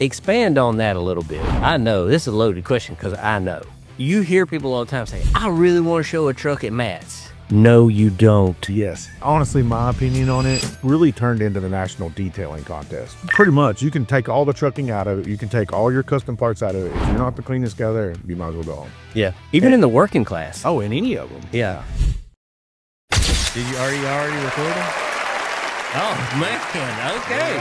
Expand on that a little bit. I know, this is a loaded question because I know. You hear people all the time say, I really want to show a truck at Matt's. No, you don't. Yes. Honestly, my opinion on it really turned into the national detailing contest. Pretty much, you can take all the trucking out of it. You can take all your custom parts out of it. If you're not the cleanest guy there, you might as well go home. Yeah. Even in the working class. Oh, in any of them. Yeah. Did you already recording? Oh, man. Okay.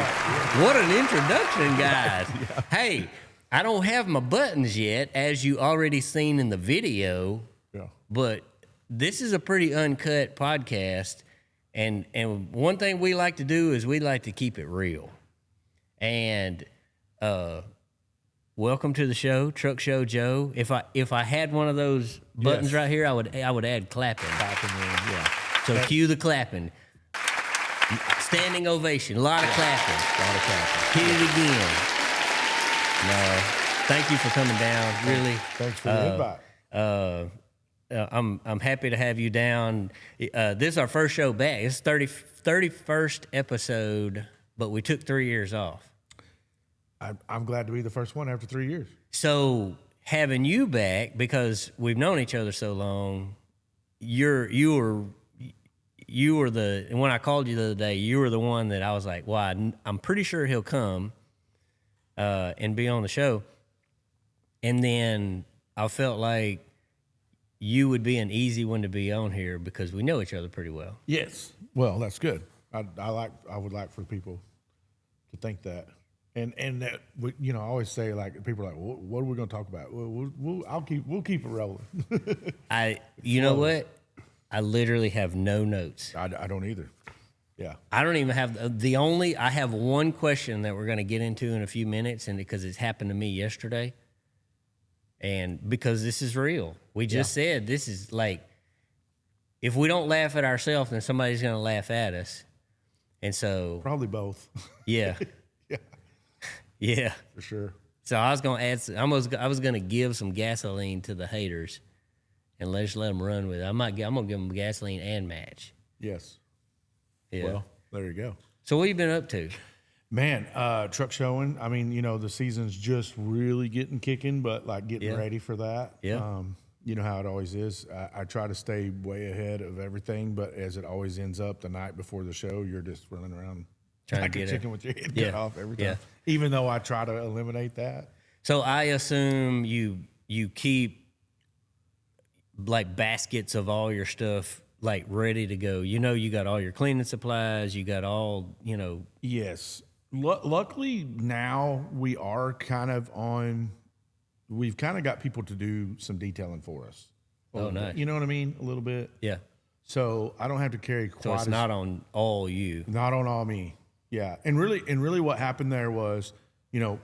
What an introduction, guys. Hey, I don't have my buttons yet, as you already seen in the video. Yeah. But this is a pretty uncut podcast. And one thing we like to do is we like to keep it real. And welcome to the show, Truck Show Joe. If I had one of those buttons right here, I would add clapping. Yeah. So cue the clapping. Standing ovation. A lot of clapping. Hit it again. No. Thank you for coming down. Really. Thanks for the invite. I'm happy to have you down. This is our first show back. It's 31st episode, but we took 3 years off. I'm glad to be the first one after 3 years. So having you back, because we've known each other so long, you were the, and when I called you the other day, you were the one that I was like, well, I'm pretty sure he'll come and be on the show. And then I felt like you would be an easy one to be on here because we know each other pretty well. Yes. Well, that's good. I would like for people to think that. And that, I always say, like, people are like, well, what are we going to talk about? We'll keep it rolling. You know what? I literally have no notes. I don't either. Yeah. I don't even have I have one question that we're going to get into in a few minutes, and because it's happened to me yesterday, and because this is real. We just said this is like, if we don't laugh at ourselves, then somebody's going to laugh at us, and so probably both. Yeah. Yeah, for sure. So I was going to add. I was going to give some gasoline to the haters. And let them run with it. I'm gonna give them gasoline and match. Yes. Yeah. Well, there you go. So what have you been up to? Man, truck showing. I mean, the season's just really getting kicking, but like getting ready for that. Yeah. You know how it always is. I try to stay way ahead of everything, but as it always ends up, the night before the show, you're just running around trying like to get a chicken with your head cut off every time. Yeah. Even though I try to eliminate that. So I assume you keep like baskets of all your stuff like ready to go. You got all your cleaning supplies, you got all, Yes. Luckily now we are we've kind of got people to do some detailing for us. Oh, nice. You know what I mean? A little bit. Yeah. So I don't have to carry quite. So it's not on all you. Not on all me. Yeah. And really what happened there was,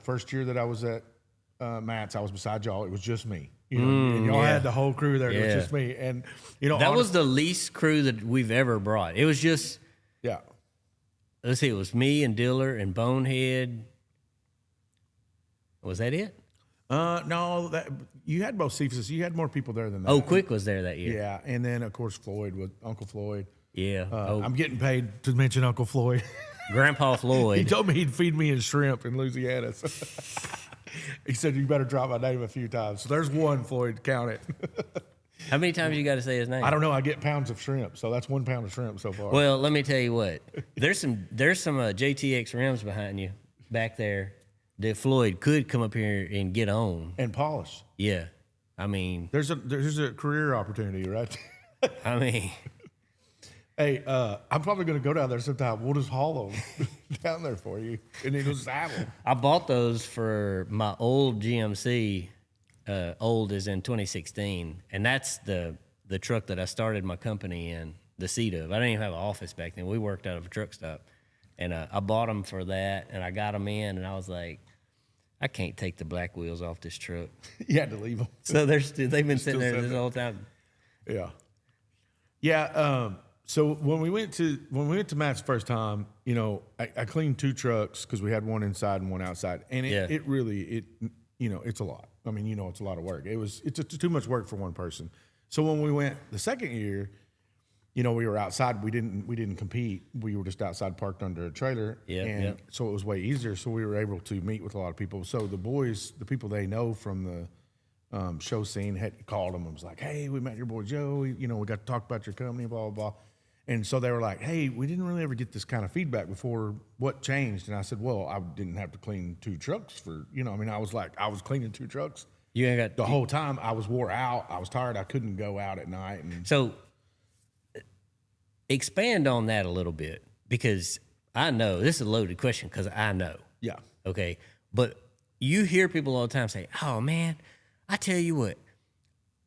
first year that I was at Matt's, I was beside y'all. It was just me. And y'all had the whole crew there. It was just me. And, that was the least crew that we've ever brought. It was just, let's see, it was me and Diller and Bonehead. Was that it? No, you had both Cephas. You had more people there than that. Oh, Quick was there that year. Yeah. And then, of course, Uncle Floyd. Yeah. I'm getting paid to mention Uncle Floyd. Grandpa Floyd. He told me he'd feed me in shrimp in Louisiana. He said, you better drop my name a few times. So there's one, Floyd, count it. How many times you got to say his name? I don't know. I get pounds of shrimp. So that's 1 pound of shrimp so far. Well, let me tell you what. There's some JTX rims behind you back there that Floyd could come up here and get on. And polish. Yeah. I mean. There's a career opportunity, right? I mean. Hey, I'm probably going to go down there sometime. We'll just haul them down there for you, and it'll saddle. I bought those for my old GMC. Old is in 2016, and that's the truck that I started my company in, the seat of. I didn't even have an office back then. We worked out of a truck stop, and I bought them for that, and I got them in, and I was like, I can't take the black wheels off this truck. You had to leave them. So they've been sitting there this whole time. Yeah. Yeah. So when we went to Matt's first time, I cleaned 2 trucks because we had one inside and one outside, and it really it's a lot. I mean, it's a lot of work. It's too much work for one person. So when we went the second year, we were outside. We didn't compete. We were just outside parked under a trailer. So it was way easier. So we were able to meet with a lot of people. So the boys, the people they know from the show scene, had called them and was like, "Hey, we met your boy Joe. We got to talk about your company, blah, blah, blah." And so they were like, "Hey, we didn't really ever get this kind of feedback before. What changed?" And I said, "Well, I didn't have to clean 2 trucks for, I was cleaning 2 trucks. You ain't got the whole time. I was wore out. I was tired. I couldn't go out at night." So expand on that a little bit, because I know this is a loaded question, because I know. Yeah. Okay. But you hear people all the time say, "Oh man, I tell you what,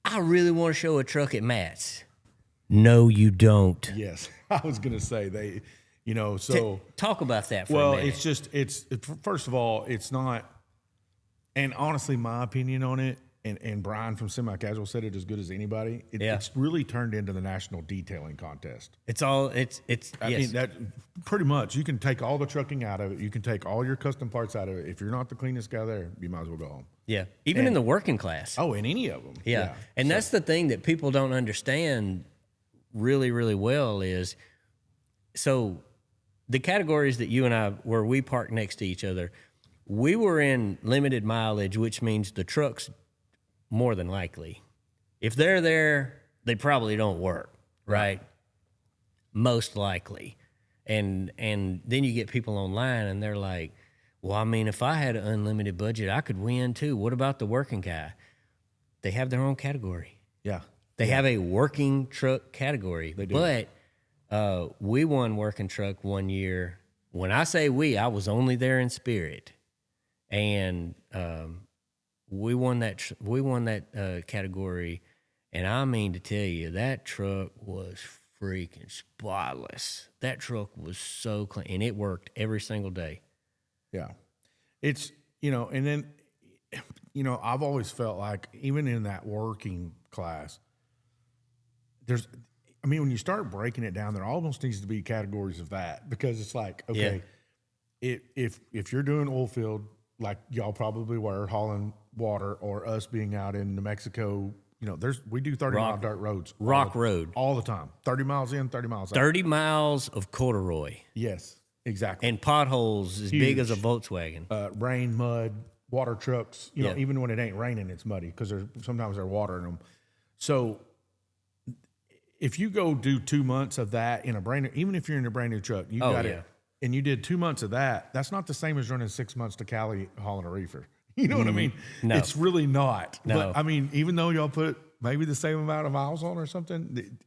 I really want to show a truck at Matt's." No, you don't. Yes. I was going to say so. Talk about that for a minute. It's first of all, it's not, and honestly, my opinion on it, and Brian from Semi Casual said it as good as anybody. It's really turned into the national detailing contest. I mean, that pretty much, you can take all the trucking out of it. You can take all your custom parts out of it. If you're not the cleanest guy there, you might as well go home. Yeah. Even in the working class. Oh, in any of them. Yeah. And that's the thing that people don't understand really, really well is, so the categories that you and I, where we park next to each other, we were in limited mileage, which means the trucks, more than likely, if they're there, they probably don't work, right? Most likely. And then you get people online and they're like, "Well, I mean, if I had an unlimited budget, I could win too. What about the working guy?" They have their own category. Yeah. They have a working truck category. They do. But we won working truck one year. When I say we, I was only there in spirit. And we won that category, and I mean to tell you, that truck was freaking spotless. That truck was so clean, and it worked every single day. Yeah, it's and then I've always felt like even in that working class, when you start breaking it down, there almost needs to be categories of that, because it's like, okay, if you're doing oil field, like y'all probably were hauling water, or us being out in New Mexico, we do 30-mile dirt roads. Rock road. All the time. 30 miles in, 30 miles out. 30 miles of corduroy. Yes, exactly. And potholes as big as a Volkswagen. Rain, mud, water trucks. Even when it ain't raining, it's muddy, because sometimes there's water in them. So if you go do 2 months of that in even if you're in a brand new truck, got it. And you did 2 months of that, that's not the same as running 6 months to Cali hauling a reefer. You know what I mean? No. It's really not. No. But even though y'all put maybe the same amount of miles on or something,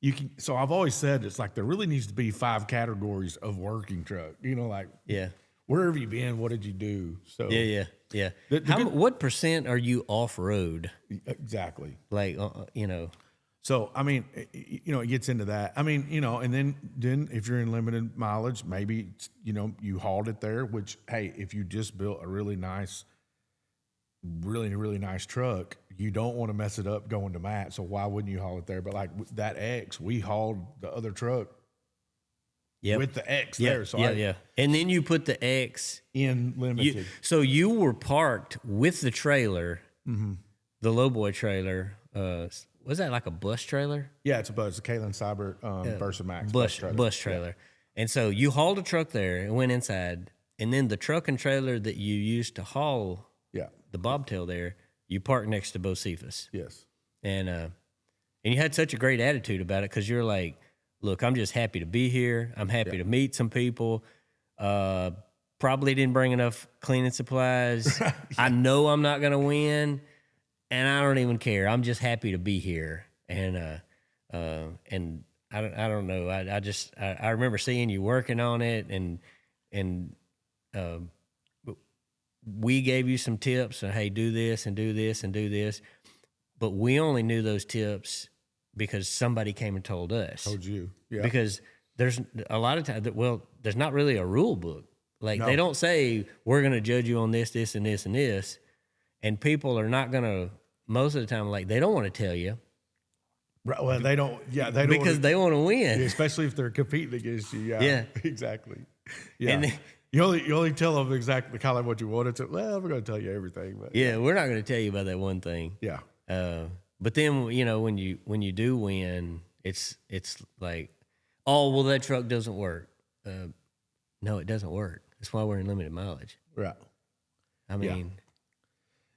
you can. So I've always said, it's like there really needs to be 5 categories of working truck. Where have you been? What did you do? So Yeah. What % are you off road? Exactly. Like So, it gets into that. And then if you're in limited mileage, maybe, you hauled it there, which, hey, if you just built a really nice truck, you don't want to mess it up going to Matt. So why wouldn't you haul it there? But like that X, we hauled the other truck with the X there. So And then you put the X in limited. So you were parked with the trailer, the lowboy trailer, was that like a bus trailer? Yeah, it's a bus. It's a Kalen Seibert Versa Max bus trailer. Yeah. And so you hauled a truck there and went inside, and then the truck and trailer that you used to haul the bobtail there, you parked next to Bocephus. Yes. And you had such a great attitude about it, because you're like, "Look, I'm just happy to be here. I'm happy to meet some people. Probably didn't bring enough cleaning supplies. I know I'm not going to win. And I don't even care. I'm just happy to be here." And I don't know. I remember seeing you working on it, and we gave you some tips on, hey, do this and do this and do this. But we only knew those tips because somebody came and told us. Told you, yeah. Because there's a lot of times there's not really a rule book. Like they don't say we're going to judge you on this, this, and this, and this. And people are not going to, most of the time, like, they don't want to tell you. Right, well, they don't. Yeah, they don't because they want to win, especially if they're competing against you. Yeah, exactly. Yeah, and you only tell them exactly kind of what you wanted to. Well, we're going to tell you everything, but we're not going to tell you about that one thing. Yeah. But then when you do win, It's like, oh, well, that truck doesn't work. No, it doesn't work. That's why we're in limited mileage. Right. I mean,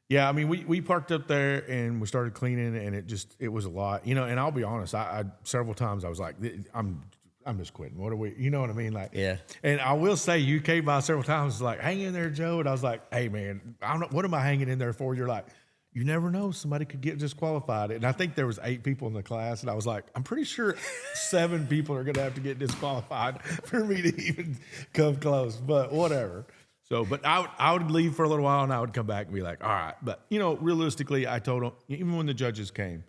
yeah. I mean, we parked up there and we started cleaning, and it was a lot, you know. And I'll be honest, I several times I was like, I'm just quitting. What are we? You know what I mean? Like, yeah. And I will say, you came by several times, like, hang in there, Joe. And I was like, hey, man, I don't know, what am I hanging in there for? You're like, you never know, somebody could get disqualified. And I think there was 8 people in the class, and I was like, I'm pretty sure 7 people are going to have to get disqualified for me to even come close. But whatever. So, but I would leave for a little while, and I would come back and be like, all right. But, you know, realistically, I told them, even when the judges came,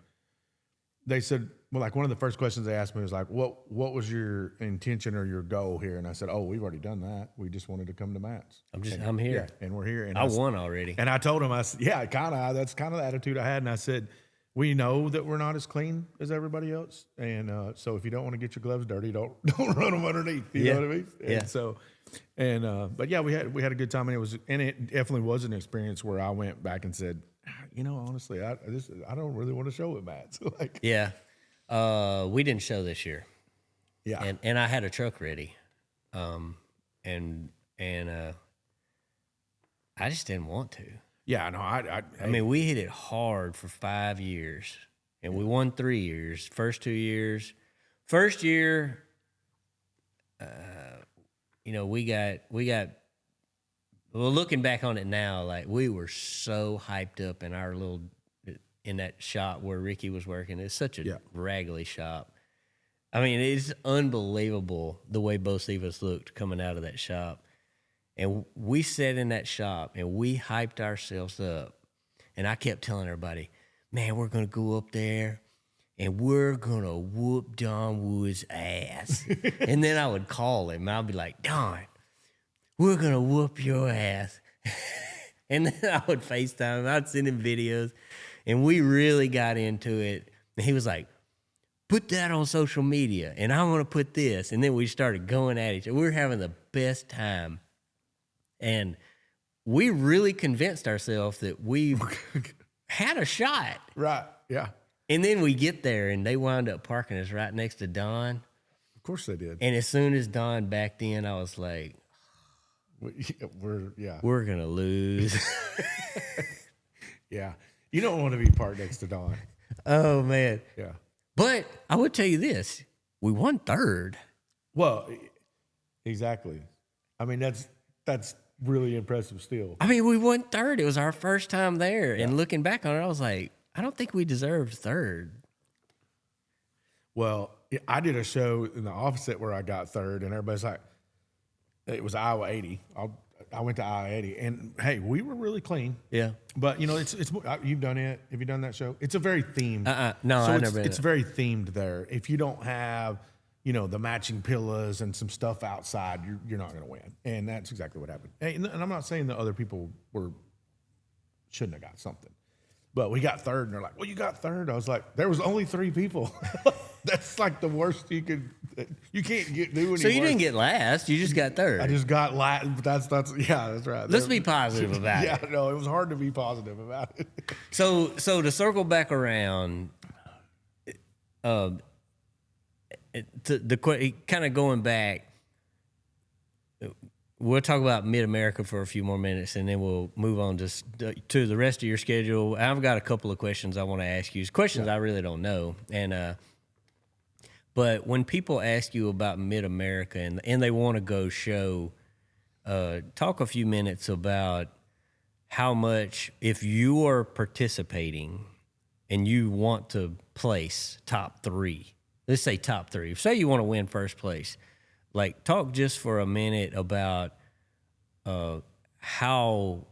they said, well, like one of the first questions they asked me was like, what was your intention or your goal here? And I said, oh, we've already done that. We just wanted to come to Matt's. I'm here. Yeah, and we're here. And I won already. And I told him, I said, yeah, that's kind of the attitude I had. And I said, we know that we're not as clean as everybody else. And so if you don't want to get your gloves dirty, don't run them underneath. You know what I mean? And yeah. So, but yeah, we had a good time, and it definitely was an experience where I went back and said, you know, honestly, I don't really want to show it, Matt. So like, yeah. We didn't show this year. Yeah. And I had a truck ready. And I just didn't want to. Yeah, no, I mean, we hit it hard for 5 years, and we won 3 years. First 2 years. First year, you know, we got well, looking back on it now, like, we were so hyped up in that shop where Ricky was working. It's such a raggedy shop. I mean, it's unbelievable the way both of us looked coming out of that shop. And we sat in that shop and we hyped ourselves up. And I kept telling everybody, man, we're going to go up there and we're going to whoop Don Wood's ass. And then I would call him. I'd be like, Don, we're going to whoop your ass. And then I would FaceTime him. I'd send him videos. And we really got into it. And he was like, put that on social media. And I want to put this. And then we started going at each other. We were having the best time. And we really convinced ourselves that we had a shot. Right, yeah. And then we get there, and they wound up parking us right next to Don. Of course they did. And as soon as Don backed in, I was like, we're going to lose. Yeah. You don't want to be parked next to Don. Oh, man. Yeah. But I would tell you this. We won third. Well, exactly. I mean, that's really impressive still. I mean, we won third. It was our first time there. Yeah. And looking back on it, I was like, I don't think we deserved third. Well, I did a show in the opposite where I got third, and everybody's like, it was Iowa 80. I went to Iowa 80, and hey, we were really clean. Yeah. But, you know, it's you've done it. Have you done that show? It's a very themed. No, so I've never been. It's very themed there. If you don't have, you know, the matching pillows and some stuff outside, you're not going to win. And that's exactly what happened. And I'm not saying that other people shouldn't have got something. But we got third, and they're like, well, you got third? I was like, there was only 3 people. That's like the worst you can't do any So you worse. didn't get last, you just got third. I just got last. That's right. Let's be positive about it. Yeah, no, it was hard to be positive about it. So to circle back around, kind of going back, we'll talk about Mid-America for a few more minutes, and then we'll move on to the rest of your schedule. I've got a couple of questions I want to ask you. Questions I really don't know. And but when people ask you about Mid-America and they want to go show, talk a few minutes about how much, if you are participating and you want to place top 3, let's say top 3. Say you want to win first place. Like, talk just for a minute about how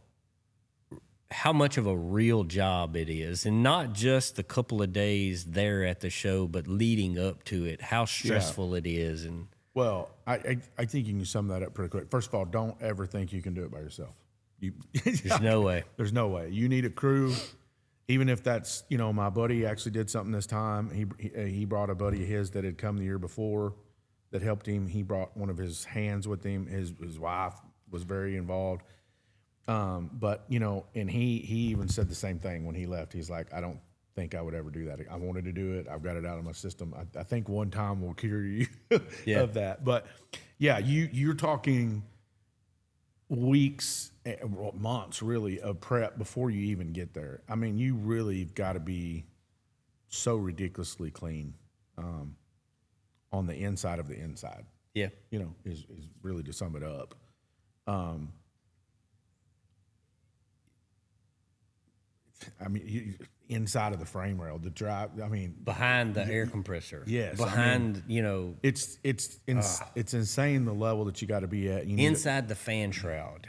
much of a real job it is, and not just the couple of days there at the show, but leading up to it, how stressful it is. And well, I think you can sum that up pretty quick. First of all, don't ever think you can do it by yourself. There's no way. There's no way. You need a crew. Even if that's, you know, my buddy actually did something this time. He brought a buddy of his that had come the year before that helped him. He brought one of his hands with him. His wife was very involved. But, you know, and he even said the same thing when he left. He's like, I don't think I would ever do that. I wanted to do it. I've got it out of my system. I think one time will cure you of that. But yeah, you're talking weeks, months really of prep before you even get there. I mean, you really got to be so ridiculously clean on the inside of the inside. Yeah. You know, is really to sum it up. I mean, inside of the frame rail, the drive. I mean, behind the air compressor. Yes, behind, I mean, it's insane the level that you got to be at. You inside the fan shroud.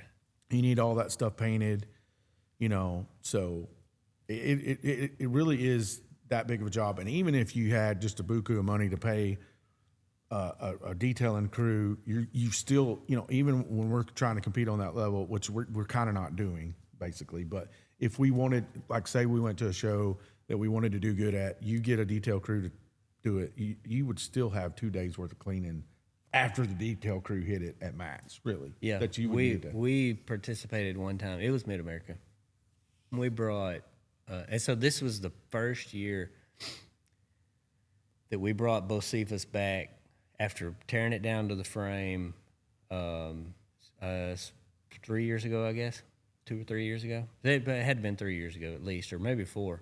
You need all that stuff painted, you know. So it really is that big of a job. And even if you had just a buku of money to pay a detailing crew, you still, you know, even when we're trying to compete on that level, which we're kind of not doing basically, but if we wanted, like say we went to a show that we wanted to do good at, you get a detail crew to do it, you would still have 2 days worth of cleaning after the detail crew hit it at max, really. Yeah, that you would need to. We participated one time. It was Mid-America. We brought, and so this was the first year that we brought Bocephus back after tearing it down to the frame 3 years ago, I guess. 2 or 3 years ago. It had been 3 years ago at least, or maybe 4.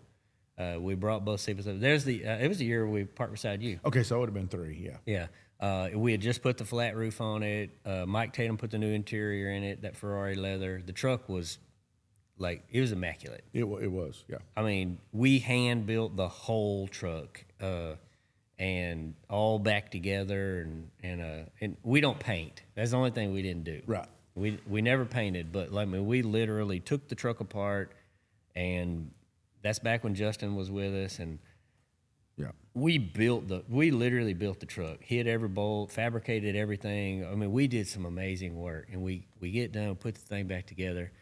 We brought Bocephus up. There's the. It was the year we parked beside you. Okay, so it would have been 3. Yeah. Yeah. We had just put the flat roof on it. Mike Tatum put the new interior in it, that Ferrari leather. The truck was like, it was immaculate. It was, yeah. I mean, we hand built the whole truck and all back together, and we don't paint. That's the only thing we didn't do. Right. We never painted, but like, I mean, we literally took the truck apart, and that's back when Justin was with us, and yeah, we literally built the truck, hit every bolt, fabricated everything. I mean, we did some amazing work, and we get done, put the thing back together.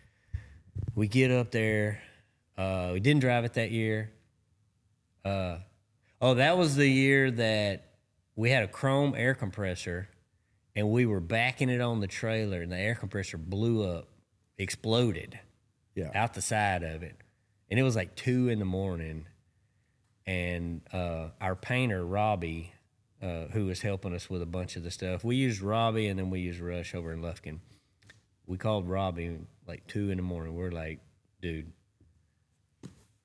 We get up there. We didn't drive it that year. That was the year that we had a chrome air compressor, and we were backing it on the trailer, and the air compressor blew up, exploded out the side of it. And it was like 2 a.m. And our painter, Robbie, who was helping us with a bunch of the stuff, we used Robbie, and then we used Rush over in Lufkin. We called Robbie like 2 a.m. We're like, dude,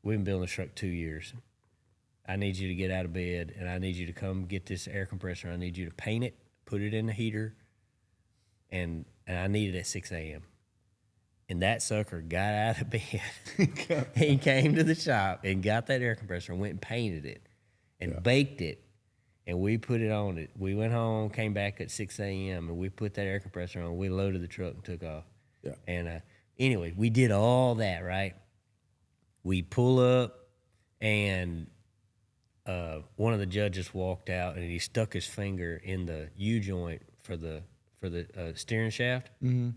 we've been building this truck 2 years. I need you to get out of bed, and I need you to come get this air compressor. I need you to paint it, put it in the heater, and I need it at 6 a.m. And that sucker got out of bed. He came to the shop and got that air compressor and went and painted it and baked it, and we put it on it. We went home, came back at 6 a.m., and we put that air compressor on. We loaded the truck and took off. Yeah. And anyway, we did all that, right? We pull up, and one of the judges walked out, and he stuck his finger in the U-joint for the steering shaft, and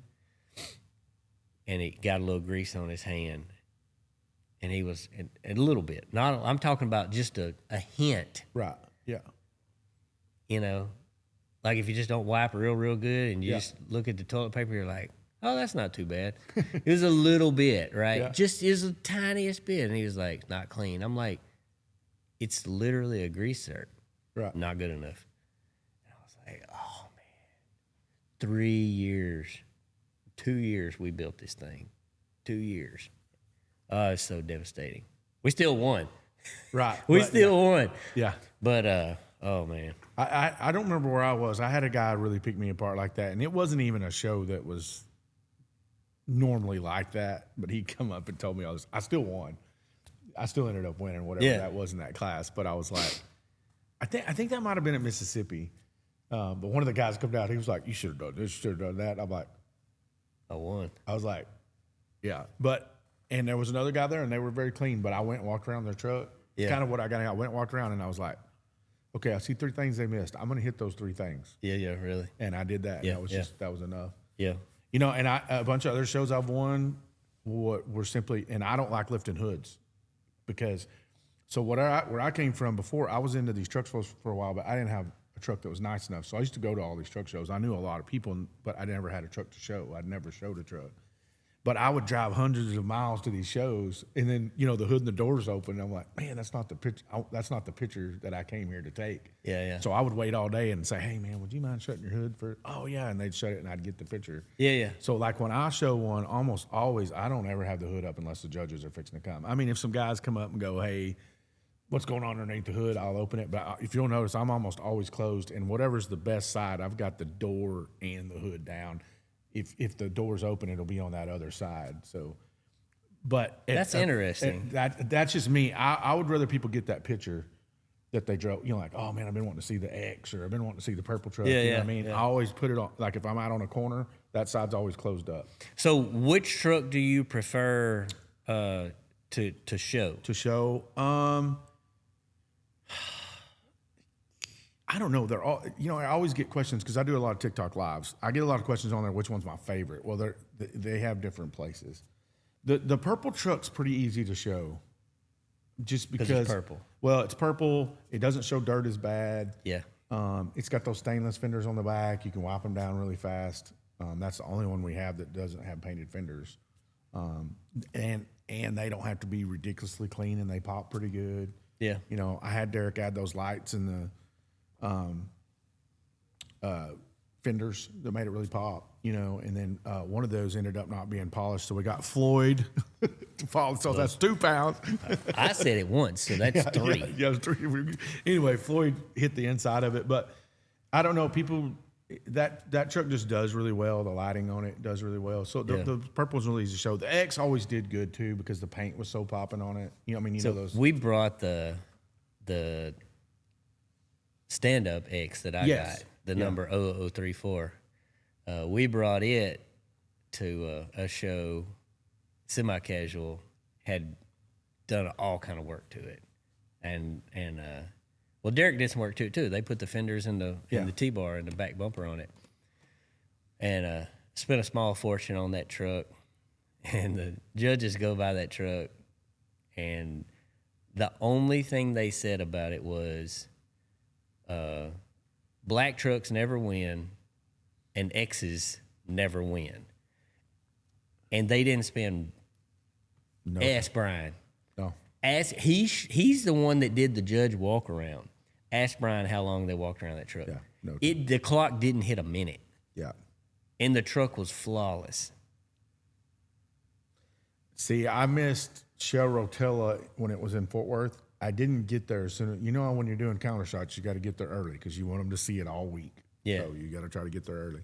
he got a little grease on his hand, and he was a little bit. Not, I'm talking about just a hint. Right. Yeah. You know, like if you just don't wipe real good, and you just look at the toilet paper, you're like, oh, that's not too bad. It was a little bit, right? Yeah. Just is the tiniest bit, and he was like, not clean. I'm like, it's literally a grease zerk. Right. Not good enough. And I was like, oh, man. 3 years. 2 years we built this thing. 2 years. It's so devastating. We still won. Right. We still won. Yeah. But, oh, man. I don't remember where I was. I had a guy really pick me apart like that, and it wasn't even a show that was normally like that, but he come up and told me I still won. I still ended up winning whatever that was in that class, but I was like, I think that might have been at Mississippi. But one of the guys come down, he was like, you should have done this, you should have done that. I'm like, I won. I was like, yeah. And there was another guy there, and they were very clean, but I went and walked around their truck. Yeah. Kind of what I got. I went and walked around, and I was like, okay, I see 3 things they missed. I'm going to hit those 3 things. Yeah, really. And I did that. Yeah, And that was enough. Yeah. You know, and a bunch of other shows I've won were simply, and I don't like lifting hoods because, so where I came from before, I was into these truck shows for a while, but I didn't have a truck that was nice enough. So I used to go to all these truck shows. I knew a lot of people, but I never had a truck to show. I'd never showed a truck. But I would drive hundreds of miles to these shows, and then the hood and the doors open. And I'm like, man, that's not the picture. That's not the picture that I came here to take. Yeah. So I would wait all day and say, hey man, would you mind shutting your hood for? Oh yeah, and they'd shut it, and I'd get the picture. Yeah. So like when I show one, almost always I don't ever have the hood up unless the judges are fixing to come. I mean, if some guys come up and go, hey, what's going on underneath the hood, I'll open it. But if you'll notice, I'm almost always closed, and whatever's the best side, I've got the door and the hood down. If the door's open, it'll be on that other side. So, but that's interesting. That's just me. I would rather people get that picture that they drove. Like, oh man, I've been wanting to see the X, or I've been wanting to see the purple truck. You know what I mean? I always put it on. Like if I'm out on a corner, that side's always closed up. So, which truck do you prefer to show? To show, I don't know. They're all, I always get questions because I do a lot of TikTok lives. I get a lot of questions on there. Which one's my favorite? Well, they have different places. The purple truck's pretty easy to show, just because it's purple. Well, it's purple. It doesn't show dirt as bad. Yeah. It's got those stainless fenders on the back. You can wipe them down really fast. That's the only one we have that doesn't have painted fenders, and they don't have to be ridiculously clean, and they pop pretty good. Yeah. I had Derek add those lights in the fenders that made it really pop, and then one of those ended up not being polished, so we got Floyd to polish. So that's 2 pounds. I said it once, so that's 3. Yeah, it was 3. Anyway, Floyd hit the inside of it, but I don't know. People, that truck just does really well. The lighting on it does really well. So the purple's really easy to show. The X always did good too because the paint was so popping on it. So those. We brought the stand-up X that I got, the number 0034. We brought it to a show, semi-casual, had done all kind of work to it. And well, Derek did some work to it too. They put the fenders in the T-bar and the back bumper on it. And spent a small fortune on that truck. And the judges go by that truck, and the only thing they said about it was, black trucks never win, and X's never win. And they didn't spend. No. Ask Brian. No. Ask he's the one that did the judge walk around. Ask Brian how long they walked around that truck. Yeah. No. The clock didn't hit a minute. Yeah. And the truck was flawless. See, I missed Shell Rotella when it was in Fort Worth. I didn't get there as soon. When you're doing counter shots, you got to get there early because you want them to see it all week. Yeah. So you got to try to get there early.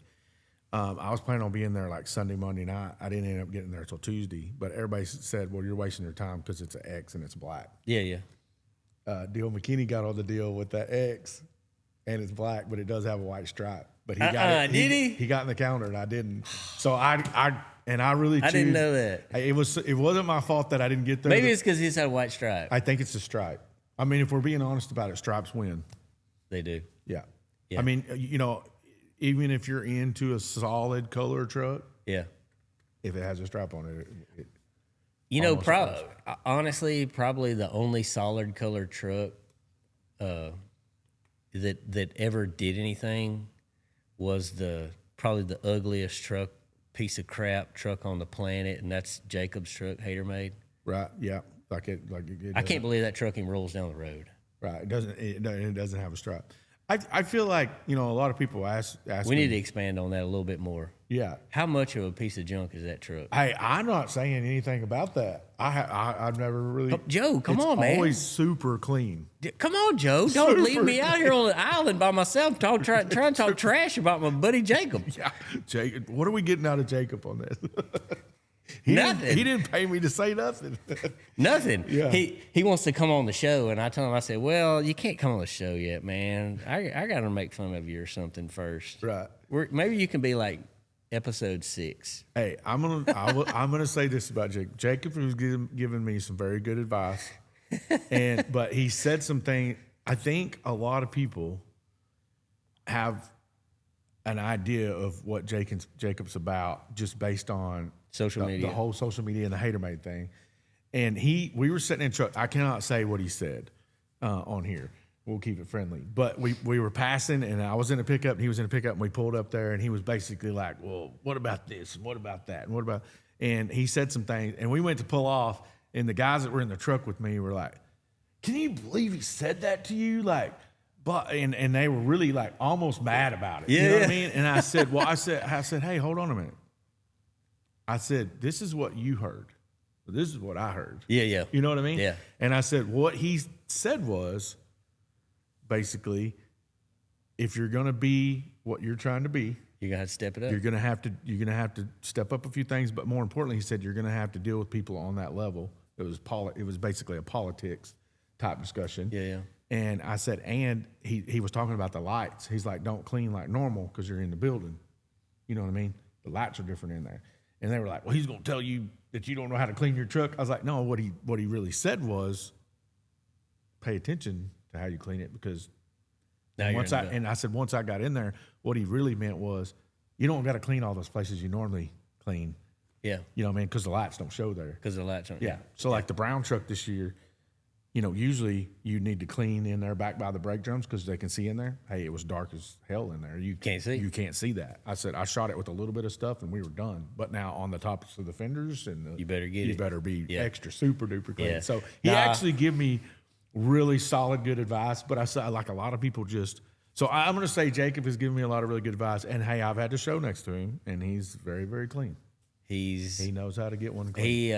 I was planning on being there like Sunday, Monday night. I didn't end up getting there until Tuesday. But everybody said, well, you're wasting your time because it's an X and it's black. Yeah. Deal McKinney got on the deal with that X, and it's black, but it does have a white stripe. But he got it. Did he? He got in the counter, and I didn't. So I really didn't know that. It wasn't my fault that I didn't get there. Maybe it's because he's had a white stripe. I think it's the stripe. I mean, if we're being honest about it, stripes win. They do. Yeah. I mean, even if you're into a solid color truck, if it has a stripe on it, honestly, probably the only solid colored truck that ever did anything was probably the ugliest piece of crap truck on the planet, and that's Jacob's truck, Hater Made. Right. Yeah. It I can't believe that truck even rolls down the road. Right. It doesn't have a stripe. I feel like a lot of people ask. We need to expand on that a little bit more. Yeah. How much of a piece of junk is that truck? Hey, I'm not saying anything about that. I've never really. Joe, come on, man. It's always super clean. Come on, Joe. Don't leave me out here on the island by myself trying to talk trash about my buddy Jacob. Yeah, Jacob. What are we getting out of Jacob on this? Nothing. He didn't pay me to say nothing. Nothing. Yeah. He wants to come on the show, and I told him, I said, well, you can't come on the show yet, man. I got to make fun of you or something first. Right. Maybe you can be like episode 6. Hey, I'm gonna say this about Jacob. Jacob was giving me some very good advice, but he said something. I think a lot of people have an idea of what Jacob's about just based on social media, the whole social media and the Hater Made thing. And we were sitting in truck. I cannot say what he said on here. We'll keep it friendly. But we were passing, and I was in a pickup, and he was in a pickup, and we pulled up there, and he was basically like, well, what about this, and what about that, and what about... and he said some things, and we went to pull off, and the guys that were in the truck with me were like, "Can you believe he said that to you?" Like, but and they were really like almost mad about it. Yeah, You know what I mean? And I said, "Well, I said, hey, hold on a minute." I said, "This is what you heard. But this is what I heard." Yeah. You know what I mean? Yeah. And I said, what he said was basically, if you're going to be what you're trying to be, You're gonna have to step it up. you're going to have to step up a few things, but more importantly, he said you're going to have to deal with people on that level. It was basically a politics type discussion. Yeah. And I said, and he was talking about the lights. He's like, don't clean like normal because you're in the building. You know what I mean? The lights are different in there. And they were like, well, he's going to tell you that you don't know how to clean your truck. I was like, no, what he really said was pay attention to how you clean it, because once I got in there, what he really meant was you don't got to clean all those places you normally clean. Yeah. You know what I mean? Because the lights don't show there. Because the lights aren't. Yeah. So like the brown truck this year, usually you need to clean in there back by the brake drums because they can see in there. Hey, it was dark as hell in there. You can't see. You can't see that. I said I shot it with a little bit of stuff and we were done. But now on the tops of the fenders and You better get it. You better be extra super duper clean. Yeah. So he actually gave me really solid good advice. But I said like a lot of people just. So I'm going to say Jacob has given me a lot of really good advice. And hey, I've had the show next to him and he's very, very clean. He knows how to get one clean.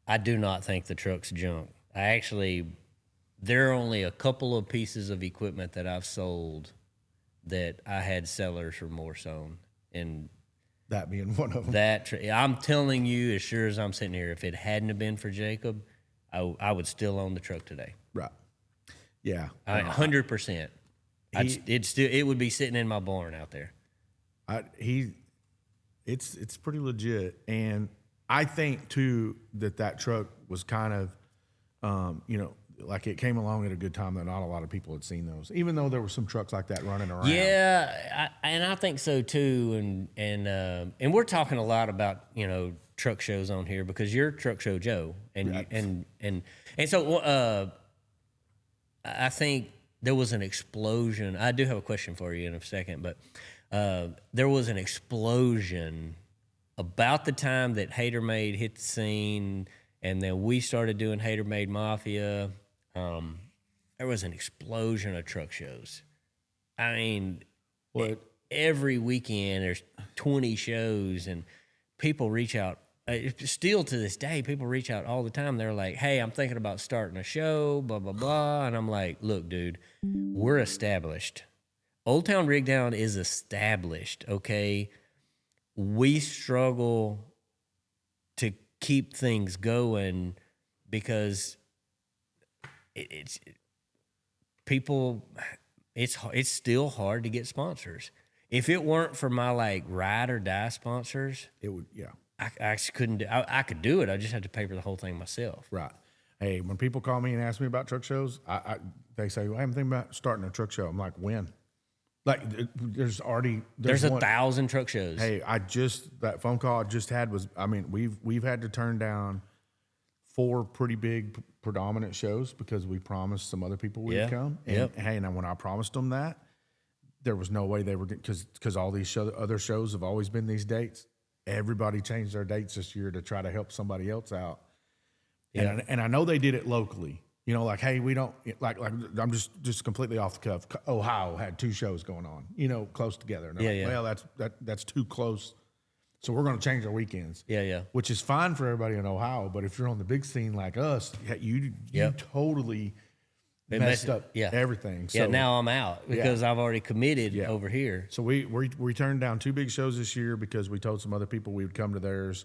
I do not think the truck's junk. There are only a couple of pieces of equipment that I've sold that I had sellers remorse on, and that being one of them. I'm telling you, as sure as I'm sitting here, if it hadn't have been for Jacob, I would still own the truck today. Right. Yeah. 100%. It would be sitting in my barn out there. It's pretty legit, and I think too that truck was kind of, like it came along at a good time that not a lot of people had seen those, even though there were some trucks like that running around. Yeah, and I think so too. And we're talking a lot about truck shows on here because you're Truck Show Joe, and so I think there was an explosion. I do have a question for you in a second, but there was an explosion about the time that Hater Made hit the scene, and then we started doing Hater Made Mafia. There was an explosion of truck shows. I mean, every weekend there's 20 shows, and people reach out. Still to this day, people reach out all the time. They're like, hey, I'm thinking about starting a show, blah, blah, blah. And I'm like, look, dude, we're established. Old Town Rig Down is established, okay? We struggle to keep things going because it's still hard to get sponsors. If it weren't for my ride or die sponsors, it would, yeah. I couldn't do. I could do it. I just had to pay for the whole thing myself. Right. Hey, when people call me and ask me about truck shows, they say, well, I'm thinking about starting a truck show. I'm like, when? Like, there's 1,000 truck shows. Hey, that phone call I just had was, we've had to turn down 4 pretty big predominant shows because we promised some other people we'd come. And hey, and when I promised them that, there was no way they were, because all these other shows have always been these dates. Everybody changed their dates this year to try to help somebody else out. Yeah. And I know they did it locally. Like, hey, we don't, like I'm just completely off the cuff. Ohio had 2 shows going on, close together. And well, that's too close. So we're going to change our weekends. Yeah. Which is fine for everybody in Ohio. But if you're on the big scene like us, you totally messed up everything. So, now I'm out because I've already committed over here. So we turned down 2 big shows this year because we told some other people we would come to theirs.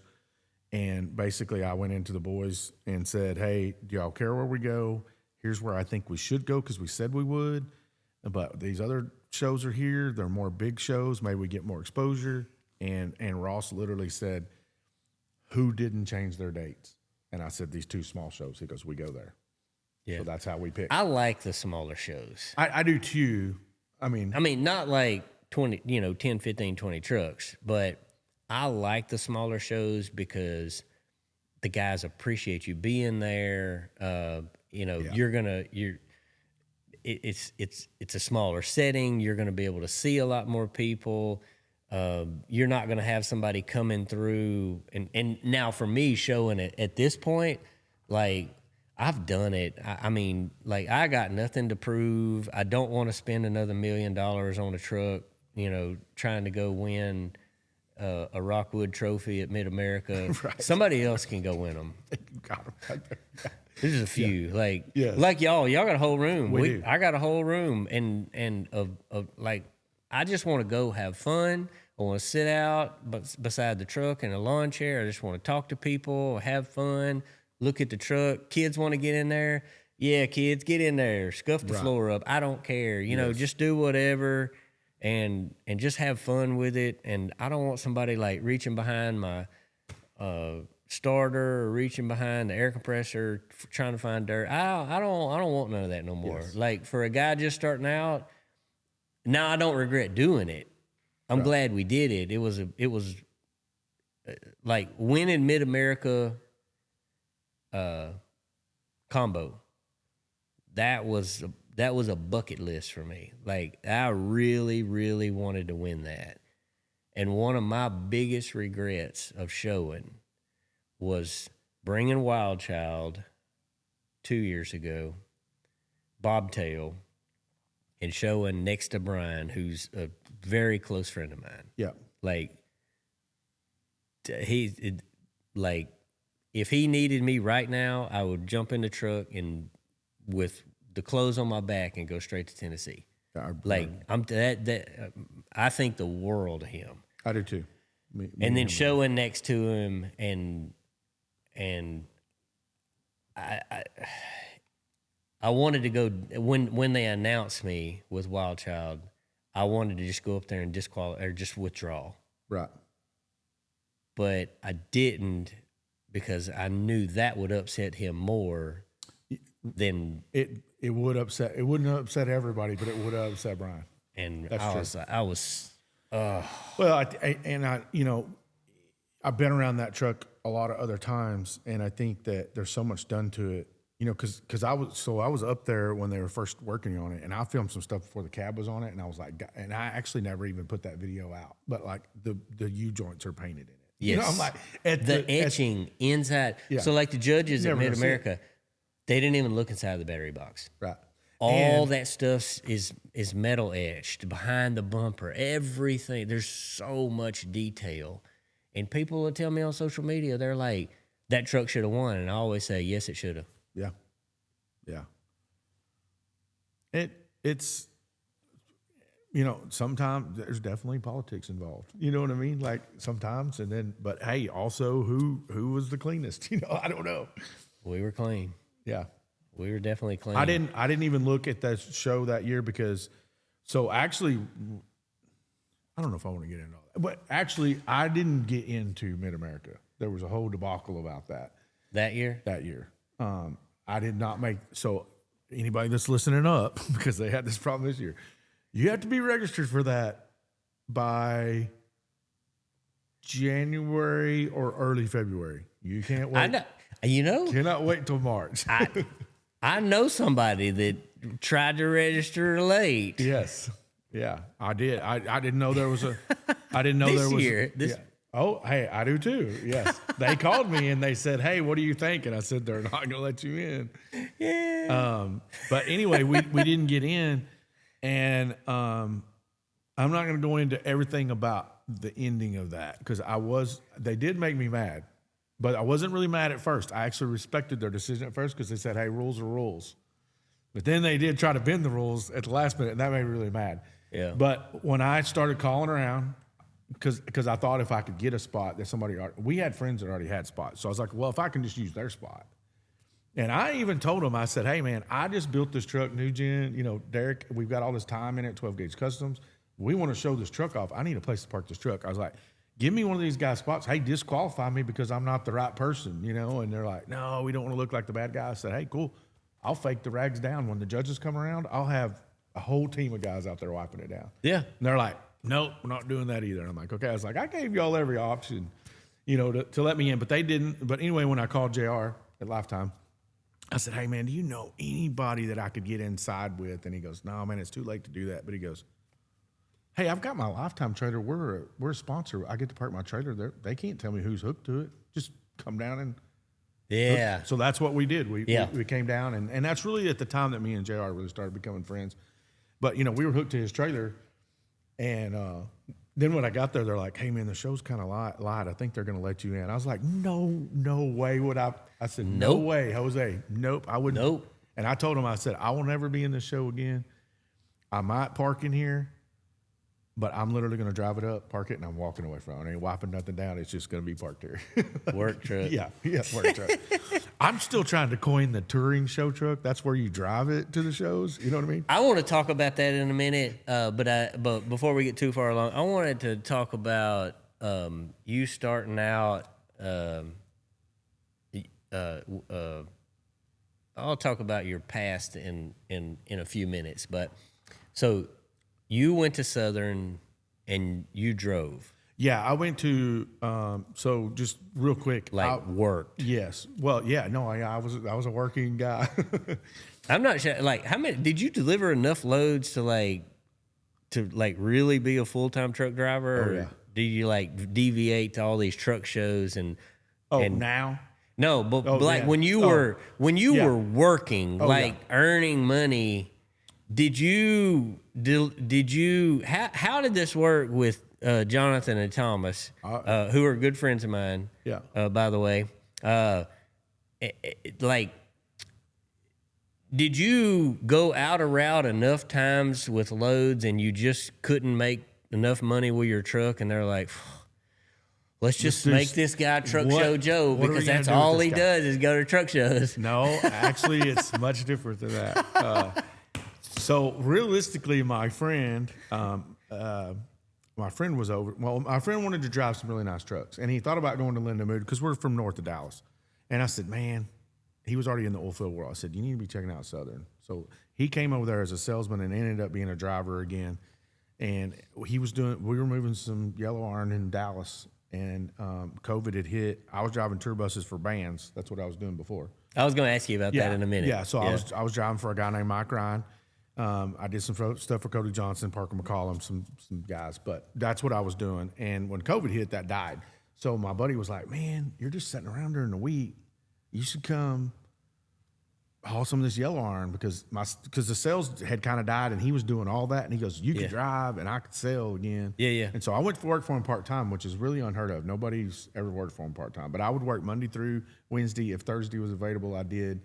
And basically I went into the boys and said, hey, do y'all care where we go? Here's where I think we should go because we said we would. But these other shows are here. They're more big shows. Maybe we get more exposure. And Ross literally said, who didn't change their dates? And I said, these 2 small shows. He goes, we go there. Yeah. So that's how we pick. I like the smaller shows. I do too. I mean, not like 20, 10, 15, 20 trucks, but I like the smaller shows because the guys appreciate you being there. It's a smaller setting. You're going to be able to see a lot more people. You're not going to have somebody coming through. And now for me, showing it at this point, like, I've done it. I mean, like, I got nothing to prove. I don't want to spend another $1 million on a truck, you know, trying to go win a Rockwood trophy at Mid-America. Right. Somebody else can go win them. Got 'em right there. There's a few, like, Yes. like y'all got a whole room. We do. I got a whole room, and of like, I just want to go have fun. I want to sit out beside the truck in a lawn chair. I just want to talk to people, have fun, look at the truck. Kids want to get in there. Yeah, kids, get in there. Scuff the floor up. I don't care. You know, just do whatever and just have fun with it. And I don't want somebody like reaching behind my starter or reaching behind the air compressor trying to find dirt. I don't want none of that no more. Yes. Like, for a guy just starting out, now I don't regret doing it. I'm glad we did it. It was like winning Mid-America combo. That was a bucket list for me. Like, I really, really wanted to win that. And one of my biggest regrets of showing was bringing Wild Child 2 years ago, Bobtail, and showing next to Brian, who's a very close friend of mine. Yeah. Like, like, if he needed me right now, I would jump in the truck and with the clothes on my back and go straight to Tennessee. Like, I think the world of him. I do too. Me And then showing next to him, and I wanted to go when they announced me with Wild Child. I wanted to just go up there and just withdraw. Right. But I didn't, because I knew that would upset him more than It would upset. It wouldn't upset everybody, but it would upset Brian. and That's I was Well, you know, I've been around that truck a lot of other times, and I think that there's so much done to it. You know, because I was up there when they were first working on it, and I filmed some stuff before the cab was on it, and I was like, and I actually never even put that video out, but like the U joints are painted in it. Yes. You know, I'm like the etching inside. Yeah. So like the judges at Never gonna see Mid-America, they didn't even look inside the battery box. right. All that stuff is metal etched behind the bumper. Everything. There's so much detail. And people will tell me on social media, they're like, that truck should have won. And I always say, yes, it should have. Yeah. Yeah. It's you know, sometimes there's definitely politics involved. You know what I mean? Like sometimes, and then, but hey, also who was the cleanest? You know, I don't know. We were clean. Yeah. We were definitely clean. I didn't even look at that show that year because, so actually, I don't know if I want to get into all that, but actually, I didn't get into Mid-America. There was a whole debacle about that That year? year. I did not make, so anybody that's listening up, because they had this problem this year, you have to be registered for that by January or early February. You can't wait. I know. You know, Cannot wait till March. I know somebody that tried to register late. Yes. Yeah, I did. I didn't know there was a. I didn't know This there was. year, yeah. Oh, hey, I do too. Yes, they called me and they said, "Hey, what do you think?" And I said, "They're not going to let you in." Yeah. But anyway, we didn't get in, and I'm not going to go into everything about the ending of that because they did make me mad, but I wasn't really mad at first. I actually respected their decision at first because they said, "Hey, rules are rules," but then they did try to bend the rules at the last minute, and that made me really mad. Yeah. But when I started calling around, because I thought if I could get a spot that we had friends that already had spots, so I was like, well, if I can just use their spot. And I even told them, I said, hey, man, I just built this truck, new gen. You know, Derek, we've got all this time in it, 12-gauge customs. We want to show this truck off. I need a place to park this truck. I was like, give me one of these guys' spots. Hey, disqualify me because I'm not the right person, you know? And they're like, no, we don't want to look like the bad guy. I said, hey, cool. I'll fake the rags down. When the judges come around, I'll have a whole team of guys out there wiping it down. Yeah. And they're like, nope, we're not doing that either. And I'm like, okay. I was like, I gave y'all every option, you know, to let me in, but they didn't. But anyway, when I called JR at Lifetime, I said, hey, man, do you know anybody that I could get inside with? And he goes, no, man, it's too late to do that. But he goes, hey, I've got my Lifetime trailer. We're a sponsor. I get to park my trailer there. They can't tell me who's hooked to it. Just come down and Yeah. So that's what we did. We came down, and that's really at the time that me and JR really started becoming friends. But, we were hooked to his trailer, and then when I got there, they're like, hey, man, the show's kind of light. I think they're going to let you in. I was like, no way would I. I said, no way, Jose. Nope, I wouldn't. Nope. And I told him, I said, I will never be in this show again. I might park in here, but I'm literally going to drive it up, park it, and I'm walking away from it. I ain't wiping nothing down. It's just going to be parked here. Work truck. Yeah, work truck. I'm still trying to coin the touring show truck. That's where you drive it to the shows. You know what I mean? I want to talk about that in a minute, but before we get too far along, I wanted to talk about you starting out. I'll talk about your past in a few minutes, but so you went to Southern and you drove. Yeah, I went to so just real quick, worked. Yes. Well, yeah. No, I was a working guy. I'm not sure. Like, how many did you deliver enough loads to really be a full-time truck driver? Or did you deviate to all these truck shows and now? No, but when you were working, earning money, did you how did this work with Jonathan and Thomas, who are good friends of mine? Yeah. By the way, did you go out a route enough times with loads and you just couldn't make enough money with your truck, and they're like, let's just make this guy Truck Show Joe, because that's all he does is go to truck shows. No, actually, it's much different than that. So realistically, my friend was over. Well, my friend wanted to drive some really nice trucks, and he thought about going to Lindenwood because we're from north of Dallas. And I said, man, he was already in the oil field world. I said, you need to be checking out Southern. So he came over there as a salesman and ended up being a driver again. And we were moving some yellow iron in Dallas, and COVID had hit. I was driving tour buses for bands. That's what I was doing before. I was going to ask you about that in a minute. Yeah, so I was driving for a guy named Mike Ryan. I did some stuff for Cody Johnson, Parker McCollum, some guys, but that's what I was doing. And when COVID hit, that died. So my buddy was like, man, you're just sitting around during the week. You should come haul some of this yellow iron, because the sales had kind of died, and he was doing all that. And he goes, you could drive and I could sell again. Yeah. And so I went to work for him part-time, which is really unheard of. Nobody's ever worked for him part-time. But I would work Monday through Wednesday. If Thursday was available, I did.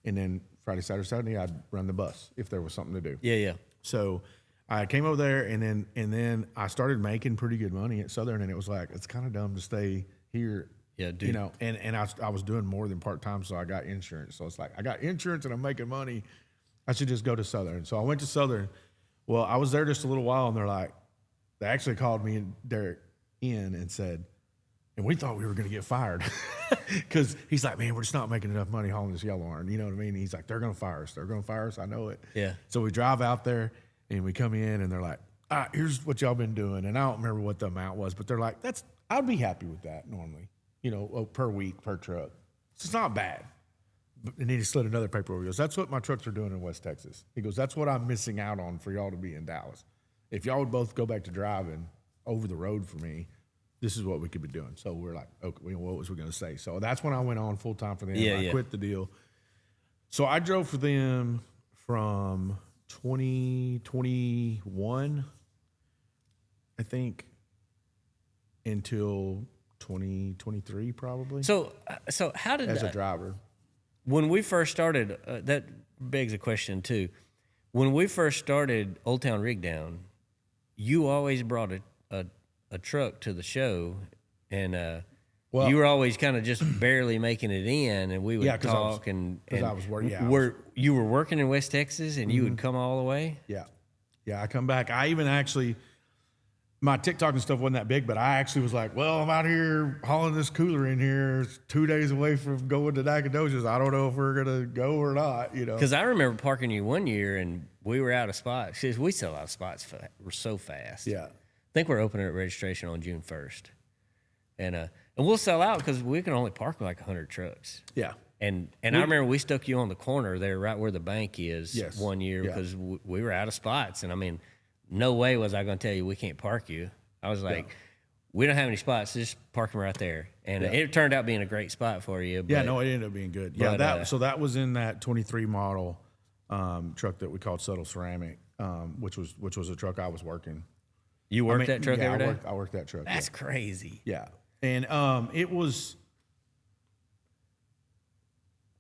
And then Friday, Saturday, Sunday, I'd run the bus if there was something to do. Yeah. So I came over there, and then I started making pretty good money at Southern, and it was like, it's kind of dumb to stay here. Yeah, dude. And I was doing more than part-time, so I got insurance. So it's like, I got insurance and I'm making money. I should just go to Southern. So I went to Southern. Well, I was there just a little while, and they actually called me and Derek in and said, and we thought we were going to get fired, because he's like, man, we're just not making enough money hauling this yellow iron. You know what I mean? He's like, they're going to fire us. They're going to fire us. I know it. Yeah. So we drive out there, and we come in, and they're like, here's what y'all been doing. And I don't remember what the amount was, but they're like, I'd be happy with that normally, per week, per truck. It's not bad. And then he slid another paper over. He goes, that's what my trucks are doing in West Texas. He goes, that's what I'm missing out on for y'all to be in Dallas. If y'all would both go back to driving over the road for me, this is what we could be doing. So we're like, okay, what was we going to say? So that's when I went on full time for them. I quit the deal. So I drove for them from 2021, I think, until 2023 probably. So how did as a driver? When we first started, that begs a question too. When we first started Old Town Rig Down, you always brought a truck to the show, and you were always kind of just barely making it in, and we would talk. Because I was working. You were working in West Texas, and you would come all the way. Yeah. I come back. I even actually, my TikTok and stuff wasn't that big, but I actually was like, well, I'm out here hauling this cooler in here. It's 2 days away from going to Nacogdoches. I don't know if we're going to go or not, Because I remember parking you one year, and we were out of spots. We sell out of spots we're so fast. Yeah. I think we're opening at registration on June 1st. And we'll sell out because we can only park like 100 trucks. Yeah. And I remember we stuck you on the corner there right where the bank is one year because we were out of spots. And I mean, no way was I going to tell you we can't park you. I was like, we don't have any spots. Just park them right there. And it turned out being a great spot for you. But, yeah, no, it ended up being good. Yeah, so that was in that 23 model truck that we called Subtle Ceramic, which was a truck I was working. You worked that truck every day? I worked that truck. That's crazy. Yeah. And it was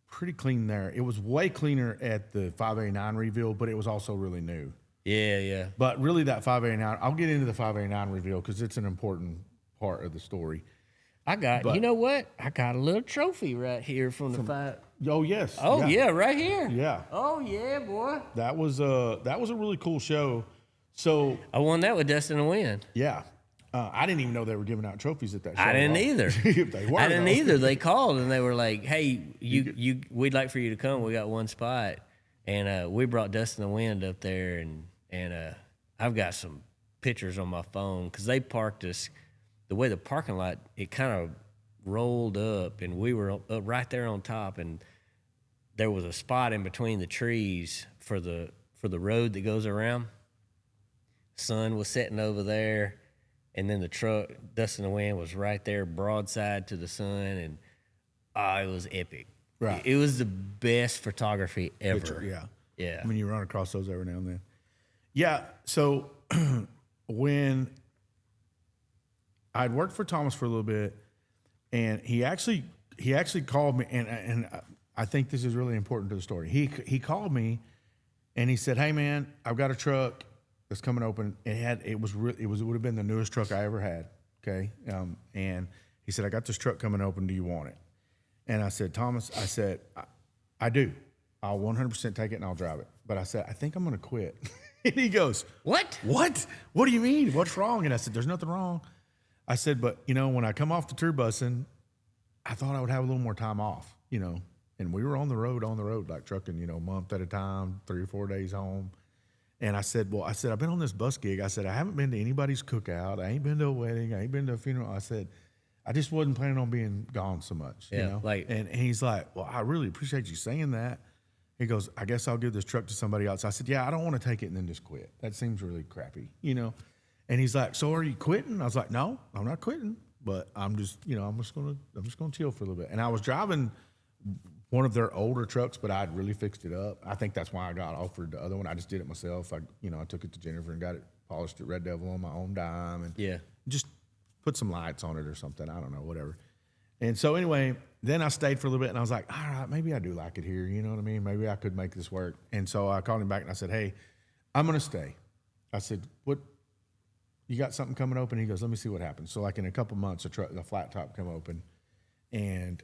pretty clean there. It was way cleaner at the 589 reveal, but it was also really new. Yeah, yeah. But really that 589, I'll get into the 589 reveal because it's an important part of the story. You know what? I got a little trophy right here from the five. Oh, yes. Oh, yeah, right here. Yeah. Oh, yeah, boy. That was a really cool show. So I won that with Dust in the Wind. yeah. I didn't even know they were giving out trophies at that show. I didn't either. They were, I didn't either. They called and they were like, "Hey, we'd like for you to come. We got one spot." And we brought Dust in the Wind up there, and I've got some pictures on my phone because they parked us. The way the parking lot, it kind of rolled up, and we were up right there on top, and there was a spot in between the trees for the road that goes around. Sun was setting over there, and then the truck, Dust in the Wind, was right there, broadside to the sun, and it was epic. Right. It was the best photography ever. Picture, yeah. Yeah. I mean, you run across those every now and then. Yeah. So when I'd worked for Thomas for a little bit, and he actually called me, and I think this is really important to the story. He called me, and he said, "Hey man, I've got a truck that's coming open. It would have been the newest truck I ever had. Okay, and he said, I got this truck coming open. Do you want it?" And I said, Thomas, I do. I'll 100% take it and I'll drive it. But I said, I think I'm going to quit. And he goes, What? What do you mean? What's wrong? And I said, there's nothing wrong. I said, but, when I come off the tour busing, I thought I would have a little more time off, And we were on the road, like trucking, a month at a time, 3 or 4 days home. And I said, I've been on this bus gig. I said, I haven't been to anybody's cookout. I ain't been to a wedding. I ain't been to a funeral. I said, I just wasn't planning on being gone so much, And he's like, well, I really appreciate you saying that. He goes, I guess I'll give this truck to somebody else. I said, yeah, I don't want to take it and then just quit. That seems really crappy, And he's like, so are you quitting? I was like, no, I'm not quitting, but I'm just gonna chill for a little bit. And I was driving one of their older trucks, but I'd really fixed it up. I think that's why I got offered the other one. I just did it myself. I took it to Jennifer and got it polished at Red Devil on my own dime, and just put some lights on it or something. I don't know, whatever. And so anyway, then I stayed for a little bit, and I was like, all right, maybe I do like it here. You know what I mean? Maybe I could make this work. And so I called him back, and I said, hey, I'm going to stay. I said, what? You got something coming open? He goes, let me see what happens. So like in a couple months, the flat top come open, and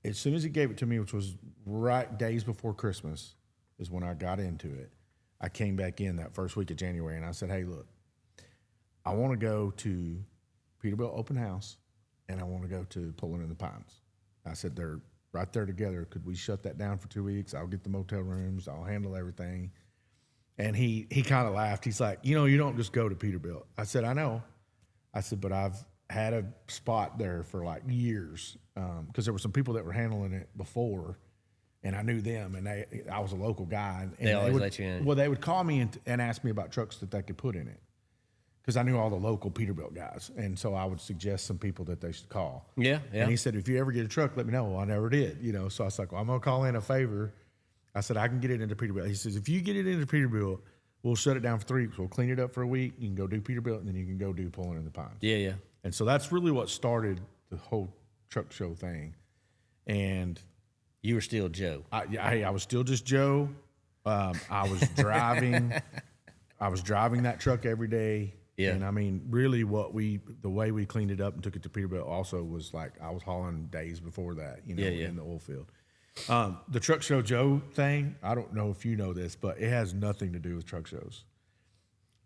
as soon as he gave it to me, which was right days before Christmas, is when I got into it. I came back in that first week of January, and I said, hey, look, I want to go to Peterbilt Open House, and I want to go to Pulling in the Pines. I said, they're right there together. Could we shut that down for 2 weeks? I'll get the motel rooms. I'll handle everything. And he kind of laughed. He's like, you don't just go to Peterbilt. I said, I know. I said, but I've had a spot there for like years because there were some people that were handling it before, and I knew them, and I was a local guy. And they always let you in. Well, they would call me and ask me about trucks that they could put in it because I knew all the local Peterbilt guys. And so I would suggest some people that they should call. Yeah. And he said, if you ever get a truck, let me know. Well, I never did, So I was like, well, I'm going to call in a favor. I said, I can get it into Peterbilt. He says, if you get it into Peterbilt, we'll shut it down for 3 weeks. We'll clean it up for a week. You can go do Peterbilt, and then you can go do Pulling in the Pines. Yeah. And so that's really what started the whole truck show thing. And you were still Joe. I was still just Joe. I was driving. I was driving that truck every day. Yeah. And I mean, really, the way we cleaned it up and took it to Peterbilt also was like I was hauling days before that. In the oil field. The Truck Show Joe thing. I don't know if you know this, but it has nothing to do with truck shows.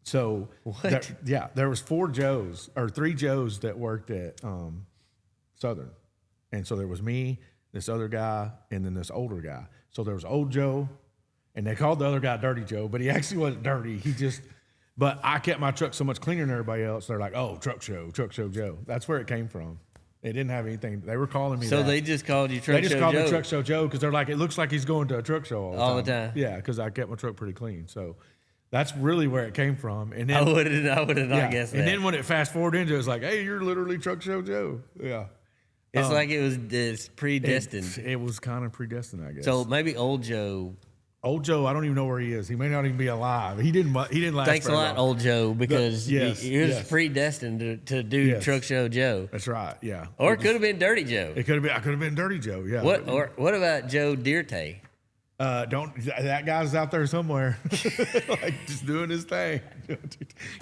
So there was 3 Joes that worked at Southern, and so there was me, this other guy, and then this older guy. So there was old Joe, and they called the other guy Dirty Joe, but he actually wasn't dirty. But I kept my truck so much cleaner than everybody else. They're like, oh, Truck Show Joe. That's where it came from. They didn't have anything. They were calling me. So they just called you Truck Show Joe. They just called me Truck Show Joe because they're like, it looks like he's going to a truck show all the time. Yeah, because I kept my truck pretty clean. So That's really where it came from. And then I would have not guessed that. And then when it fast forward into it, it's like, hey, you're literally Truck Show Joe. Yeah. It's like it's predestined. It was kind of predestined, I guess. So maybe old Joe. Old Joe, I don't even know where he is. He may not even be alive. He didn't last. Thanks a very lot, long. old Joe, because he was yes. predestined to do Truck Show Joe. That's right. Yeah. Or it could have been Dirty Joe. It could have been. I could have been Dirty Joe. Yeah. What about Joe Dirte? That guy's out there somewhere, like just doing his thing.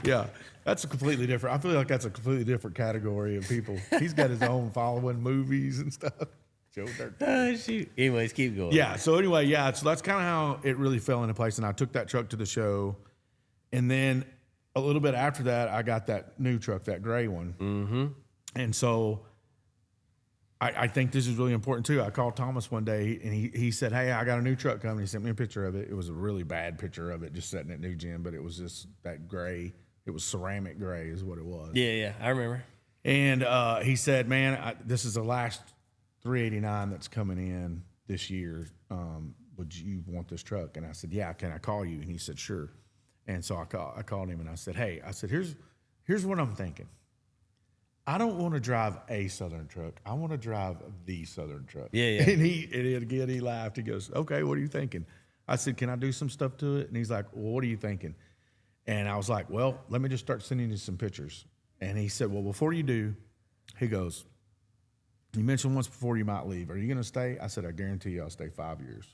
Yeah, that's a completely different. I feel like that's a completely different category of people. He's got his own following, movies and stuff. Joe Dirt. Shoot. Anyways, keep going. Yeah. So anyway, so that's kind of how it really fell into place. And I took that truck to the show, and then a little bit after that, I got that new truck, that gray one. Mm-hmm. And so I think this is really important too. I called Thomas one day, and he said, "Hey, I got a new truck coming." He sent me a picture of it. It was a really bad picture of it, just sitting at New Gen, but it was just that gray. It was ceramic gray, is what it was. Yeah, I remember. And he said, "Man, this is the last 389 that's coming in this year. Would you want this truck?" And I said, "Yeah, can I call you?" And he said, "Sure." And so I called him, and I said, "Hey," I said, here's what I'm thinking. I don't want to drive a Southern truck. I want to drive the Southern truck." Yeah. And he laughed. He goes, "Okay, what are you thinking?" I said, "Can I do some stuff to it?" And he's like, "Well, what are you thinking?" And I was like, "Well, let me just start sending you some pictures." And he said, "Well, before you do," he goes, "You mentioned once before you might leave. Are you going to stay?" I said, "I guarantee you I'll stay 5 years."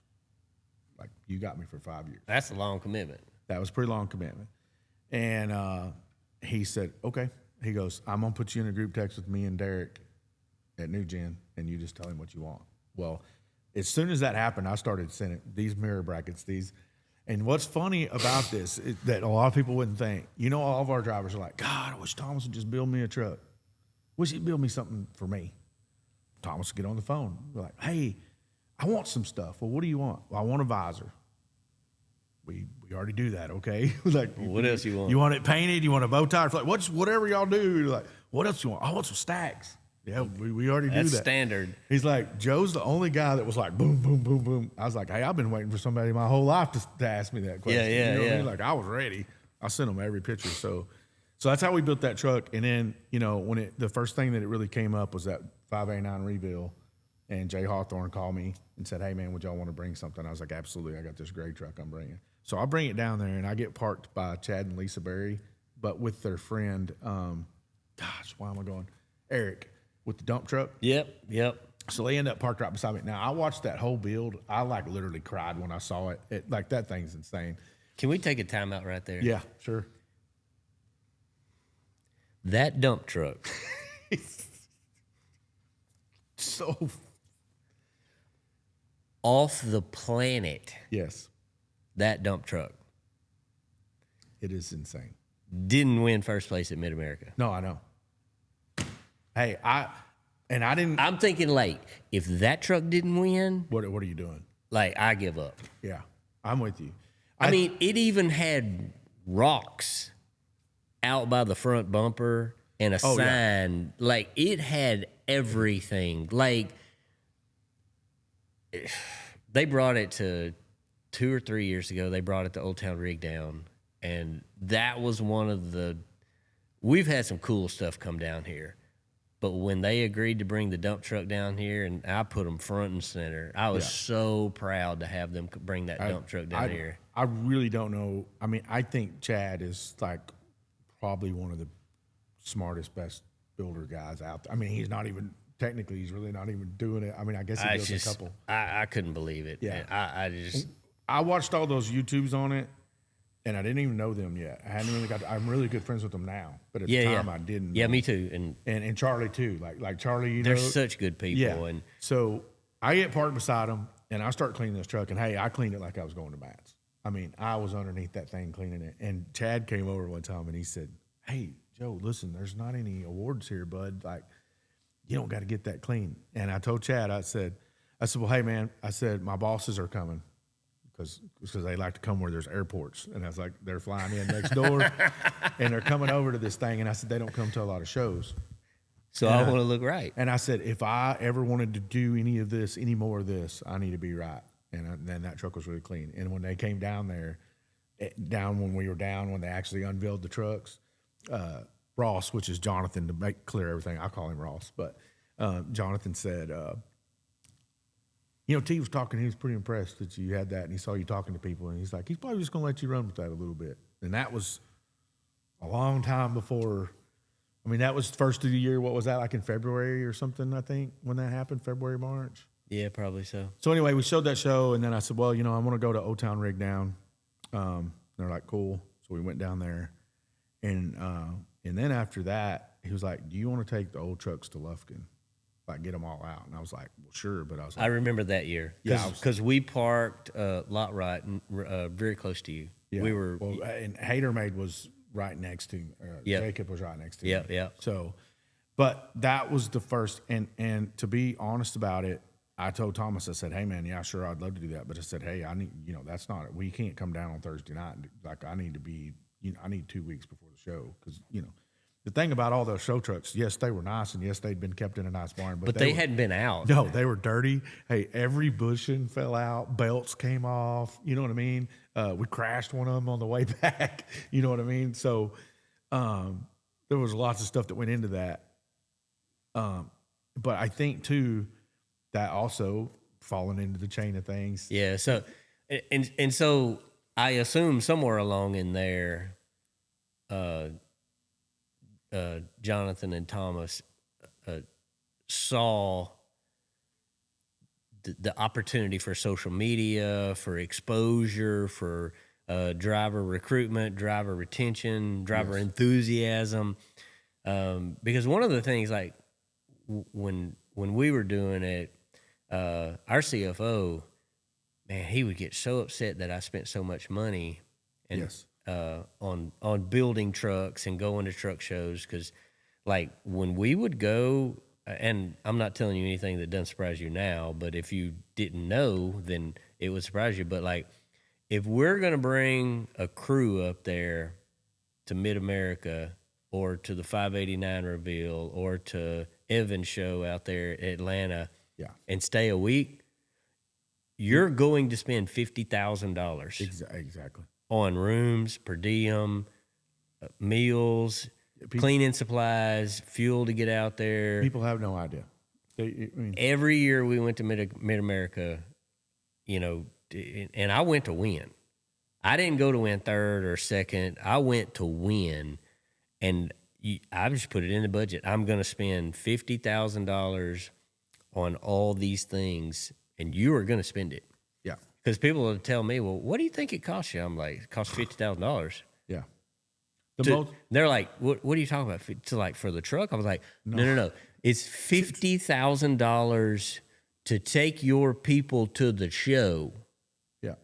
Like, you got me for 5 years. That's a long commitment. That was a pretty long commitment. And he said, "Okay." He goes, "I'm going to put you in a group text with me and Derek at New Gen, and you just tell him what you want." Well, as soon as that happened, I started sending these mirror brackets, and what's funny about this is that a lot of people wouldn't think, all of our drivers are like, "God, I wish Thomas would just build me a truck. Wish he'd build me something for me." Thomas would get on the phone. We're like, "Hey, I want some stuff." "Well, what do you want?" "Well, I want a visor." We already do that, okay? Like, what else you want? You want it painted? You want a bow tie? Like, whatever y'all do. Like, what else you want? "I want some stacks." Yeah, we already do that. That's standard. He's like, Joe's the only guy that was like, boom, boom, boom, boom. I was like, hey, I've been waiting for somebody my whole life to ask me that question. Yeah. What I mean? Like, I was ready. I sent him every picture. So that's how we built that truck. And then, when the first thing that it really came up was that 589 reveal. And Jay Hawthorne called me and said, "Hey, man, would y'all want to bring something?" I was like, "Absolutely. I got this gray truck I'm bringing." So I bring it down there, and I get parked by Chad and Lisa Berry, but with their friend, why am I going? Eric, with the dump truck. Yep. So they end up parked right beside me. Now, I watched that whole build. I, literally cried when I saw it. That thing's insane. Can we take a timeout right there? Yeah, sure. That dump truck. So off the planet. Yes. That dump truck It is insane. didn't win first place at Mid-America. No, I know. Hey, I didn't. I'm thinking, if that truck didn't win, What are you doing? I give up. Yeah, I'm with you. I mean, it even had rocks out by the front bumper and a sign. Yeah. It had everything. They brought it to 2 or 3 years ago. They brought it to Old Town Rig Down, and that was one of the. We've had some cool stuff come down here, but when they agreed to bring the dump truck down here, and I put them front and center, I was so proud to have them bring that dump truck down here. I really don't know. I mean, I think Chad is probably one of the smartest, best builder guys out there. I mean, he's not even. Technically, he's really not even doing it. I mean, I guess he does a couple. I couldn't believe it. Yeah. I watched all those YouTubes on it, and I didn't even know them yet. I hadn't really I'm really good friends with them now, but at the time I didn't. Yeah, me too. And Charlie too. Like Charlie, they're such good people. Yeah. And so I get parked beside him, and I start cleaning this truck. And hey, I cleaned it like I was going to Matt's. I mean, I was underneath that thing cleaning it. And Chad came over one time, and he said, "Hey, Joe, listen, there's not any awards here, bud. You don't got to get that clean." And I told Chad, I said, "Well, hey, man," I said, "my bosses are coming because they like to come where there's airports." And I was like, "They're flying in next door, and they're coming over to this thing." And I said, "They don't come to a lot of shows. So I want to look right." And I said, "If I ever wanted to do any more of this, I need to be right." And then that truck was really clean. And when they came down there, down when we were down when they actually unveiled the trucks. Ross, which is Jonathan, to make clear everything, I call him Ross, but Jonathan said, T was talking, he was pretty impressed that you had that, and he saw you talking to people, and he's like, he's probably just going to let you run with that a little bit. And that was a long time before. I mean, that was first of the year. What was that, like in February or something, I think, when that happened, February, March? Yeah, probably so. So anyway, we showed that show, and then I said, well, I want to go to Old Town Rig Down. They're like, cool. So we went down there. And then after that, he was like, do you want to take the old trucks to Lufkin? Like, get them all out. And I was like, well, sure. But I was like, I remember that year. Because we parked lot right very close to you. yeah. We were. Well, and Hatermaid was right next to Jacob was right next to Yeah, me. yeah. So, but that was the first. And to be honest about it, I told Thomas, I said, hey, man, yeah, sure, I'd love to do that. But I said, hey, I need, that's not it. We can't come down on Thursday night. Like, I need to be, I need 2 weeks before the show. Because, the thing about all those show trucks, yes, they were nice, and yes, they'd been kept in a nice barn. But they hadn't been out. No, they were dirty. Hey, every bushing fell out. Belts came off. You know what I mean? We crashed one of them on the way back. You know what I mean? So there was lots of stuff that went into that. But I think, too, that also falling into the chain of things. Yeah. So, and so I assume somewhere along in there, Jonathan and Thomas saw the opportunity for social media, for exposure, for driver recruitment, driver retention, driver enthusiasm. Because one of the things, like when we were doing it, our CFO, man, he would get so upset that I spent so much money on building trucks and going to truck shows. Because, like, when we would go, and I'm not telling you anything that doesn't surprise you now, but if you didn't know, then it would surprise you. But, like, if we're going to bring a crew up there to Mid-America or to the 589 reveal or to Evan's show out there in Atlanta and stay a week, you're going to spend $50,000 exactly on rooms, per diem, meals, cleaning supplies, fuel to get out there. People have no idea. Every year we went to Mid-America, and I went to win. I didn't go to win third or second. I went to win, and I just put it in the budget. I'm going to spend $50,000 on all these things, and you are going to spend it. Yeah. Because people will tell me, well, what do you think it costs you? I'm like, it costs $50,000. Yeah. They're like, what are you talking about? For the truck? I was like, no. It's $50,000 to take your people to the show. Yeah.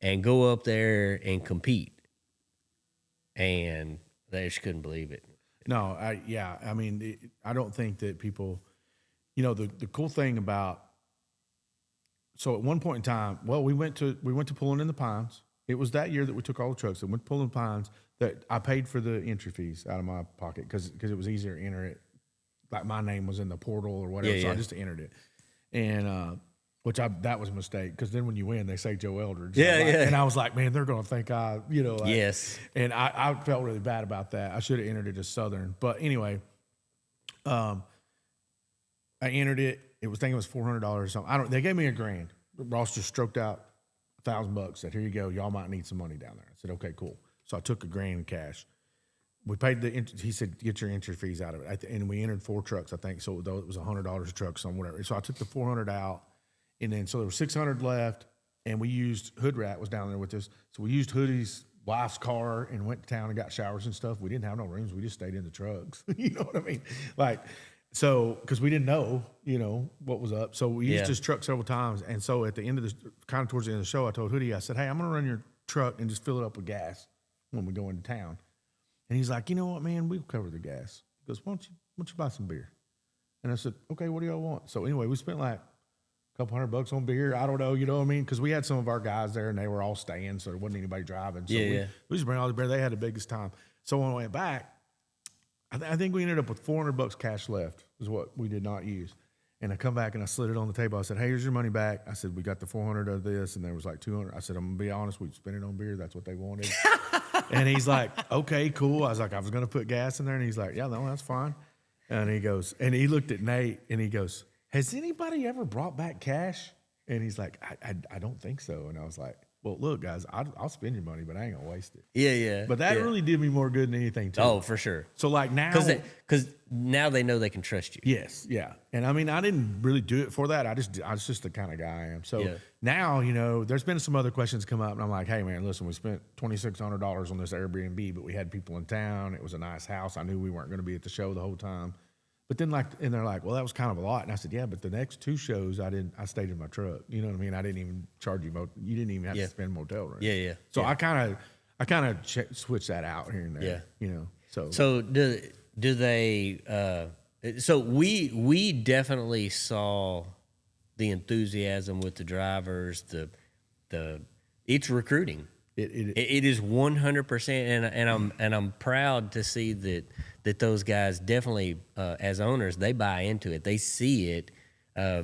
And go up there and compete. And they just couldn't believe it. No, I don't think that people, the cool thing about, so at one point in time, we went to Pulling in the Pines. It was that year that we took all the trucks and went to Pulling in the Pines that I paid for the entry fees out of my pocket because it was easier to enter it. Like, my name was in the portal or whatever, so I just entered it. And, that was a mistake, because then when you win, they say Joe Eldridge. And I was like, man, they're going to think yes. And I felt really bad about that. I should have entered it as Southern. But anyway, I entered it. It was $400 or something. They gave me $1,000. Ross just stroked out $1,000. Said, here you go. Y'all might need some money down there. I said, okay, cool. So I took $1,000 in cash. We paid he said, get your entry fees out of it. And we entered 4 trucks, I think. So it was $100 a truck, some whatever. So I took the $400 out. And then, so there was $600 left, and we used, Hood Rat was down there with us. So we used Hoodie's wife's car and went to town and got showers and stuff. We didn't have no rooms. We just stayed in the trucks. You know what I mean? Like, so, because we didn't know, what was up. So we used his truck several times. And so at the end of kind of towards the end of the show, I told Hoodie, I said, hey, I'm going to run your truck and just fill it up with gas when we go into town. And he's like, you know what, man, we'll cover the gas. He goes, why don't you buy some beer? And I said, okay, what do y'all want? So anyway, we spent like couple $100 on beer. I don't know, you know what I mean? Because we had some of our guys there and they were all staying, so there wasn't anybody driving. So we just bring all the beer. They had the biggest time. So when we went back, I think we ended up with $400 cash left, is what we did not use. And I come back and I slid it on the table. I said, hey, here's your money back. I said, we got the 400 of this, and there was like 200. I said, I'm going to be honest, we spent it on beer. That's what they wanted. And he's like, okay, cool. I was like, I was going to put gas in there. And he's like, yeah, no, that's fine. And he goes, and he looked at Nate and he goes, has anybody ever brought back cash? And he's like, I don't think so. And I was like, well, look, guys, I'll spend your money, but I ain't going to waste it. Yeah, yeah. But that really did me more good than anything, too. Oh, for sure. So, like, now. Because now they know they can trust you. Yes, yeah. And, I mean, I didn't really do it for that. I was just the kind of guy I am. So, now, you know, there's been some other questions come up, and I'm like, hey, man, listen, we spent $2,600 on this Airbnb, but we had people in town. It was a nice house. I knew we weren't going to be at the show the whole time. But then, and they're like, well, that was kind of a lot. And I said, yeah, but the next 2 shows, I stayed in my truck. You know what I mean? I didn't even charge you. You didn't even have to spend motel rent. Yeah, yeah. So I kind of switch that out here and there. Yeah. You know, so do they? So we definitely saw the enthusiasm with the drivers. It's recruiting. It is 100%, and I'm proud to see that those guys definitely, as owners, they buy into it. They see it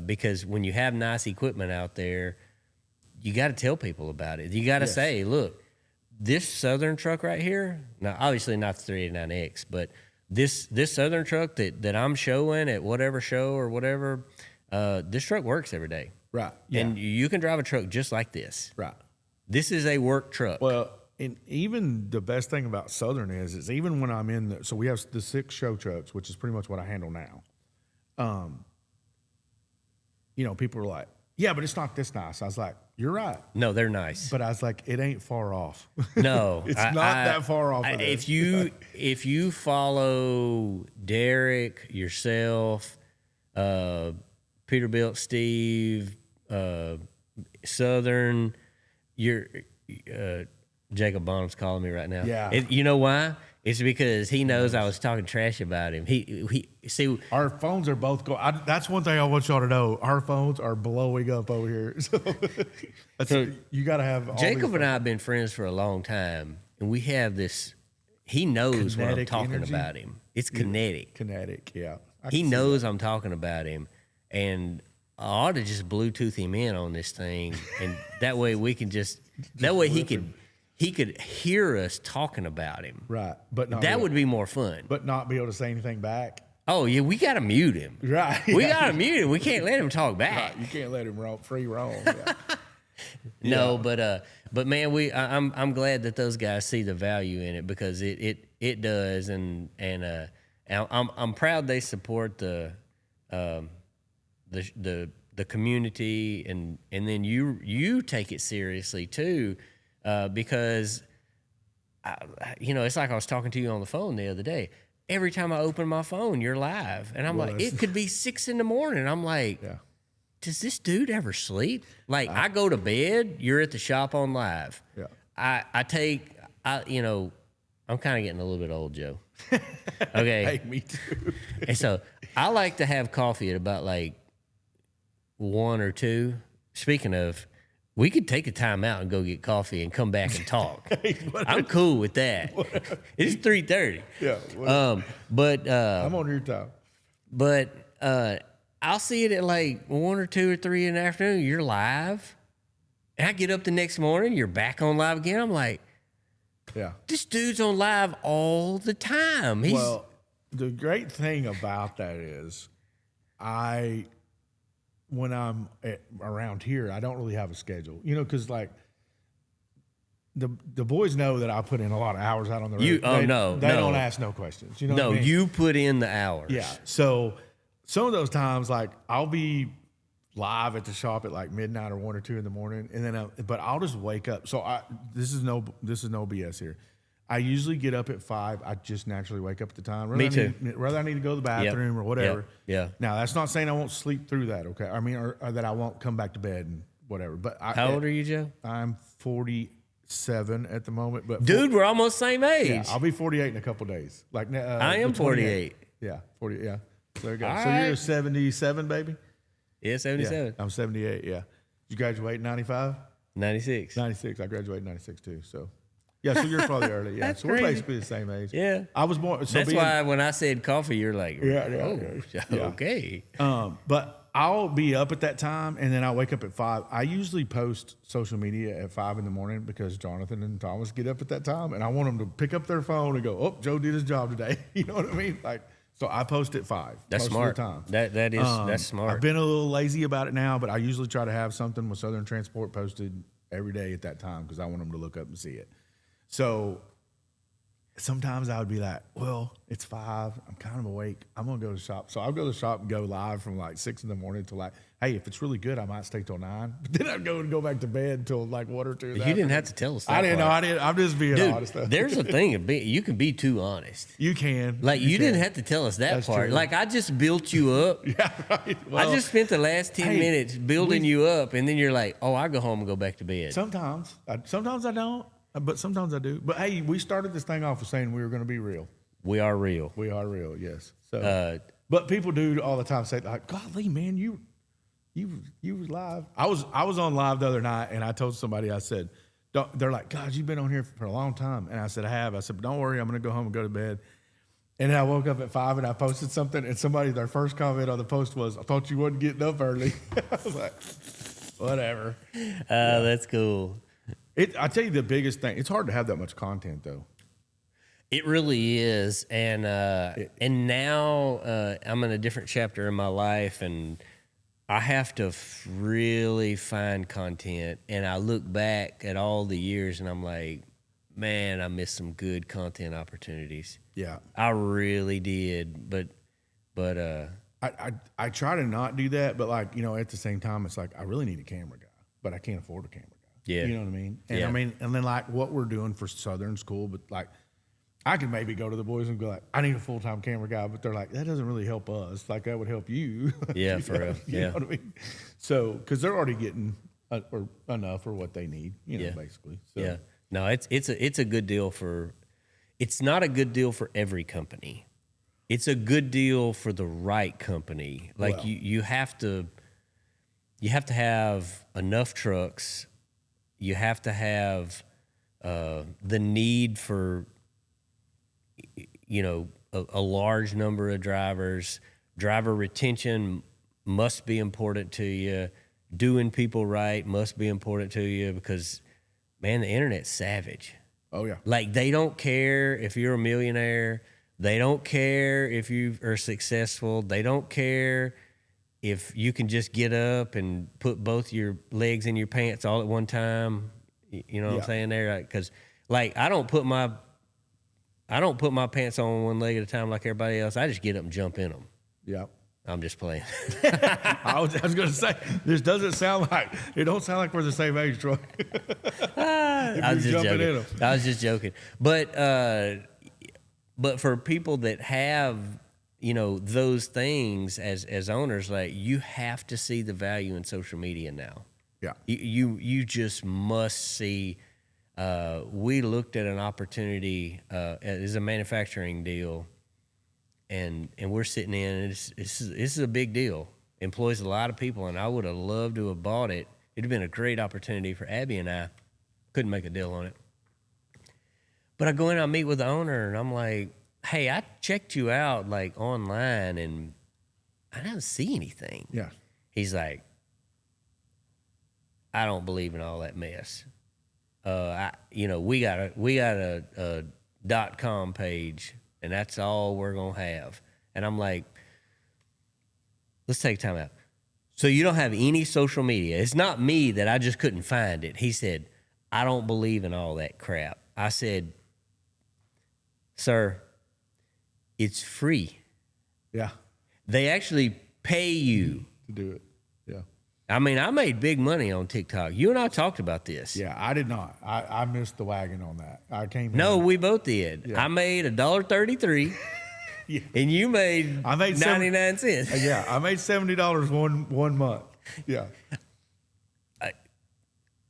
because when you have nice equipment out there, you got to tell people about it. You got to say, look, this Southern truck right here. Now, obviously not the 389X, but this Southern truck that I'm showing at whatever show or whatever, this truck works every day. Right. Yeah. And you can drive a truck just like this. Right. This is a work truck. Well, and even the best thing about Southern is even when I'm in so we have the 6 show trucks, which is pretty much what I handle now. You know, people are like, yeah, but it's not this nice. I was like, you're right. No, they're nice. But I was like, it ain't far off. No. It's not that far off. If you follow Derek, yourself, Peterbilt, Steve, Southern, Jacob Bonham's calling me right now. Yeah. You know why? It's because he knows I was talking trash about him. He see our phones are both going. That's one thing I want y'all to know. Our phones are blowing up over here. So you got to have. Jacob and I have been friends for a long time, and we have this. He knows when I'm talking about him. It's kinetic. Kinetic, yeah. He knows I'm talking about him, and I ought to just Bluetooth him in on this thing, and that way we can just that way he could hear us talking about him. Right, but that would be more fun. But not be able to say anything back. Oh yeah, we got to mute him. Right, we got to mute him. We can't let him talk back. Right. You can't let him free roam. Yeah. No, but man, I'm glad that those guys see the value in it because it does, and I'm proud they support the community, and then you take it seriously too, because it's like I was talking to you on the phone the other day. Every time I open my phone, you're live, and I'm like, it could be 6 a.m. I'm like, does this dude ever sleep? Like, I go to bed, you're at the shop on live. Yeah, I'm kind of getting a little bit old, Joe. Okay, hey, me too. And so I like to have coffee at about like 1 or 2. Speaking of, we could take a time out and go get coffee and come back and talk. I'm cool with that. It's 3:30. Yeah. But I'm on your time. But I'll see it at like 1 or 2 or 3 in the afternoon. You're live, and I get up the next morning. You're back on live again. I'm like, this dude's on live all the time. Well, the great thing about that is, when I'm around here, I don't really have a schedule, because like the boys know that I put in a lot of hours out on the road. They don't ask no questions. What I mean? You put in the hours. Yeah. So some of those times, like I'll be live at the shop at like midnight or 1 or 2 in the morning, and then but I'll just wake up. So this is no BS here. I usually get up at 5. I just naturally wake up at the time. Me too. Whether I need to go to the bathroom or whatever. Yeah. Now, that's not saying I won't sleep through that, okay? I mean, or that I won't come back to bed and whatever. But how old are you, Joe? I'm 47 at the moment. But dude, we're almost same age. Yeah, I'll be 48 in a couple days. Like I am 48. Yeah, 40. Yeah. There you go. All so right. You're 77, baby. Yeah, 77. Yeah, I'm 78. Yeah. Did you graduate in 95? 96. 96. I graduated in 96 too. So. Yeah, so you're probably early. Yeah, That's so crazy. We're basically the same age. Yeah, I was born. So that's why when I said coffee, you're like, yeah. okay. But I'll be up at that time, and then I'll wake up at 5. I usually post social media at 5 in the morning because Jonathan and Thomas get up at that time, and I want them to pick up their phone and go, "Oh, Joe did his job today." You know what I mean? Like, so I post at 5. That's most smart. Of the time. That's smart. I've been a little lazy about it now, but I usually try to have something with Southern Transport posted every day at that time because I want them to look up and see it. So sometimes I would be like, well, it's 5. I'm kind of awake. I'm going to go to the shop. So I'll go to the shop and go live from like 6 in the morning to like, hey, if it's really good, I might stay till 9. But then I'd go back to bed until like 1 or 2. You didn't have to tell us that. I didn't know. part. I'm just being Dude, honest. There's a thing of you can be too honest. You can. Like you can. didn't have to tell us that That's part. true. Like I just built you up. Yeah, right. Well, I just spent the last 10 minutes building you up, and then you're like, "Oh, I go home and go back to bed." Sometimes I don't, but sometimes I do. But hey, we started this thing off with saying we were going to be real. We are real. We are real, yes. So, but people do all the time say like, "Golly, man, you was live." I was on live the other night, and I told somebody, I said, they're like, "God, you've been on here for a long time," and I said, "I have." I said, "But don't worry, I'm going to go home and go to bed." And then I woke up at 5 and I posted something, and their first comment on the post was, "I thought you wasn't getting up early." I was like, whatever. That's cool. I tell you the biggest thing. It's hard to have that much content though. It really is, and now I'm in a different chapter in my life, and I have to really find content. And I look back at all the years, and I'm like, man, I missed some good content opportunities. Yeah, I really did, but I try to not do that, but like, you know, at the same time, it's like I really need a camera guy, but I can't afford a camera guy. Yeah, you know what I mean. And yeah. I mean, and then like what we're doing for Southern's cool, but like. I could maybe go to the boys and go like, I need a full-time camera guy, but they're like, that doesn't really help us. Like that would help you. Yeah, for real. You know what I mean? So, because they're already getting or enough for what they need, you know, basically. So. Yeah. No, it's a good deal for. It's not a good deal for every company. It's a good deal for the right company. Like you have to have enough trucks. You have to have the need for. You know, a large number of drivers. Driver retention must be important to you. Doing people right must be important to you because, man, the internet's savage. Oh, yeah. Like, they don't care if you're a millionaire. They don't care if you are successful. They don't care if you can just get up and put both your legs in your pants all at one time. You know what I'm saying there? Because, like, I don't put my pants on one leg at a time like everybody else. I just get up and jump in them. Yeah. I'm just playing. I was going to say, it don't sound like we're the same age, Troy. I was just joking. But for people that have, you know, those things as owners, like you have to see the value in social media now. Yeah. You just must see. We looked at an opportunity as a manufacturing deal, and we're sitting in. And this is a big deal. Employs a lot of people, and I would have loved to have bought it. It'd have been a great opportunity for Abby and I. Couldn't make a deal on it. But I go in, I meet with the owner, and I'm like, "Hey, I checked you out like online, and I didn't see anything." Yeah. He's like, "I don't believe in all that mess. We got a .com page, and that's all we're gonna have." And I'm like, let's take time out. So you don't have any social media? It's not me that I just couldn't find it. He said, "I don't believe in all that crap." I said, "Sir, it's free." Yeah. They actually pay you To do it. Yeah. I mean, I made big money on TikTok. You and I talked about this. Yeah, I did not. I missed the wagon on that. I came in. No, we both did. Yeah. I made $1.33, Yeah. and you made 99 cents. Yeah, I made $70 one month. Yeah.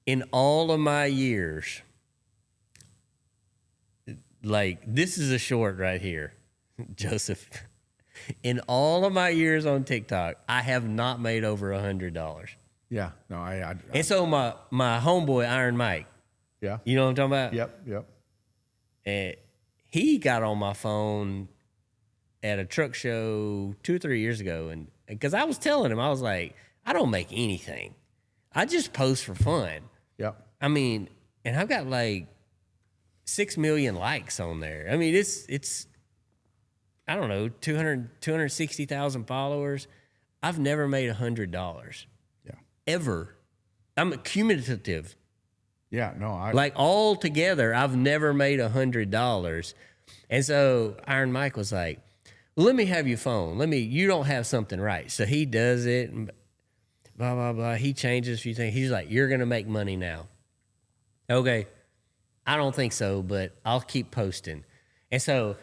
In all of my years, like this is a short right here, Joseph. In all of my years on TikTok, I have not made over $100. Yeah. No, I And so my homeboy Iron Mike, yeah. you know what I'm talking about? Yep. And he got on my phone at a truck show 2 or 3 years ago, because I was telling him, I was like, I don't make anything. I just post for fun. Yep. I mean, and I've got like 6 million likes on there. I mean, it's I don't know, 260,000 followers. I've never made $100. Yeah. Ever. I'm cumulative. Yeah, no, Like all together, I've never made $100. And so Iron Mike was like, well, let me have your phone. You don't have something right. So he does it and blah, blah, blah. He changes a few things. He's like, you're going to make money now. Okay. I don't think so, but I'll keep posting. And so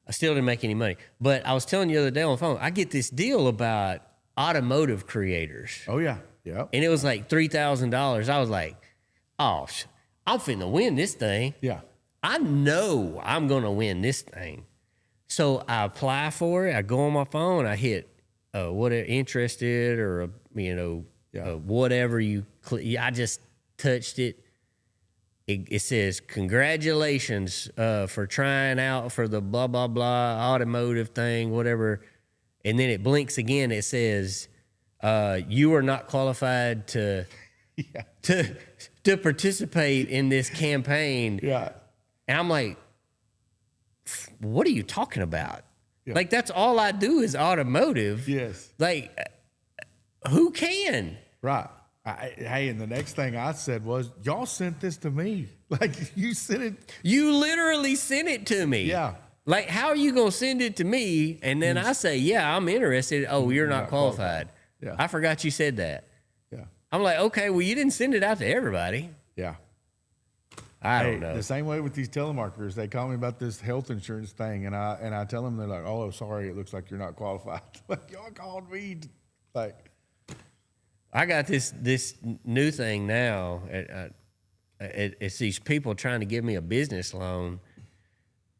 I still didn't make any money. But I was telling you the other day on the phone, I get this deal about automotive creators. Oh, yeah. Yeah. And it was like $3,000. I was like, oh, I'm finna win this thing. Yeah. I know I'm going to win this thing. So I apply for it. I go on my phone. I hit whatever, interested or, whatever you click. I just touched it. It says, congratulations for trying out for the blah, blah, blah automotive thing, whatever. And then it blinks again. It says, you are not qualified to participate in this campaign. Yeah. And I'm like, what are you talking about? Yeah. Like, that's all I do is automotive. Yes. Like, who can? Right. Hey, and the next thing I said was, y'all sent this to me. Like, you sent it. You literally sent it to me. Yeah. Like, how are you going to send it to me? And then I say, yeah, I'm interested. Oh, you're not qualified. Yeah. I forgot you said that. Yeah. I'm like, okay, well, you didn't send it out to everybody. Yeah. I don't know. The same way with these telemarketers, they call me about this health insurance thing, and I tell them, they're like, "Oh, sorry, it looks like you're not qualified." Like, y'all called me, like. I got this new thing now. It's these people trying to give me a business loan,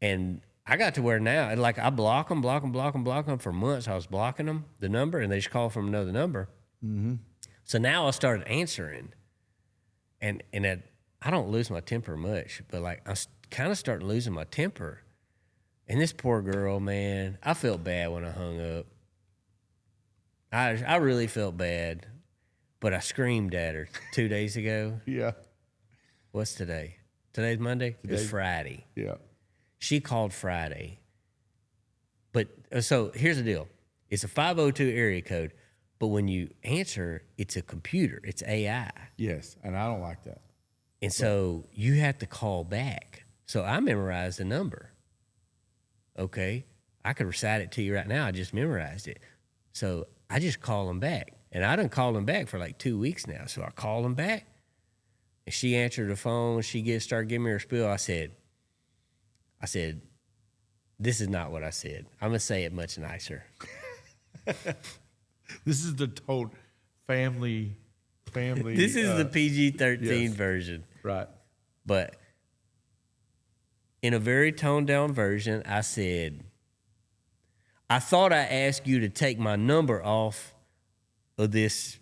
and I got to where now, like, I block them for months. I was blocking them, the number, and they just call from another number. Mm-hmm. So now I started answering, and I don't lose my temper much, but like I kind of started losing my temper. And this poor girl, man, I felt bad when I hung up. I really felt bad, but I screamed at her 2 days ago. Yeah. What's today? Today's Monday? It's Friday. Yeah. She called Friday. But so here's the deal. It's a 502 area code, but when you answer, it's a computer. It's AI. Yes, and I don't like that. And so you have to call back. So I memorized the number. Okay. I could recite it to you right now. I just memorized it. So I just call them back. And I done called them back for like 2 weeks now. So I call them back. And she answered the phone. She started giving me her spiel. I said, this is not what I said. I'm going to say it much nicer. This is the total family. This is the PG-13 version. Right. But in a very toned down version, I said, I thought I asked you to take my number off of this.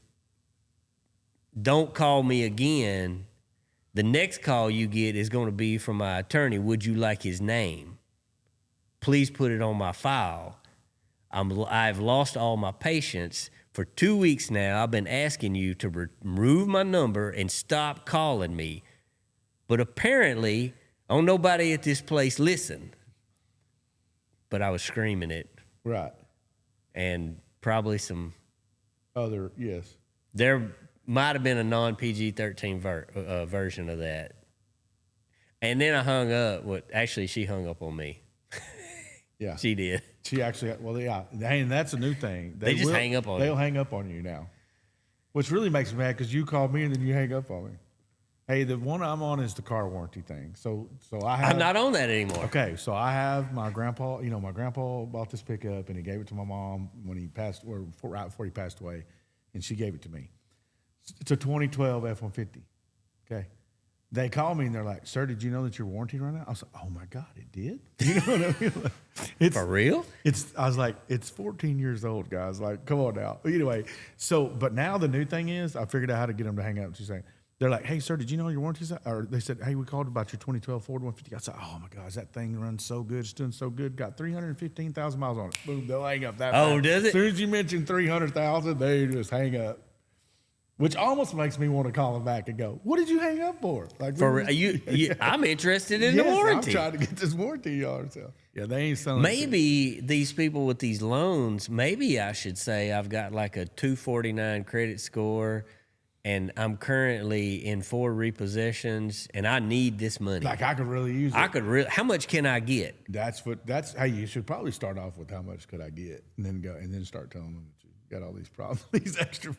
Don't call me again. The next call you get is going to be from my attorney. Would you like his name? Please put it on my file. I've lost all my patience. For 2 weeks now, I've been asking you to remove my number and stop calling me. But apparently, nobody at this place listened. But I was screaming it. Right. And probably some other, yes. There might have been a non-PG-13 version of that. And then I hung up. Actually, she hung up on me. Yeah. She did. She actually, well, yeah. And that's a new thing. They just hang up on you. They'll hang up on you now. Which really makes me mad because you called me and then you hang up on me. Hey, the one I'm on is the car warranty thing. So I have. I'm not on that anymore. Okay, so I have my grandpa. You know, my grandpa bought this pickup and he gave it to my mom when he passed, or right before he passed away, and she gave it to me. It's a 2012 F-150. Okay. They called me and they're like, "Sir, did you know that you're warranted right now?" I was like, "Oh my God, it did." You know what I mean? Like, it's for real. I was like, "It's 14 years old, guys. Like, come on now." But anyway, but now the new thing is, I figured out how to get them to hang up. She's saying, they're like, hey, sir, did you know your warranty's out? Or they said, hey, we called about your 2012 Ford 150. I said, oh, my gosh, that thing runs so good. It's doing so good. Got 315,000 miles on it. Boom, they'll hang up that fast. Does it? As soon as you mention 300,000, they just hang up. Which almost makes me want to call them back and go, what did you hang up for? Like, I'm interested in the warranty. I'm trying to get this warranty on. So. Yeah, they ain't selling Maybe these people with these loans, maybe I should say I've got like a 249 credit score and I'm currently in 4 repossessions and I need this money. Like I could really use it. How much can I get? Hey, you should probably start off with how much could I get and then start telling them that you got all these problems, these extra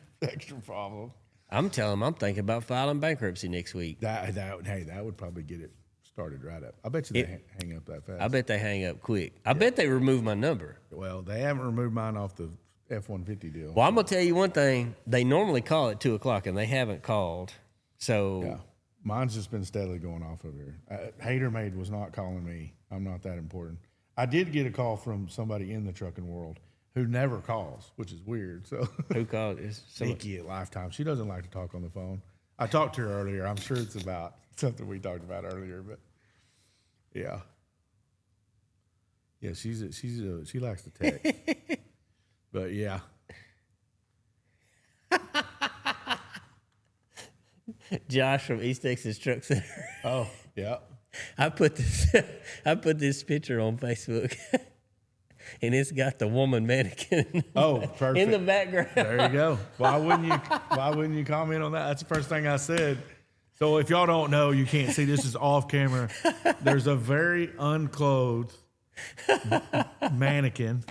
problems. I'm telling them I'm thinking about filing bankruptcy next week. That would probably get it started right up. I bet you they hang up that fast. I bet they hang up quick. I bet they remove my number. Well, they haven't removed mine off the F-150 deal. Well, I'm going to tell you one thing. They normally call at 2 o'clock, and they haven't called. So yeah, mine's just been steadily going off over here. Hater Maid was not calling me. I'm not that important. I did get a call from somebody in the trucking world who never calls, which is weird. So who called? Nikki at Lifetime. She doesn't like to talk on the phone. I talked to her earlier. I'm sure it's about something we talked about earlier, but yeah. Yeah, she likes to text. But yeah. Josh from East Texas Truck Center. Oh, yeah. I put this picture on Facebook. And it's got the woman mannequin perfect. in the background. There you go. Why wouldn't you comment on that? That's the first thing I said. So if y'all don't know, you can't see, this is off camera. There's a very unclothed mannequin,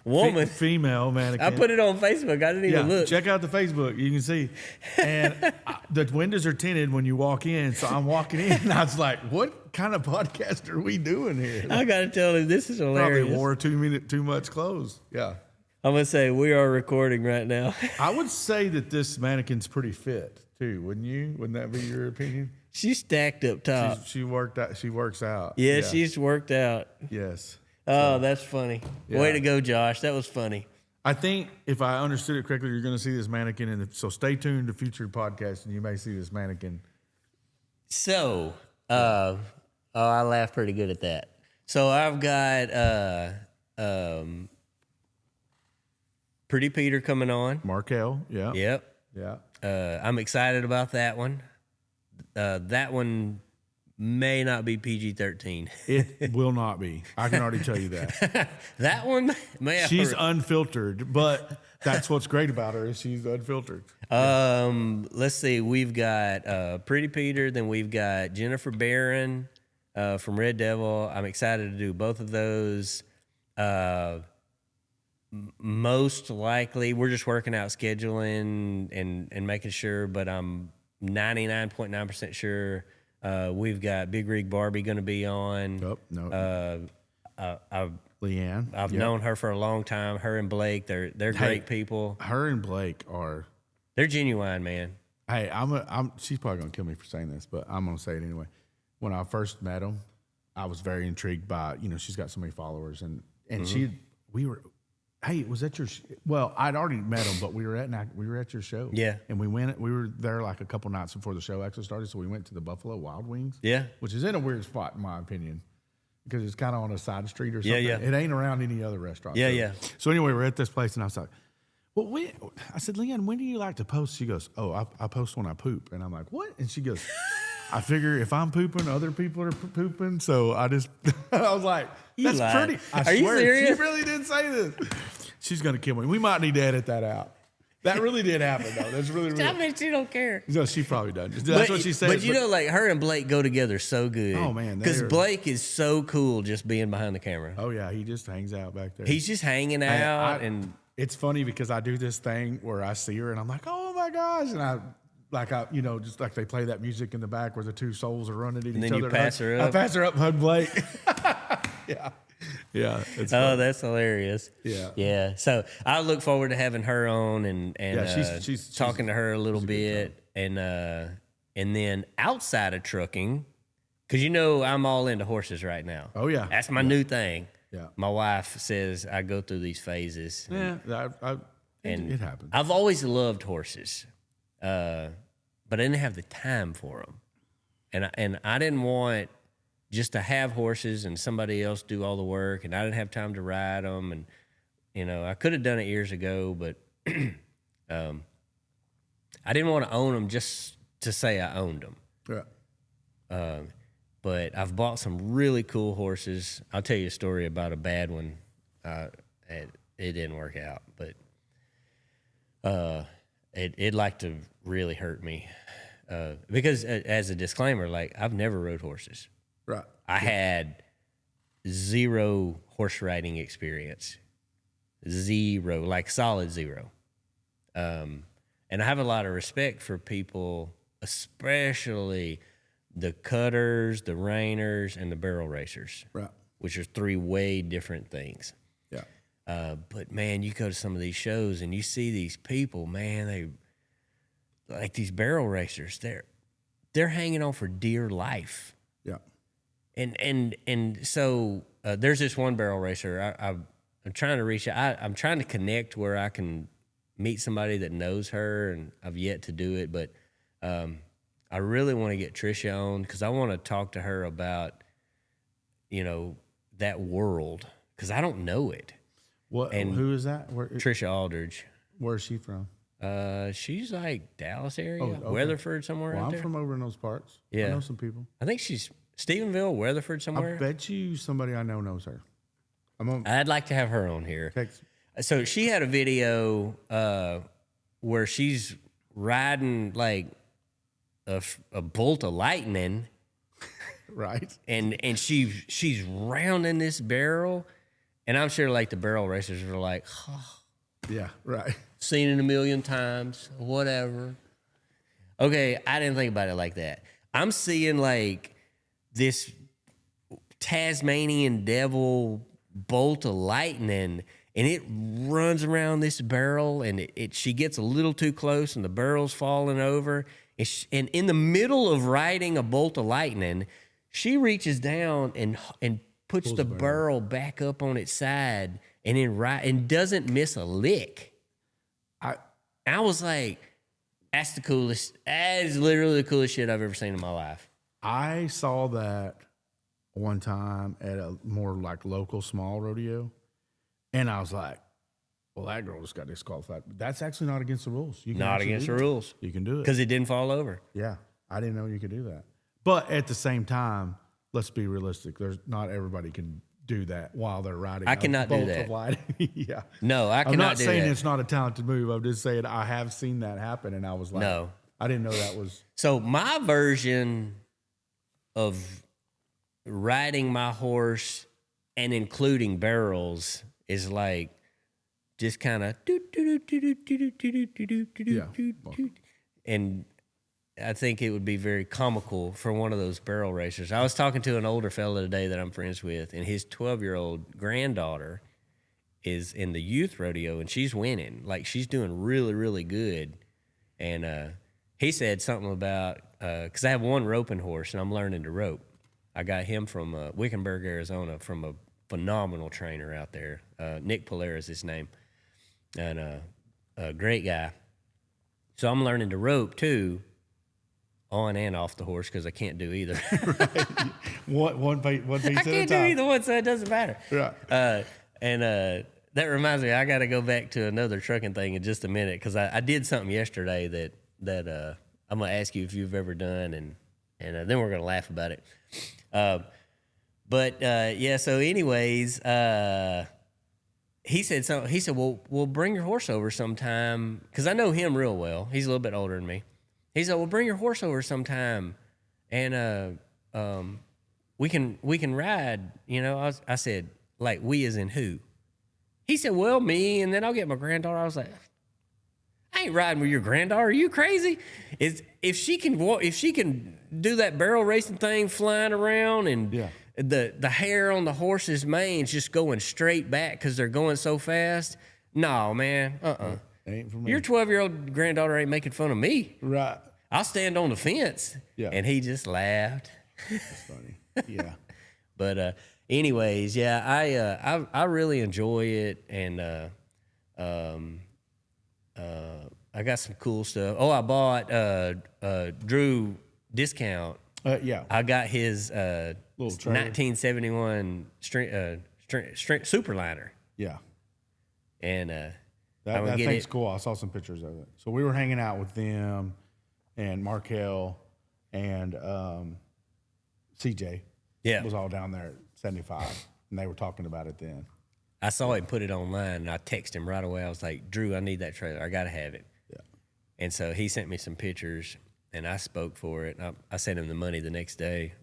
woman, female mannequin. I put it on Facebook. I didn't even look. Check out the Facebook. You can see. And the windows are tinted when you walk in. So I'm walking in and I was like, what kind of podcast are we doing here? I got to tell you, this is hilarious. Probably wore too much clothes. Yeah. I'm going to say we are recording right now. I would say that this mannequin's pretty fit too, wouldn't you? Wouldn't that be your opinion? She's stacked up top. She works out. Yeah, she's worked out. Yes. Oh, that's funny. Yeah. Way to go, Josh. That was funny. I think if I understood it correctly, you're going to see this mannequin, so stay tuned to future podcasts, and you may see this mannequin. So, I laughed pretty good at that. So I've got Pretty Peter coming on. Markel, yeah. Yep. Yeah. I'm excited about that one. That one may not be PG-13. It will not be. I can already tell you that. That one, man. She's unfiltered, but that's what's great about her is she's unfiltered. Let's see. We've got Pretty Peter, then we've got Jennifer Barron from Red Devil. I'm excited to do both of those. Most likely, we're just working out scheduling and making sure, but I'm 99.9% sure we've got Big Rig Barbie going to be on. Oh, no. Leanne. I've known her for a long time. Her and Blake, they're great people. Her and Blake they're genuine, man. Hey, she's probably going to kill me for saying this, but I'm going to say it anyway. When I first met them, I was very intrigued by, she's got so many followers and hey, was that your? Well, I'd already met them, but we were at your show. Yeah, and we were there like a couple nights before the show actually started. So we went to the Buffalo Wild Wings. Yeah, which is in a weird spot in my opinion, because it's kind of on a side street or something. Yeah. It ain't around any other restaurant. Yeah. So anyway, we're at this place, and I was like, "Well, I said, Leanne, when do you like to post?" She goes, "Oh, I post when I poop," and I'm like, "What?" And she goes, I figure if I'm pooping, other people are pooping. So I was like, that's pretty. I swear, you serious? She really did say this. She's going to kill me. We might need to edit that out. That really did happen, though. That's really real. I mean, she don't care. No, she probably doesn't. That's what she said. But like her and Blake go together so good. Oh, man. Because Blake is so cool just being behind the camera. Oh, yeah. He just hangs out back there. He's just hanging out. And it's funny because I do this thing where I see her and I'm like, oh, my gosh. And just like they play that music in the back where the two souls are running at each other. And then you pass her up. I pass her up and hug Blake. Yeah. Yeah. That's hilarious. Yeah. Yeah. So I look forward to having her on and she's talking to her a little bit. And then outside of trucking, because I'm all into horses right now. Oh, yeah. That's my new thing. Yeah. My wife says I go through these phases. Yeah. It happens. I've always loved horses. but I didn't have the time for them. And I didn't want just to have horses and somebody else do all the work, and I didn't have time to ride them. And, you know, I could have done it years ago, but I didn't want to own them just to say I owned them. Yeah. But I've bought some really cool horses. I'll tell you a story about a bad one. It didn't work out, but it'd like to really hurt me. Because as a disclaimer, like, I've never rode horses. Right. I had zero horse riding experience. Zero, like solid zero. And I have a lot of respect for people, especially the cutters, the reiners, and the barrel racers. Right. Which are three way different things. Yeah. But man, you go to some of these shows and you see these people, man, they like these barrel racers, they're hanging on for dear life. Yeah. And so there's this one barrel racer. I'm trying to reach out. I'm trying to connect where I can meet somebody that knows her, and I've yet to do it. But I really want to get Trisha on because I want to talk to her about, you know, that world because I don't know it. What? And who is that? Trisha Aldridge. Where is she from? She's like Dallas area, okay. Weatherford somewhere out there. I'm from over in those parts. Yeah. I know some people. I think she's Stephenville, Weatherford somewhere. I bet you somebody I know knows her. I'd like to have her on here. So she had a video where she's riding like a bolt of lightning. Right. And she's rounding this barrel. And I'm sure like the barrel racers are like, oh, yeah, right. Seen it a million times, whatever. Okay, I didn't think about it like that. I'm seeing like this Tasmanian devil bolt of lightning, and it runs around this barrel, and she gets a little too close, and the barrel's falling over. And in the middle of riding a bolt of lightning, she reaches down and puts the barrel back up on its side, and then doesn't miss a lick. I was like, that's the coolest. That is literally the coolest shit I've ever seen in my life. I saw that one time at a more like local small rodeo, and I was like, well, that girl just got disqualified. That's actually not against the rules. You can not against the rules. You can do it. Because it didn't fall over. Yeah. I didn't know you could do that. But at the same time, let's be realistic. Not everybody can do that while they're riding. I cannot do that. Yeah. No, I cannot do that. I'm not saying it's not a talented move. I'm just saying I have seen that happen, and I was like, no. I didn't know that was. So my version of riding my horse and including barrels is like just kind of and I think it would be very comical for one of those barrel racers. I was talking to an older fella today that I'm friends with, and his 12-year-old granddaughter is in the youth rodeo, and she's winning. Like, she's doing really, really good. And he said something about, because I have one roping horse, and I'm learning to rope. I got him from Wickenburg, Arizona, from a phenomenal trainer out there. Nick Polaire is his name, and a great guy. So I'm learning to rope, too, on and off the horse, because I can't do either. Right. One piece at a time. I can't do either one, so it doesn't matter. Right. And that reminds me, I got to go back to another trucking thing in just a minute, because I did something yesterday that I'm going to ask you if you've ever done, and then we're going to laugh about it. Yeah, so anyways, he said something. He said, well, bring your horse over sometime, because I know him real well. He's a little bit older than me. He said, well, bring your horse over sometime, and we can ride, you know. I said, like, we as in who? He said, well, me, and then I'll get my granddaughter. I was like, I ain't riding with your granddaughter. Are you crazy? If she can do that barrel racing thing, flying around, and the hair on the horse's mane's just going straight back because they're going so fast. No, man. Ain't for me. Your 12-year-old granddaughter ain't making fun of me. Right. I'll stand on the fence. Yeah. And he just laughed. That's funny. Yeah. But anyways, yeah, I really enjoy it, and I got some cool stuff. Oh, I bought Drew discount. Yeah. I got his Little trailer. 1971 Superliner. Yeah. And That thing's cool. I saw some pictures of it. So we were hanging out with them and Markel and CJ. Yeah. Was all down there at 75. And they were talking about it then. I saw him put it online, and I texted him right away. I was like, Drew, I need that trailer. I got to have it. Yeah. And so he sent me some pictures, and I spoke for it. I sent him the money the next day.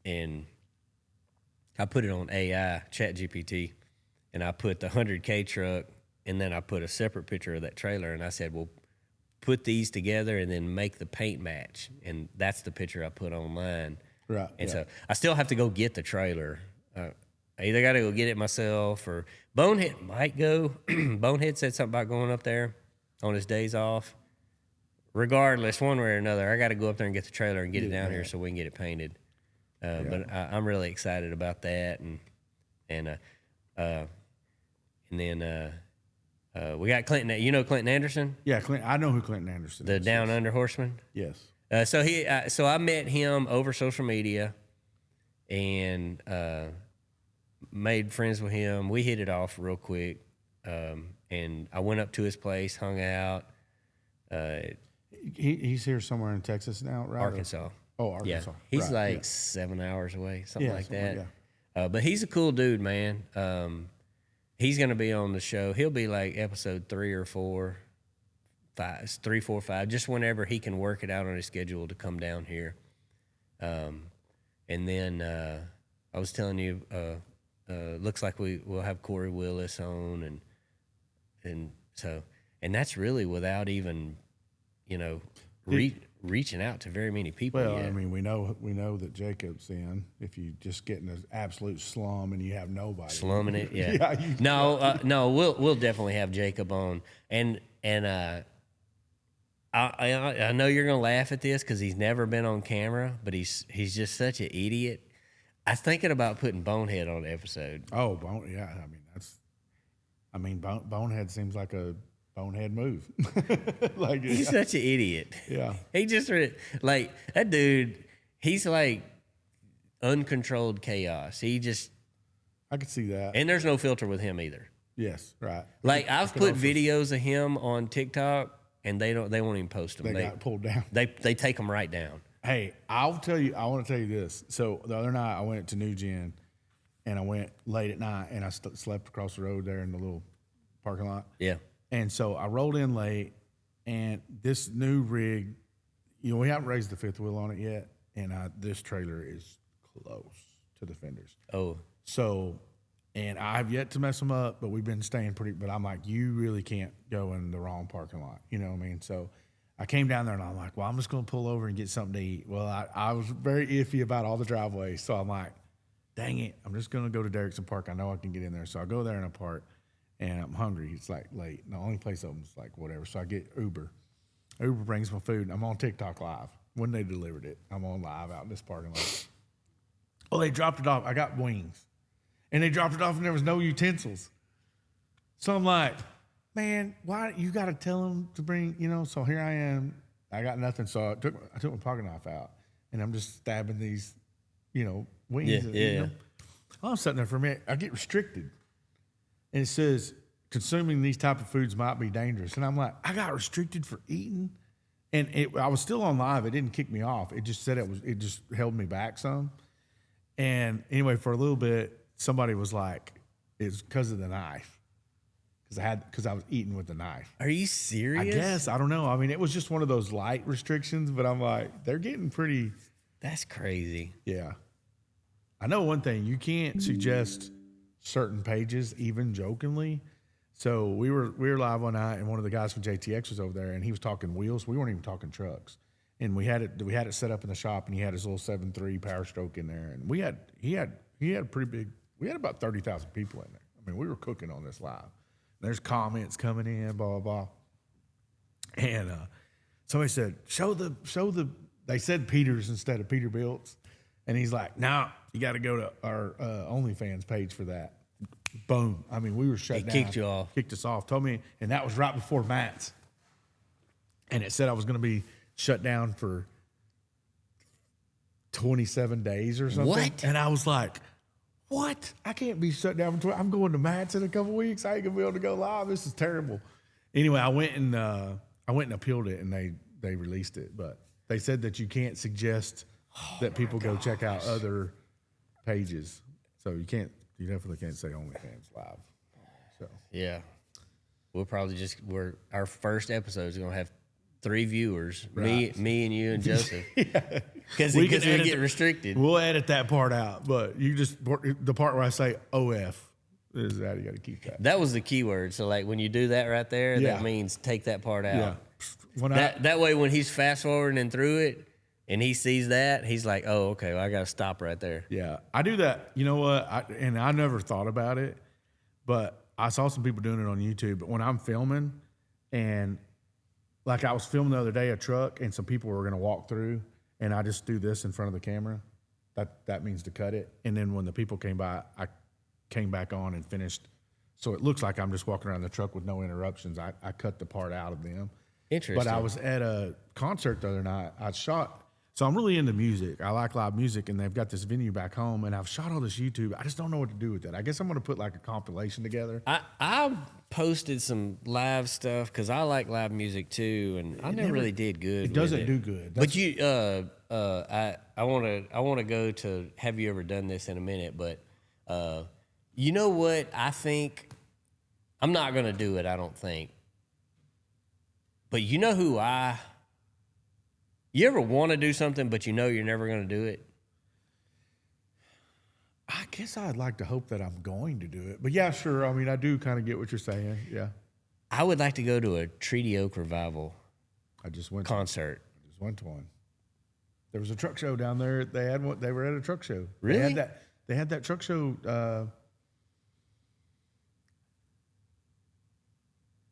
And I put it on AI, ChatGPT, and I put the 100K truck, and then I put a separate picture of that trailer, and I said, well, put these together and then make the paint match. And that's the picture I put online. Right. And so I still have to go get the trailer. I either got to go get it myself or Bonehead might go. Bonehead said something about going up there on his days off. Regardless, one way or another, I got to go up there and get the trailer and get it down here so we can get it painted. But I'm really excited about that. And then we got Clinton. You know Clinton Anderson? Yeah, I know who Clinton Anderson is. The is. Down Under horseman? Yes. So I met him over social media and made friends with him. We hit it off real quick. And I went up to his place, hung out. He's here somewhere in Texas now, right? Arkansas. Oh, Arkansas. Yeah. He's 7 hours away, something like that. Yeah. But he's a cool dude, man. He's going to be on the show. He'll be like episode 3 or 4, 5, 3, 4, 5, just whenever he can work it out on his schedule to come down here. And then I was telling you, looks like we'll have Corey Willis on, and that's really without even, reaching out to very many people. Well, yet. I mean, we know that Jacob's in. If you just get in an absolute slum and you have nobody slumming it, yeah. No, we'll definitely have Jacob on, and I know you're gonna laugh at this because he's never been on camera, but he's just such an idiot. I was thinking about putting Bonehead on the episode. Oh, Bonehead seems like a bonehead move. He's such an idiot. Yeah. He just like that dude. He's like uncontrolled chaos. I could see that. And there's no filter with him either. Yes, right. Like I've put videos of him on TikTok, and they won't even post them. They got pulled down. They take them right down. Hey, I want to tell you this. So the other night I went to New Gen, and I went late at night, and I slept across the road there in the little parking lot. Yeah. And so I rolled in late, and this new rig, we haven't raised the fifth wheel on it yet, and this trailer is close to the fenders. Oh. So, and I've yet to mess them up, but we've been staying but I'm like, you really can't go in the wrong parking lot. You know what I mean? So I came down there, and I'm like, well, I'm just going to pull over and get something to eat. Well, I was very iffy about all the driveways, so I'm like, dang it, I'm just going to go to Derrickson Park. I know I can get in there. So I go there and I park. And I'm hungry. It's like late. And the only place open's like whatever. So I get Uber. Uber brings my food. I'm on TikTok live. When they delivered it, I'm on live out in this parking lot. Oh, they dropped it off. I got wings. And they dropped it off and there was no utensils. So I'm like, man, why you got to tell them to bring, so here I am. I got nothing. So I took my pocket knife out and I'm just stabbing these, wings. Yeah. I'm sitting there for a minute. I get restricted. And it says, consuming these type of foods might be dangerous. And I'm like, I got restricted for eating. And I was still on live. It didn't kick me off. It just said it just held me back some. And anyway, for a little bit, somebody was like, it's because of the knife. Because I was eating with the knife. Are you serious? I guess. I don't know. I mean, it was just one of those light restrictions, but I'm like, they're getting pretty. That's crazy. Yeah. I know one thing. You can't suggest certain pages, even jokingly. So we were live one night, and one of the guys from JTX was over there, and he was talking wheels. We weren't even talking trucks, and we had it set up in the shop, and he had his little 7.3 Power Stroke in there, and he had a pretty big. We had about 30,000 people in there. I mean, we were cooking on this live. There's comments coming in, blah blah blah, and somebody said, "Show the." They said Peters instead of Peterbilts, and he's like, "No, you got to go to our OnlyFans page for that." boom. I mean, we were shut down. Kicked you off. Kicked us off. Told me, and that was right before Matt's. And it said I was going to be shut down for 27 days or something. What? And I was like, what? I can't be shut down for 20. I'm going to Matt's in a couple weeks. I ain't going to be able to go live. This is terrible. Anyway, I went and appealed it, and they released it. But they said that you can't suggest that people go check out other pages. So you definitely can't say OnlyFans live. So Yeah. We'll probably our first episode is going to have 3 viewers, me and you and Joseph. Because we get restricted. We'll edit that part out, but the part where I say OF is that you got to keep that. That was the key word. So like when you do that right there, that means take that part out. Yeah. That way when he's fast forwarding through it and he sees that, he's like, oh, okay, well, I got to stop right there. Yeah. I do that. You know what? I never thought about it, but I saw some people doing it on YouTube. But when I'm filming, and like I was filming the other day, a truck, and some people were going to walk through, and I just do this in front of the camera. That means to cut it. And then when the people came by, I came back on and finished. So it looks like I'm just walking around the truck with no interruptions. I cut the part out of them. Interesting. But I was at a concert the other night. So I'm really into music. I like live music, and they've got this venue back home, and I've shot all this YouTube. I just don't know what to do with that. I guess I'm going to put like a compilation together. I posted some live stuff because I like live music too, and I never really did good. It doesn't do good. But I want to go to. Have you ever done this in a minute? But you know what? I think I'm not going to do it. I don't think. But you know who You ever want to do something, but you know you're never going to do it? I guess I'd like to hope that I'm going to do it. But yeah, sure. I mean, I do kind of get what you're saying. Yeah. I would like to go to a Treaty Oak Revival concert. I just went to one. There was a truck show down there. They had one. They were at a truck show. Really? They had that truck show.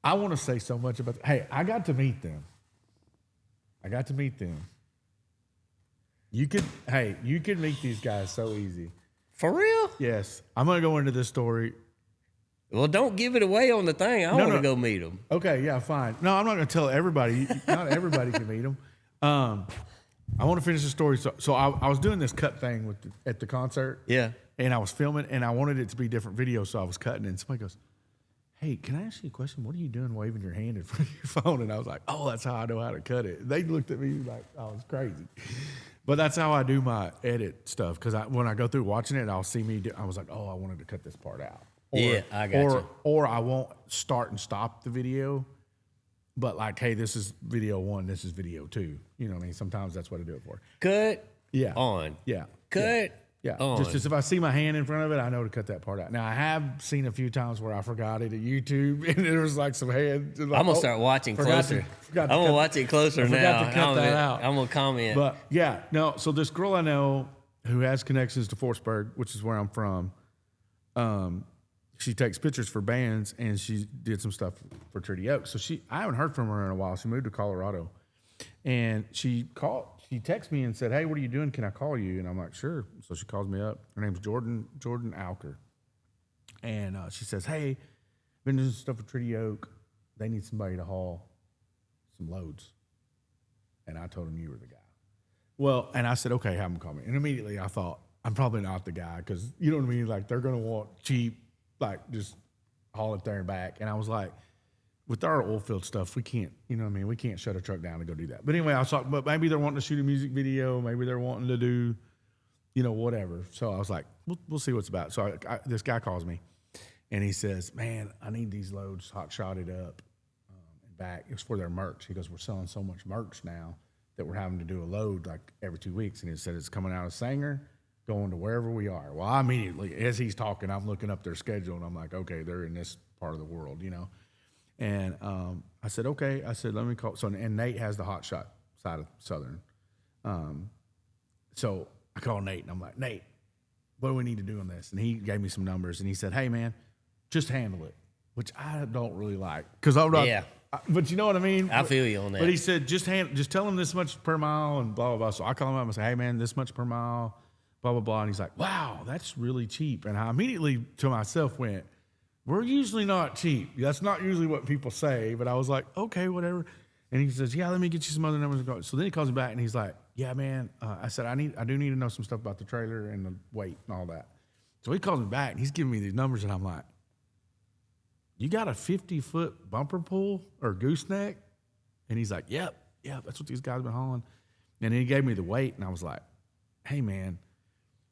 I want to say so much about. Hey, I got to meet them. You could meet these guys so easy. For real? Yes. I'm going to go into this story. Well, don't give it away on the thing. I want to go meet them. Okay, yeah, fine. No, I'm not going to tell everybody. Not everybody can meet them. I want to finish the story. So I was doing this cut thing at the concert. Yeah. And I was filming, and I wanted it to be different videos, so I was cutting it. And somebody goes, hey, can I ask you a question? What are you doing waving your hand in front of your phone? And I was like, oh, that's how I know how to cut it. They looked at me like I was crazy. But that's how I do my edit stuff. Because when I go through watching it, I'll see me I was like, oh, I wanted to cut this part out. I got you. Or I won't start and stop the video. But like, hey, this is video 1, this is video 2. You know what I mean? Sometimes that's what I do it for. Cut. Yeah. On. Yeah. Cut. Yeah, on. just as if I see my hand in front of it, I know to cut that part out. Now, I have seen a few times where I forgot it at YouTube, and there was like some hand. Like, I'm going to start watching closer. I'm going to watch it closer now. I forgot to cut that out. I'm going to comment. But, yeah, no, so this girl I know who has connections to Horseback, which is where I'm from, she takes pictures for bands, and she did some stuff for Treaty Oak. So I haven't heard from her in a while. She moved to Colorado, and she texted me and said, hey, what are you doing? Can I call you? And I'm like, sure. So she calls me up. Her name's Jordan Alker. And she says, hey, been doing stuff with Treaty Oak. They need somebody to haul some loads. And I told them you were the guy. Well, and I said, okay, have them call me. And immediately I thought, I'm probably not the guy because, you know what I mean? Like, they're going to want cheap, like, just haul it there and back. And I was like, with our oil field stuff, we can't, you know what I mean? We can't shut a truck down and go do that. But anyway, I was talking, but maybe they're wanting to shoot a music video. Maybe they're wanting to do, you know, whatever. So I was like, we'll see what's about. So this guy calls me, and he says, man, I need these loads hot-shotted up and back. It was for their merch. He goes, we're selling so much merch now that we're having to do a load like every 2 weeks. And he said it's coming out of Sanger, going to wherever we are. Well, I immediately, as he's talking, I'm looking up their schedule, and I'm like, okay, they're in this part of the world, you know. And I said, okay. I said, let me call. So, and Nate has the hot shot side of Southern. So I called Nate, and I'm like, Nate, what do we need to do on this? And he gave me some numbers, and he said, hey, man, just handle it, which I don't really like. Because I'm not. Yeah. But you know what I mean? I feel you on that. But he said, just tell him this much per mile and blah, blah, blah. So I call him up and say, hey, man, this much per mile, blah, blah, blah. And he's like, wow, that's really cheap. And I immediately to myself went, we're usually not cheap. That's not usually what people say, but I was like, okay, whatever. And he says, yeah, let me get you some other numbers. So then he calls me back and he's like, yeah, man. I said, I do need to know some stuff about the trailer and the weight and all that. So he calls me back and he's giving me these numbers and I'm like, you got a 50-foot bumper pull or gooseneck? And he's like, yep, that's what these guys been hauling. And then he gave me the weight and I was like, hey, man.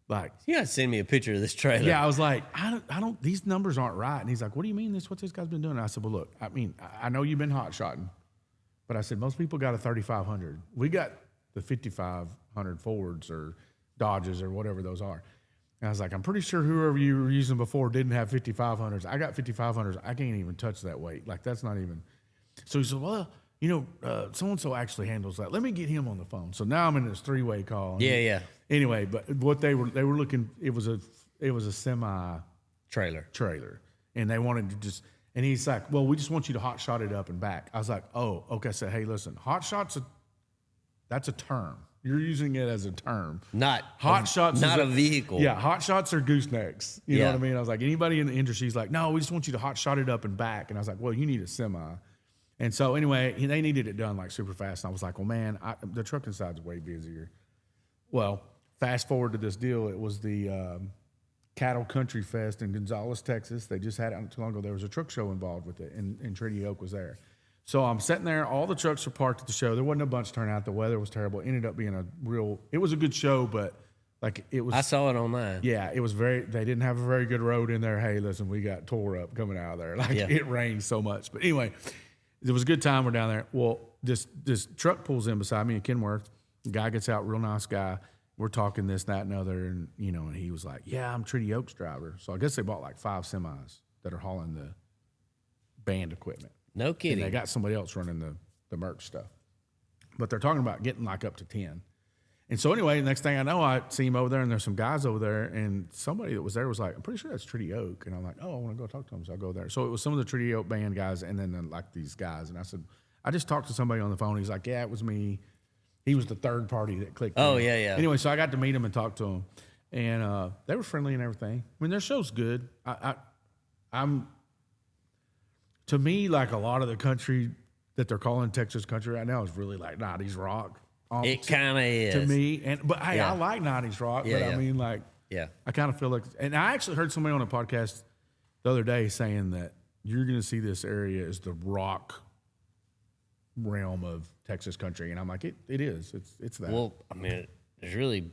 Like, you gotta send me a picture of this trailer. Yeah, I was like, I don't. These numbers aren't right. And he's like, what do you mean? This what this guy's been doing? And I said, well, look, I mean, I know you've been hot shotting, but I said most people got a 3500. We got the 5500 Fords or Dodges or whatever those are. And I was like, I'm pretty sure whoever you were using before didn't have 5500s. I got 5500s. I can't even touch that weight. Like that's not even. So he said, well, you know, so-and-so actually handles that. Let me get him on the phone. So now I'm in this 3-way call. Yeah. Anyway, but what they were looking, it was a semi trailer, and they wanted to just, and he's like, well, we just want you to hot shot it up and back. I was like, oh, okay. I said, hey, listen, hot shots, that's a term. You're using it as a term. Not hot shots, not a vehicle. Yeah, hot shots are goosenecks. You know what I mean? I was like, anybody in the industry's like, no, we just want you to hot shot it up and back. And I was like, well, you need a semi. And so anyway, they needed it done like super fast. And I was like, well, man, the trucking side's way busier. Well, fast forward to this deal. It was the Cattle Country Fest in Gonzales, Texas. They just had it not too long ago. There was a truck show involved with it, and Trinity Oak was there. So I'm sitting there. All the trucks were parked at the show. There wasn't a bunch turnout. The weather was terrible. It ended up being it was a good show, but like it was. I saw it online. Yeah, it was they didn't have a very good road in there. Hey, listen, we got tore up coming out of there. Like it rained so much. But anyway, it was a good time. We're down there. Well, this truck pulls in beside me in Kenworth. The guy gets out, real nice guy. We're talking this, that, and other, and and he was like, "Yeah, I'm Trinity Oaks driver." So I guess they bought like 5 semis that are hauling the band equipment. No kidding. And they got somebody else running the merch stuff, but they're talking about getting like up to 10. And so anyway, next thing I know, I see him over there, and there's some guys over there, and somebody that was there was like, "I'm pretty sure that's Trinity Oak," and I'm like, "Oh, I want to go talk to him," so I go there. So it was some of the Trinity Oak band guys, and then like these guys, and I said, "I just talked to somebody on the phone." He's like, "Yeah, it was me." He was the third party that clicked. Oh, in. yeah. Anyway, so I got to meet him and talk to him, and they were friendly and everything. I mean, their show's good. I'm to me, like a lot of the country that they're calling Texas country right now is really like 90s rock. It kind of is to me, but hey, I like 90s rock. But I mean, like, I kind of feel like, and I actually heard somebody on a podcast the other day saying that you're going to see this area as the rock realm of Texas country, and I'm like, it is. It's that. Well, I mean, there's really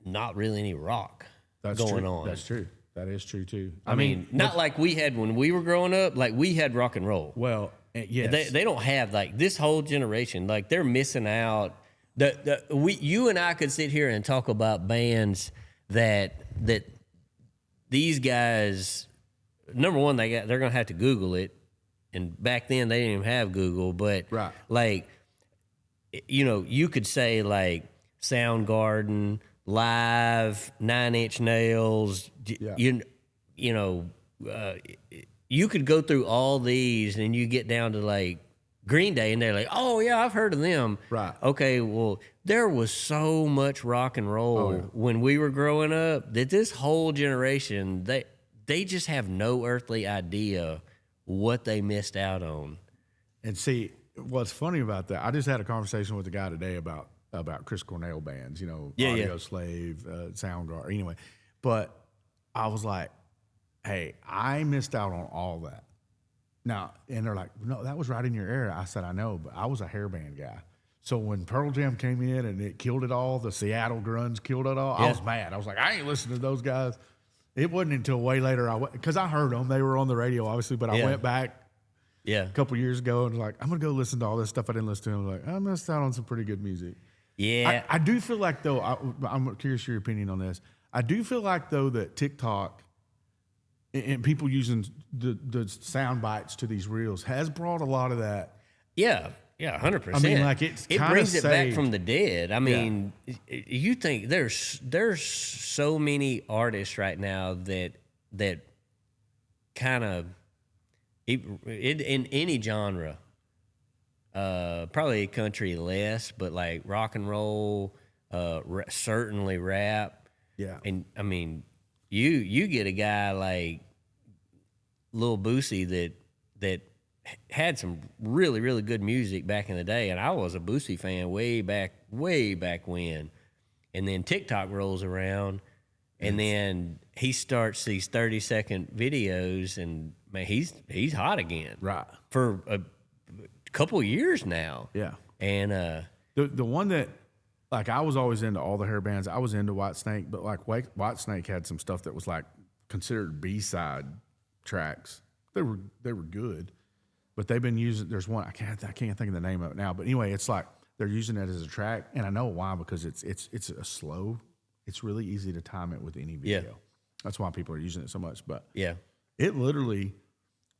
not really any rock going on. That's true. That is true too. I mean, not like we had when we were growing up. Like we had rock and roll. Well, yes. They don't have like this whole generation. Like they're missing out. You and I could sit here and talk about bands that these guys. Number one, they're gonna have to Google it, and back then they didn't even have Google. But right. Like, you could say like Soundgarden, Live, 9 Inch Nails. Yeah. You could go through all these, and you get down to like Green Day, and they're like, "Oh yeah, I've heard of them." Right. Okay. Well, there was so much rock and roll when we were growing up that this whole generation they just have no earthly idea what they missed out on. And see, what's funny about that? I just had a conversation with a guy today about Chris Cornell bands. Audio Slave, Soundgarden. Anyway, but I was like, "Hey, I missed out on all that." Now, and they're like, "No, that was right in your era." I said, "I know, but I was a hair band guy. So when Pearl Jam came in and it killed it all, the Seattle grunge killed it all, I was mad. I was like, I ain't listening to those guys." It wasn't until way later because I heard them. They were on the radio, obviously, but I went back a couple years ago and was like, I'm going to go listen to all this stuff I didn't listen to. I'm like, I missed out on some pretty good music. Yeah. I do feel like, though, I'm curious your opinion on this. I do feel like, though, that TikTok and people using the sound bites to these reels has brought a lot of that. Yeah, 100%. I mean, like it brings it back from the dead. I mean, you think there's so many artists right now that kind of in any genre, probably country less, but like rock and roll, certainly rap. Yeah, and I mean, you get a guy little Boosie that had some really, really good music back in the day, and I was a Boosie fan way back when. And then TikTok rolls around, and then he starts these 30-second videos, and man, he's hot again, Right. For a couple years now. Yeah. And the one that, like, I was always into all the hair bands. I was into Whitesnake, but like Whitesnake had some stuff that was like considered B-side tracks. They were good, but they've been using. There's one I can't think of the name of it now. But anyway, it's like they're using it as a track, and I know why, because it's a slow. It's really easy to time it with any video. Yeah. That's why people are using it so much. But yeah, it literally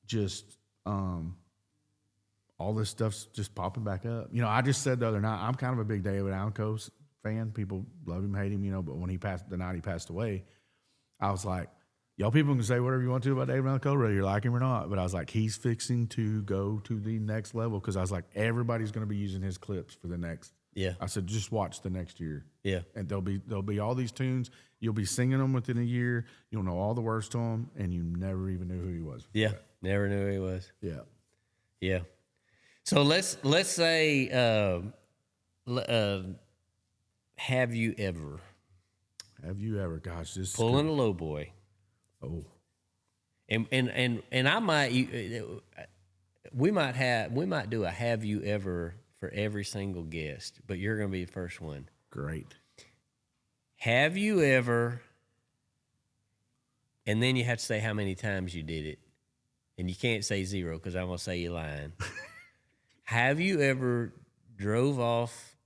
just all this stuff's just popping back up. You know, I just said the other night, I'm kind of a big David Allenco fan. People love him, hate him, you know, but when the night he passed away, I was like, y'all people can say whatever you want to about David Allenco, whether you like him or not, but I was like, he's fixing to go to the next level, because I was like, everybody's going to be using his clips for the next. Yeah. I said, just watch the next year. Yeah. And there'll be all these tunes. You'll be singing them within a year. You'll know all the words to them, and you never even knew who he was. Yeah. Never knew who he was. Yeah. Yeah. So let's say, have you ever Gosh, this pulling a low boy? Oh, And I might, we might do a have you ever for every single guest, but you're going to be the first one. great. Have you ever, and then you have to say how many times you did it, and you can't say 0 because I'm going to say you're lying. Have you ever drove off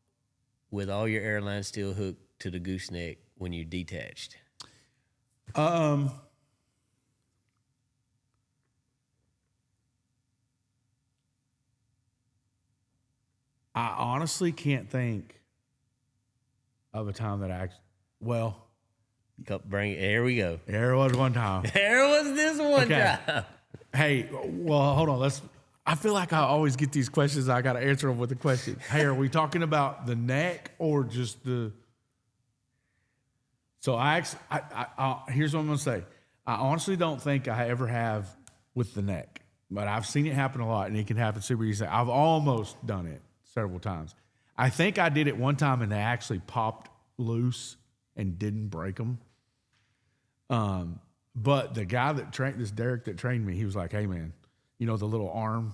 with all your airlines still hooked to the gooseneck when you detached? I honestly can't think of a time that Here we go. there was one time. There was this one time. Hey, well, hold on. I feel like I always get these questions. I got to answer them with a question. Hey, are we talking about the neck or just the? So here's what I'm going to say. I honestly don't think I ever have with the neck, but I've seen it happen a lot, and it can happen super easy. I've almost done it several times. I think I did it one time, and they actually popped loose and didn't break them. But the guy that trained Derek that trained me, he was like, "Hey man, you know the little arm?"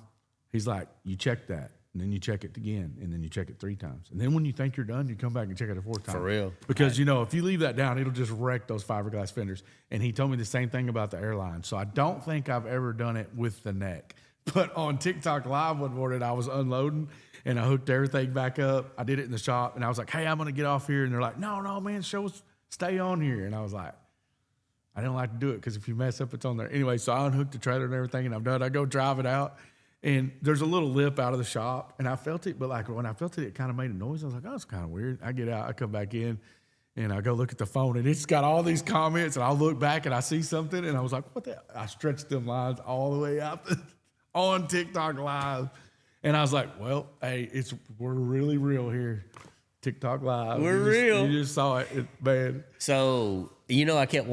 He's like, "You check that, and then you check it again, and then you check it 3 times, and then when you think you're done, you come back and check it a 4th time." For real? Because you know if you leave that down, it'll just wreck those fiberglass fenders. And he told me the same thing about the airline. So I don't think I've ever done it with the neck. But on TikTok Live one morning, I was unloading and I hooked everything back up. I did it in the shop, and I was like, "Hey, I'm gonna get off here," and they're like, "No, man, stay on here." And I was like, I didn't like to do it because if you mess up, it's on there. Anyway, so I unhooked the trailer and everything, and I'm done. I go drive it out, and there's a little lip out of the shop, and I felt it, but like when I felt it, it kind of made a noise. I was like, "Oh, it's kind of weird." I get out, I come back in, and I go look at the phone, and it's got all these comments, and I look back and I see something, and I was like, "What the?" I stretched them lines all the way out on TikTok Live, and I was like, "Well, hey, we're really real here." TikTok Live. We're real. You just saw it, man. So I kept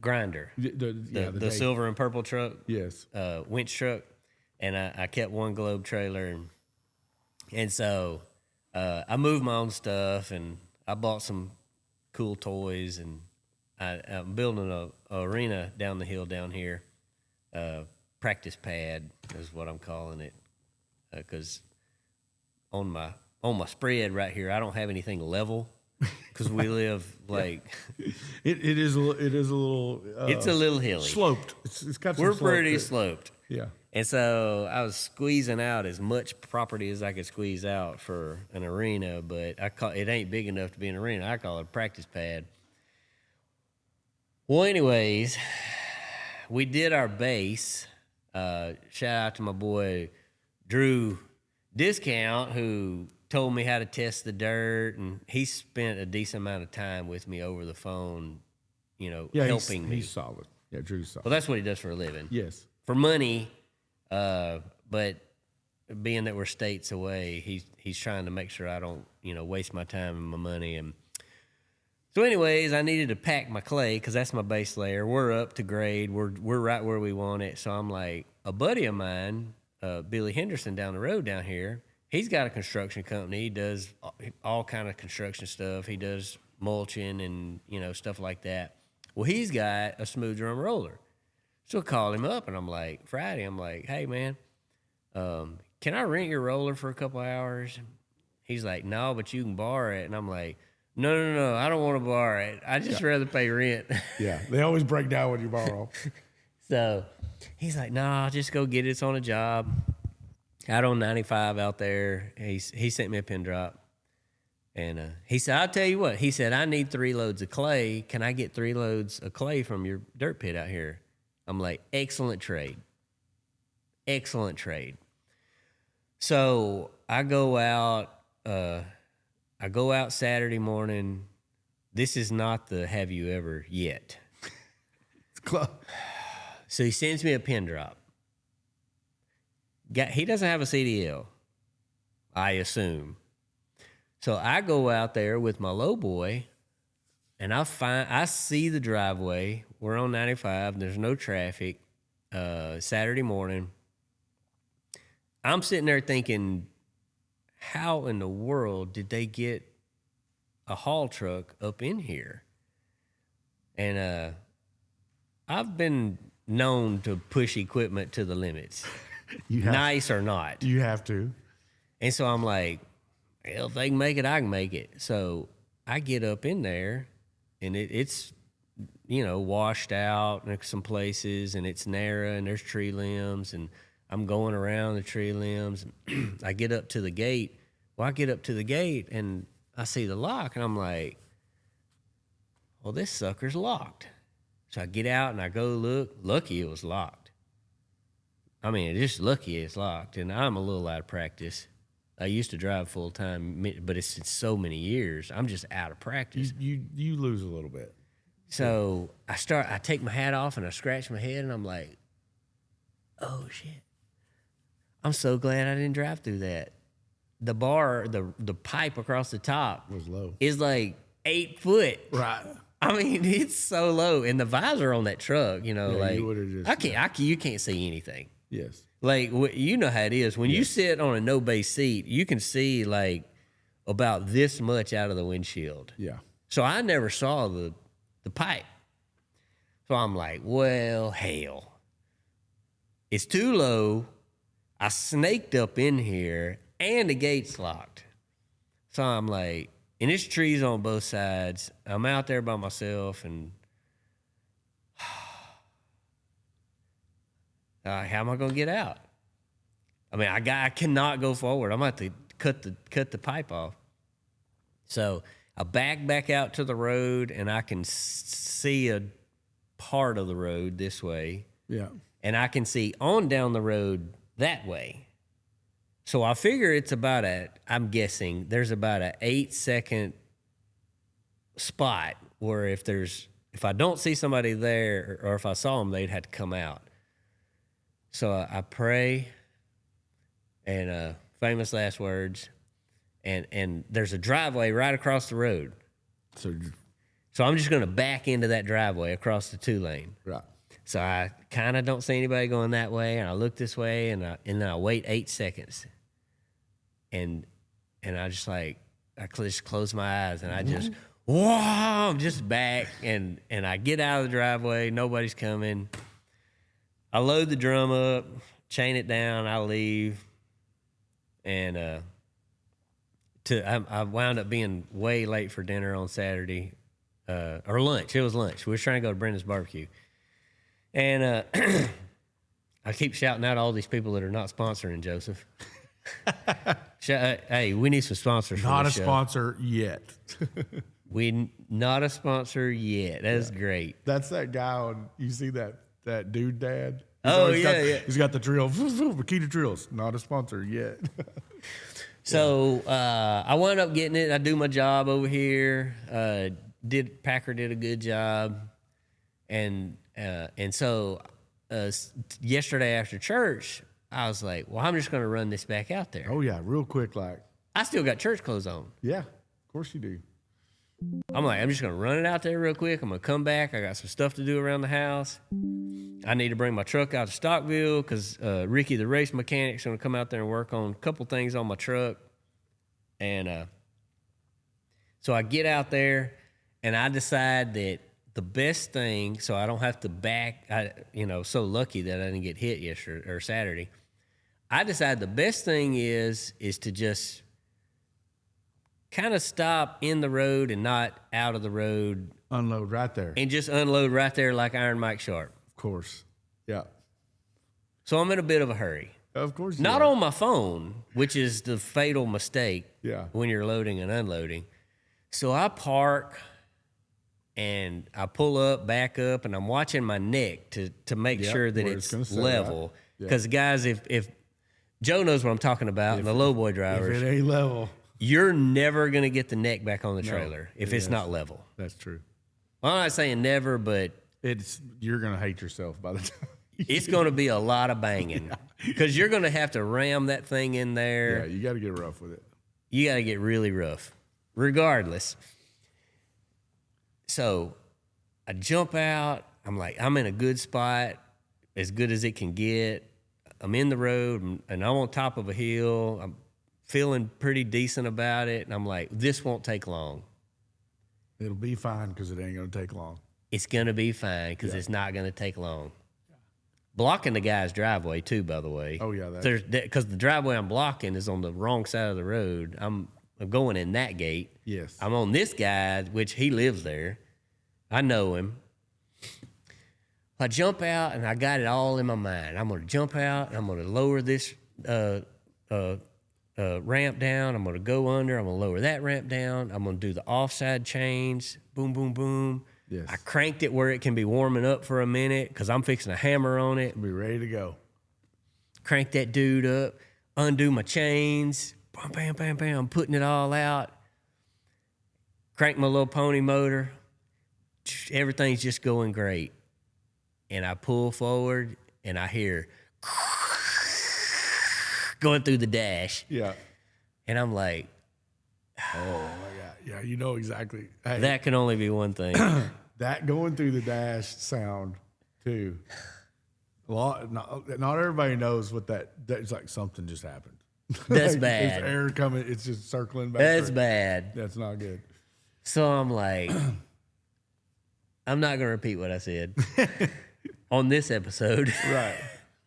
Grinder, the silver and purple truck, Yes. winch truck, and I kept one Globe trailer, and so I moved my own stuff, and I bought some cool toys, and I'm building a arena down the hill down here, practice pad is what I'm calling it, because on my spread right here, I don't have anything level because we live like it is a little it's a little hilly, sloped. It's got some we're slope pretty to it. sloped, Yeah. and so I was squeezing out as much property as I could squeeze out for an arena, but it ain't big enough to be an arena. I call it a practice pad. Well, anyways, we did our base. Shout out to my boy Drew Discount, who told me how to test the dirt, and he spent a decent amount of time with me over the phone, helping me. He's solid. Yeah, Drew's solid. Well, that's what he does for a living. Yes. For money, but being that we're states away, he's trying to make sure I don't, waste my time and my money. And So anyways, I needed to pack my clay because that's my base layer. We're up to grade. We're right where we want it. So I'm like, a buddy of mine, Billy Henderson down the road down here, he's got a construction company. He does all kind of construction stuff. He does mulching and, stuff like that. Well, he's got a smooth drum roller. So I called him up and I'm like, Friday, I'm like, hey man, can I rent your roller for a couple hours? He's like, no, but you can borrow it. And I'm like, no, I don't want to borrow it. I just rather pay rent. Yeah, they always break down when you borrow. So he's like, no, I'll just go get it. It's on a job. Out on 95 out there. He sent me a pin drop. And he said, I'll tell you what. He said, I need 3 loads of clay. Can I get 3 loads of clay from your dirt pit out here? I'm like, excellent trade. Excellent trade. So I go out Saturday morning. This is not the have you ever yet. It's close. So he sends me a pin drop. He doesn't have a CDL, I assume. So I go out there with my low boy, and I see the driveway. We're on 95. There's no traffic. Saturday morning. I'm sitting there thinking, how in the world did they get a haul truck up in here? And I've been known to push equipment to the limits, nice or not. You have to. And so I'm like, well, if they can make it, I can make it. So I get up in there, and it's washed out in some places, and it's narrow, and there's tree limbs, and I'm going around the tree limbs. I get up to the gate. Well, I get up to the gate, and I see the lock, and I'm like, well, this sucker's locked. So I get out, and I go look. Lucky it was locked. I mean, just lucky it's locked, and I'm a little out of practice. I used to drive full time, but it's so many years. I'm just out of practice. You lose a little bit. So I take my hat off, and I scratch my head, and I'm like, oh, shit. I'm so glad I didn't drive through that. The bar, the pipe across the top was low. Is like 8 foot. Right. I mean, it's so low, and the visor on that truck, like you you can't see anything. Yes. Like you know how it is when you sit on a no base seat, you can see like about this much out of the windshield. Yeah. So I never saw the pipe. So I'm like, well, hell, it's too low. I snaked up in here, and the gate's locked. So I'm like, and there's trees on both sides. I'm out there by myself, and how am I going to get out? I mean, I cannot go forward. I'm going to have to cut the pipe off. So I back out to the road, and I can see a part of the road this way. Yeah. And I can see on down the road that way. So I figure I'm guessing there's about an 8-second spot where if I don't see somebody there, or if I saw them, they'd have to come out. So I pray, and famous last words, and there's a driveway right across the road. So I'm just going to back into that driveway across the 2-lane. Right. So I kind of don't see anybody going that way, and I look this way, and then I wait 8 seconds, and I just I just close my eyes, and I just I'm just back, and I get out of the driveway. Nobody's coming. I load the drum up, chain it down. I leave, and I wound up being way late for dinner on Saturday, or lunch. It was lunch. We were trying to go to Brenda's barbecue. And I keep shouting out all these people that are not sponsoring, Joseph. Hey, we need some sponsors for this show. Not a sponsor yet. Not a sponsor yet. That's great. That's that guy you see that dude dad? He's got the drill. Makita drills. Not a sponsor yet. So I wound up getting it. I do my job over here. Packer did a good job. And so yesterday after church, I was like, well, I'm just going to run this back out there. Oh, yeah, real quick, like. I still got church clothes on. Yeah, of course you do. I'm like, I'm just going to run it out there real quick. I'm going to come back. I got some stuff to do around the house. I need to bring my truck out to Stockville because Ricky, the race mechanic, is going to come out there and work on a couple things on my truck. And so I get out there, and I decide that the best thing, so I don't have to back, so lucky that I didn't get hit yesterday or Saturday. I decide the best thing is to just kind of stop in the road and not out of the road. Unload right there. And just unload right there like Iron Mike Sharp. Of course. Yeah. So I'm in a bit of a hurry. Of course. Not on my phone, which is the fatal mistake when you're loading and unloading. So I park and I pull up, back up, and I'm watching my neck to make sure that it's level. Because, guys, if Joe knows what I'm talking about, and the lowboy drivers. If it ain't level. You're never going to get the neck back on the trailer if it's not level. That's true. Well, I'm not saying never, but you're going to hate yourself by the time. It's going to be a lot of banging because you're going to have to ram that thing in there. Yeah, you got to get rough with it. You got to get really rough, regardless. So I jump out. I'm like, I'm in a good spot, as good as it can get. I'm in the road, and I'm on top of a hill. I'm feeling pretty decent about it. And I'm like, this won't take long. It'll be fine because it ain't going to take long. It's going to be fine because it's not going to take long. Blocking the guy's driveway, too, by the way. Oh, yeah. Because the driveway I'm blocking is on the wrong side of the road. I'm going in that gate. Yes. I'm on this guy, which he lives there. I know him. I jump out, and I got it all in my mind. I'm going to jump out, and I'm going to lower this ramp down. I'm going to go under. I'm going to lower that ramp down. I'm going to do the offside chains. Boom, boom, boom. Yes. I cranked it where it can be warming up for a minute because I'm fixing a hammer on it. Be ready to go. Crank that dude up, undo my chains, bam, bam, bam, bam. I'm putting it all out. Crank my little pony motor. Everything's just going great. And I pull forward, and I hear going through the dash. Yeah. And I'm like, oh, my God. Yeah, you know exactly. Hey, that can only be one thing. That going through the dash sound, too. Well, not everybody knows what that's like something just happened. That's like, bad. It's air coming. It's just circling back. That's bad. That's not good. So I'm like, I'm not going to repeat what I said on this episode. Right.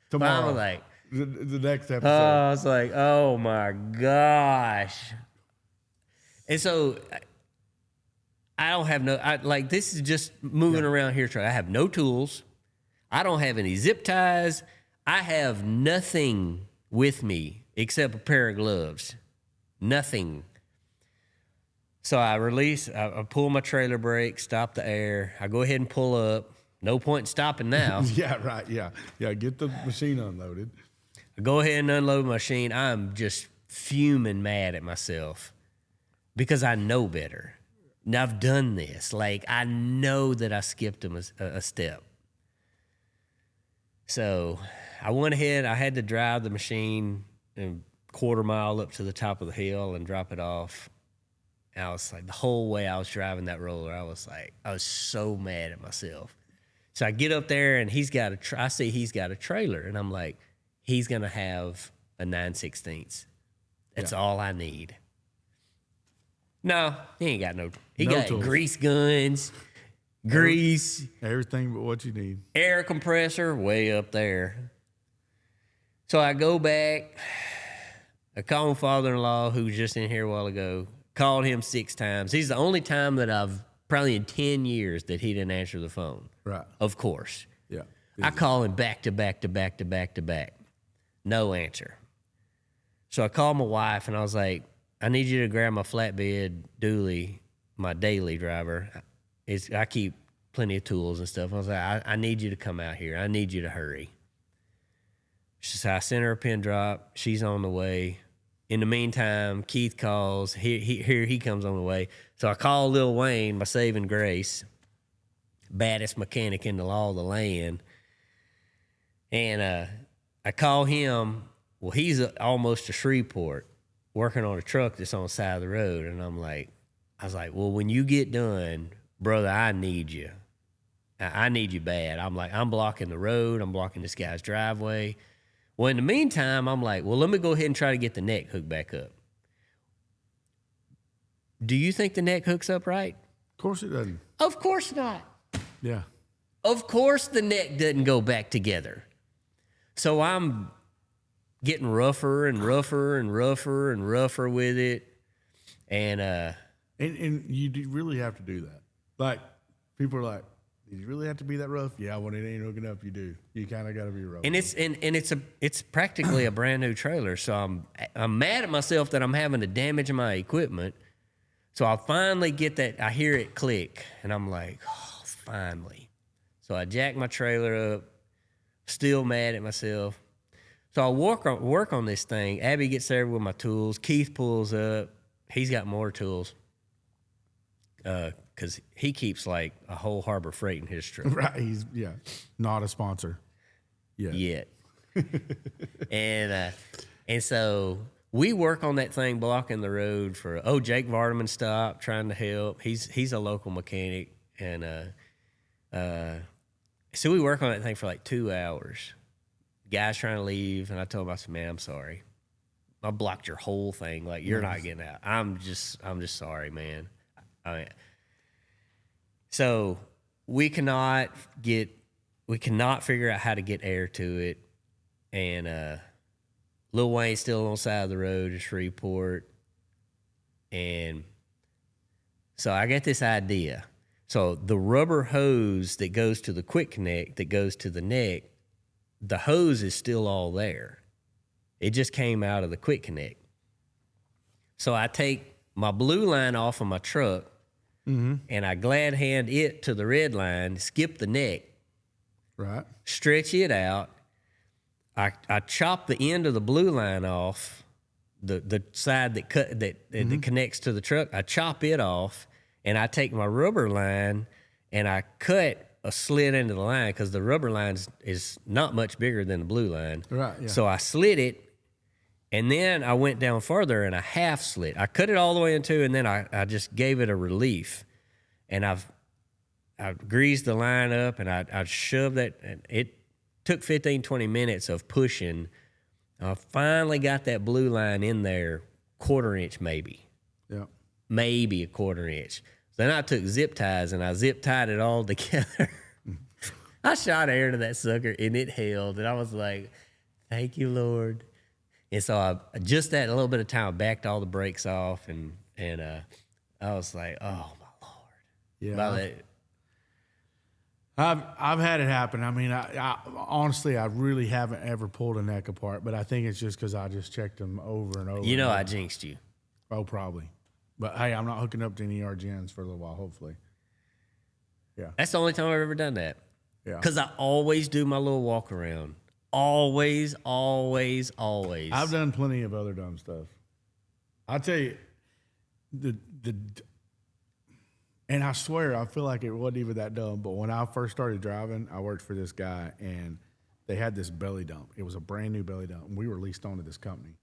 Tomorrow. I'm like, the next episode. I was like, oh my gosh. And so I don't have this is just moving around here. I have no tools. I don't have any zip ties. I have nothing with me except a pair of gloves. Nothing. So I pull my trailer brake, stop the air. I go ahead and pull up. No point in stopping now. Yeah, right. Yeah. Yeah. Get the machine unloaded. I go ahead and unload my machine. I'm just fuming mad at myself because I know better. Now I've done this. Like, I know that I skipped a step. So I went ahead. I had to drive the machine a quarter mile up to the top of the hill and drop it off. And I was like, the whole way I was driving that roller, I was so mad at myself. So I get up there, and I see he's got a trailer, and I'm like, he's going to have a 9/16. That's all I need. No, he ain't got no. He got tools. Grease guns, grease, everything but what you need. Air compressor way up there. So I go back. I call my father-in-law, who was just in here a while ago. Called him 6 times. He's the only time that I've probably in 10 years that he didn't answer the phone. Right. Of course. Yeah. I call him back to back to back to back to back. No answer. So I called my wife, and I was like, I need you to grab my flatbed dually, my daily driver. I keep plenty of tools and stuff. I was like, I need you to come out here. I need you to hurry. So I sent her a pin drop. She's on the way. In the meantime, Keith calls. Here he comes on the way. So I call Lil Wayne, my saving grace, baddest mechanic in the law of the land. And I call him. Well, he's almost to Shreveport, working on a truck that's on the side of the road. And I'm like, I was like, well, when you get done, brother, I need you. I need you bad. I'm like, I'm blocking the road. I'm blocking this guy's driveway. Well, in the meantime, I'm like, well, let me go ahead and try to get the neck hooked back up. Do you think the neck hooks up right? Of course it doesn't. Of course not. Yeah. Of course the neck doesn't go back together. So I'm getting rougher and rougher and rougher and rougher with it. And you do really have to do that. Like, people are like, do you really have to be that rough? Yeah, when it ain't hooking up, you do. You kind of got to be rough. And it's practically a brand new trailer. So I'm mad at myself that I'm having to damage my equipment. So I finally get that. I hear it click, and I'm like, oh, finally. So I jack my trailer up. Still mad at myself. So I work on this thing. Abby gets there with my tools. Keith pulls up. He's got more tools. Because he keeps like a whole Harbor Freight in his truck. Right. He's not a sponsor yet. And so we work on that thing blocking the road for Jake Vardaman stopped trying to help. He's a local mechanic, and so we work on that thing for like 2 hours. Guy's trying to leave, and I told him, I said, man, I'm sorry. I blocked your whole thing. Like, you're not getting out. I'm just sorry, man. So we cannot figure out how to get air to it. And Lil Wayne's still on the side of the road in Shreveport. And so I got this idea. So the rubber hose that goes to the quick connect, that goes to the neck, the hose is still all there. It just came out of the quick connect. So I take my blue line off of my truck, and I glad hand it to the red line, skip the neck, right, stretch it out. I chop the end of the blue line off, the side that connects to the truck. I chop it off, and I take my rubber line and I cut a slit into the line, because the rubber line is not much bigger than the blue line. Right. Yeah. So I slit it. And then I went down further and I half slit. I cut it all the way into, and then I just gave it a relief. And I greased the line up, and I shoved that. And it took 15, 20 minutes of pushing. I finally got that blue line in there, 1/4 inch maybe. Yeah. Maybe 1/4 inch. Then I took zip ties and I zip tied it all together. I shot air to that sucker, and it held. And I was like, thank you, Lord. And so just that little bit of time, I backed all the brakes off, and I was like, oh, my Lord. Yeah. I've had it happen. I mean, I honestly, I really haven't ever pulled a neck apart, but I think it's just because I just checked them over and over. You know, I jinxed you. Oh, probably. But, hey, I'm not hooking up to any RGNs for a little while, hopefully. Yeah. That's the only time I've ever done that. Yeah. Because I always do my little walk around. Always, always, always. I've done plenty of other dumb stuff. I'll tell you, and I swear, I feel like it wasn't even that dumb, but when I first started driving, I worked for this guy, and they had this belly dump. It was a brand new belly dump, and we were leased onto this company.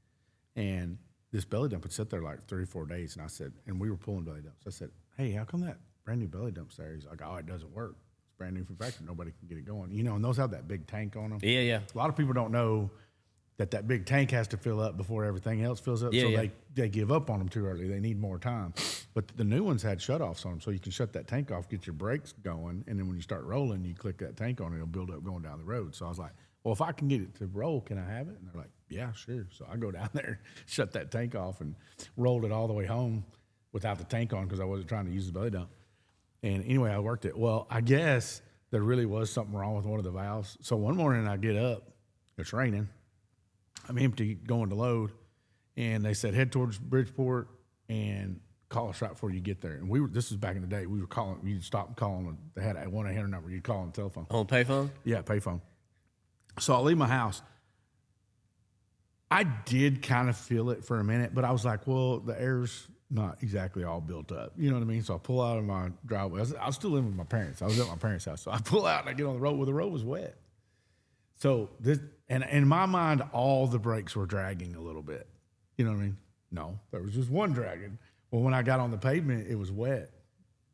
And this belly dump would sit there like 3 or 4 days, and I said, and we were pulling belly dumps. I said, hey, how come that brand new belly dump's there? He's like, oh, it doesn't work. It's brand new from factory. Nobody can get it going. You know, and those have that big tank on them. Yeah, yeah. A lot of people don't know that big tank has to fill up before everything else fills up. They give up on them too early. They need more time. But the new ones had shutoffs on them, so you can shut that tank off, get your brakes going, and then when you start rolling, you click that tank on, and it'll build up going down the road. So I was like, well, if I can get it to roll, can I have it? And they're like, yeah, sure. So I go down there, shut that tank off, and rolled it all the way home without the tank on because I wasn't trying to use the belly dump. And anyway, I worked it. Well, I guess there really was something wrong with one of the valves. So one morning I get up, it's raining, I'm empty, going to load, and they said head towards Bridgeport and call us right before you get there. And this was back in the day. We were calling. You'd stop calling. They had a 1-800 number. You'd call on the telephone. On payphone? Yeah, payphone. So I leave my house. I did kind of feel it for a minute, but I was like, well, the air's not exactly all built up. You know what I mean? So I pull out of my driveway. I was still living with my parents. I was at my parents' house. So I pull out and I get on the road. Well, the road was wet. So this, and in my mind, all the brakes were dragging a little bit. You know what I mean? No, there was just one dragging. Well, when I got on the pavement, it was wet,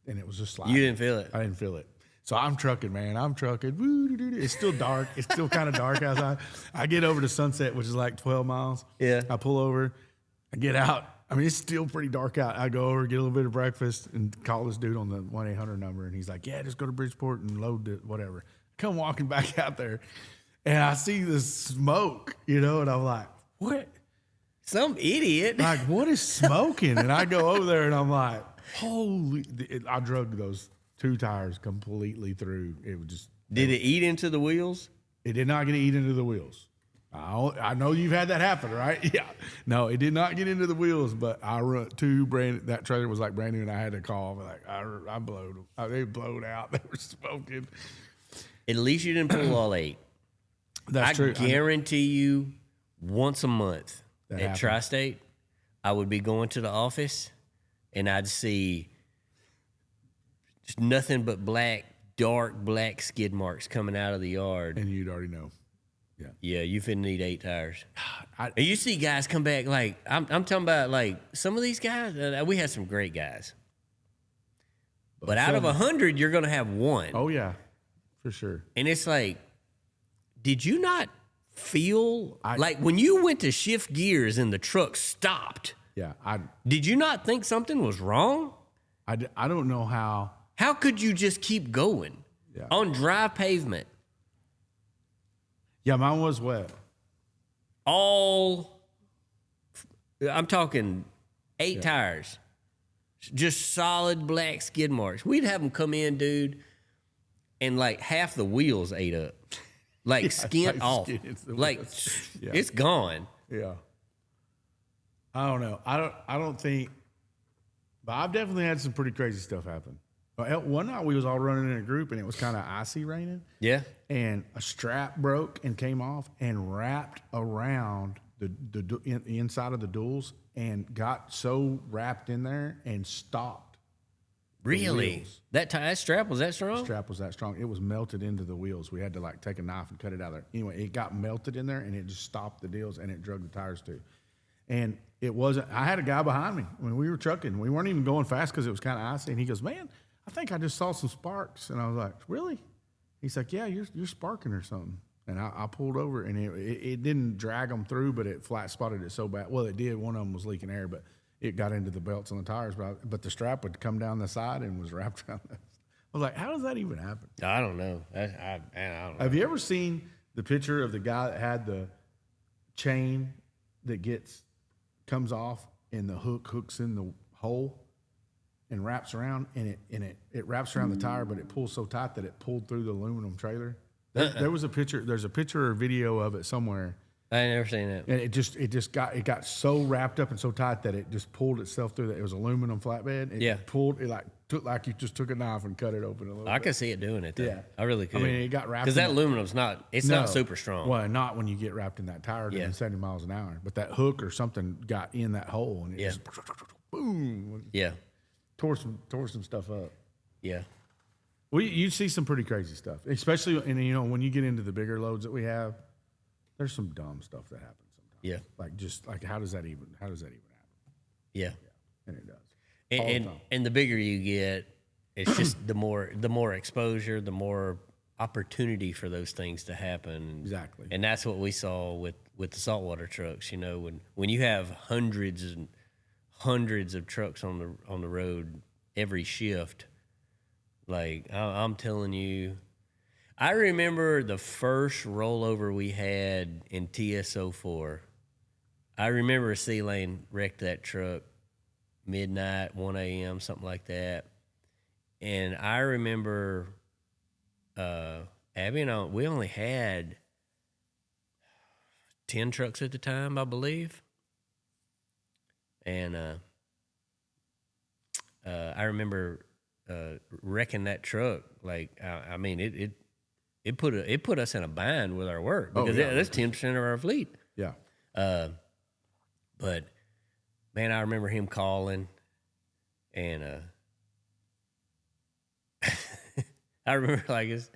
and it was just sliding. You didn't feel it? I didn't feel it. So I'm trucking, man. I'm trucking. Woo-doo-doo-doo. It's still dark. It's still kind of dark outside. I get over to Sunset, which is like 12 miles. Yeah. I pull over. I get out. I mean, it's still pretty dark out. I go over, get a little bit of breakfast, and call this dude on the 1-800 number. And he's like, yeah, just go to Bridgeport and load it, whatever. Come walking back out there, and I see this smoke, and I'm like, what? Some idiot. Like, what is smoking? And I go over there, and I'm like, holy. I drug those 2 tires completely through. It was just. Did it eat into the wheels? It did not get to eat into the wheels. I know you've had that happen, right? Yeah. No, it did not get into the wheels, but I run 2 that trailer was like brand new, and I had to call. Like, I blowed them. They blowed out. They were smoking. At least you didn't pull all 8. That's true. I guarantee you, once a month That at happened. Tri-State, I would be going to the office, and I'd see just nothing but dark black skid marks coming out of the yard. And you'd already know. Yeah. Yeah, you finna need 8 tires. And you see guys come back like I'm talking about like some of these guys. We had some great guys, but out of 100, you're gonna have 1. Oh yeah, for sure. And it's like, did you not feel like when you went to shift gears and the truck stopped? Yeah. Did you not think something was wrong? I don't know how. How could you just keep going on dry pavement? Yeah, mine was wet. I'm talking 8 tires, just solid black skid marks. We'd have them come in, dude, and like half the wheels ate up, like skin off, like it's gone. Yeah. I don't know. I don't think, but I've definitely had some pretty crazy stuff happen. One night we was all running in a group, and it was kind of icy raining. Yeah. And a strap broke and came off and wrapped around the inside of the duals and got so wrapped in there and stopped. Really? That strap was that strong? The strap was that strong. It was melted into the wheels. We had to like take a knife and cut it out of there. Anyway, it got melted in there, and it just stopped the deals, and it drug the tires too. And it wasn't. I had a guy behind me when we were trucking. We weren't even going fast because it was kind of icy. And he goes, "Man, I think I just saw some sparks." And I was like, "Really?" He's like, "Yeah, you're sparking or something." And I pulled over, and it didn't drag them through, but it flat spotted it so bad. Well, it did. One of them was leaking air, but it got into the belts on the tires. But the strap would come down the side and was wrapped around this. I was like, "How does that even happen?" I don't know. I don't know. Have you ever seen the picture of the guy that had the chain that comes off and the hooks in the hole and wraps around, and it wraps around the tire, but it pulls so tight that it pulled through the aluminum trailer? There was a picture. There's a picture or video of it somewhere. I ain't never seen that. And it got so wrapped up and so tight that it just pulled itself through. It was aluminum flatbed. It pulled it like you just took a knife and cut it open a little bit. I could see it doing it though. Yeah. I really could. I mean, it got wrapped because that aluminum's not super strong. Well, not when you get wrapped in that tire doing 70 miles an hour. But that hook or something got in that hole, and it just boom. Yeah. Tore some stuff up. Yeah. Well, you see some pretty crazy stuff, especially when you get into the bigger loads that we have. There's some dumb stuff that happens sometimes. Yeah. Like how does that even happen? Yeah. And it does. And the bigger you get, it's just the more exposure, the more opportunity for those things to happen. Exactly. And that's what we saw with the saltwater trucks. When you have hundreds and hundreds of trucks on the road every shift, like I'm telling you, I remember the first rollover we had in TS04. I remember a C-Lane wrecked that truck midnight, 1 a.m., something like that. And I remember Abby and I, we only had 10 trucks at the time, I believe. And I remember wrecking that truck. Like, I mean, it put us in a bind with our work because that's 10% of our fleet. Yeah. But man, I remember him calling, and I remember like it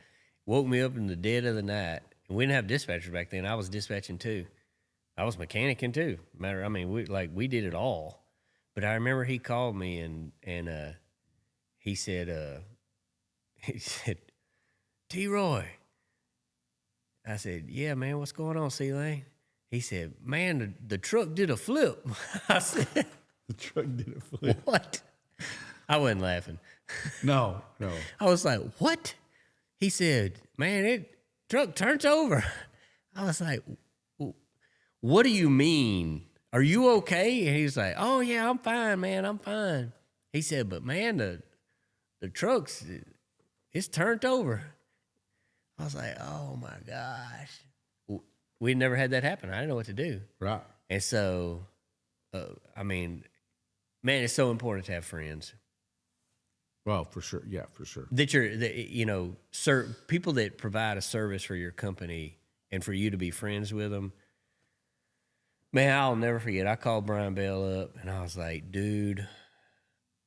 woke me up in the dead of the night. And we didn't have dispatchers back then. I was dispatching too. I was mechanicing too. We did it all. But I remember he called me and he said, T-Roy. I said, yeah, man, what's going on, C-Lane? He said, man, the truck did a flip. I said, The truck did a flip. what? I wasn't laughing. No. I was like, what? He said, man, truck turns over. I was like, what do you mean? Are you okay? And he's like, oh, yeah, I'm fine, man. I'm fine. He said, but, man, the truck's, it's turned over. I was like, oh, my gosh. We never had that happen. I didn't know what to do. Right. And so, I mean, man, it's so important to have friends. Well, for sure. Yeah, for sure. People that provide a service for your company and for you to be friends with them. Man, I'll never forget. I called Brian Bell up and I was like, dude,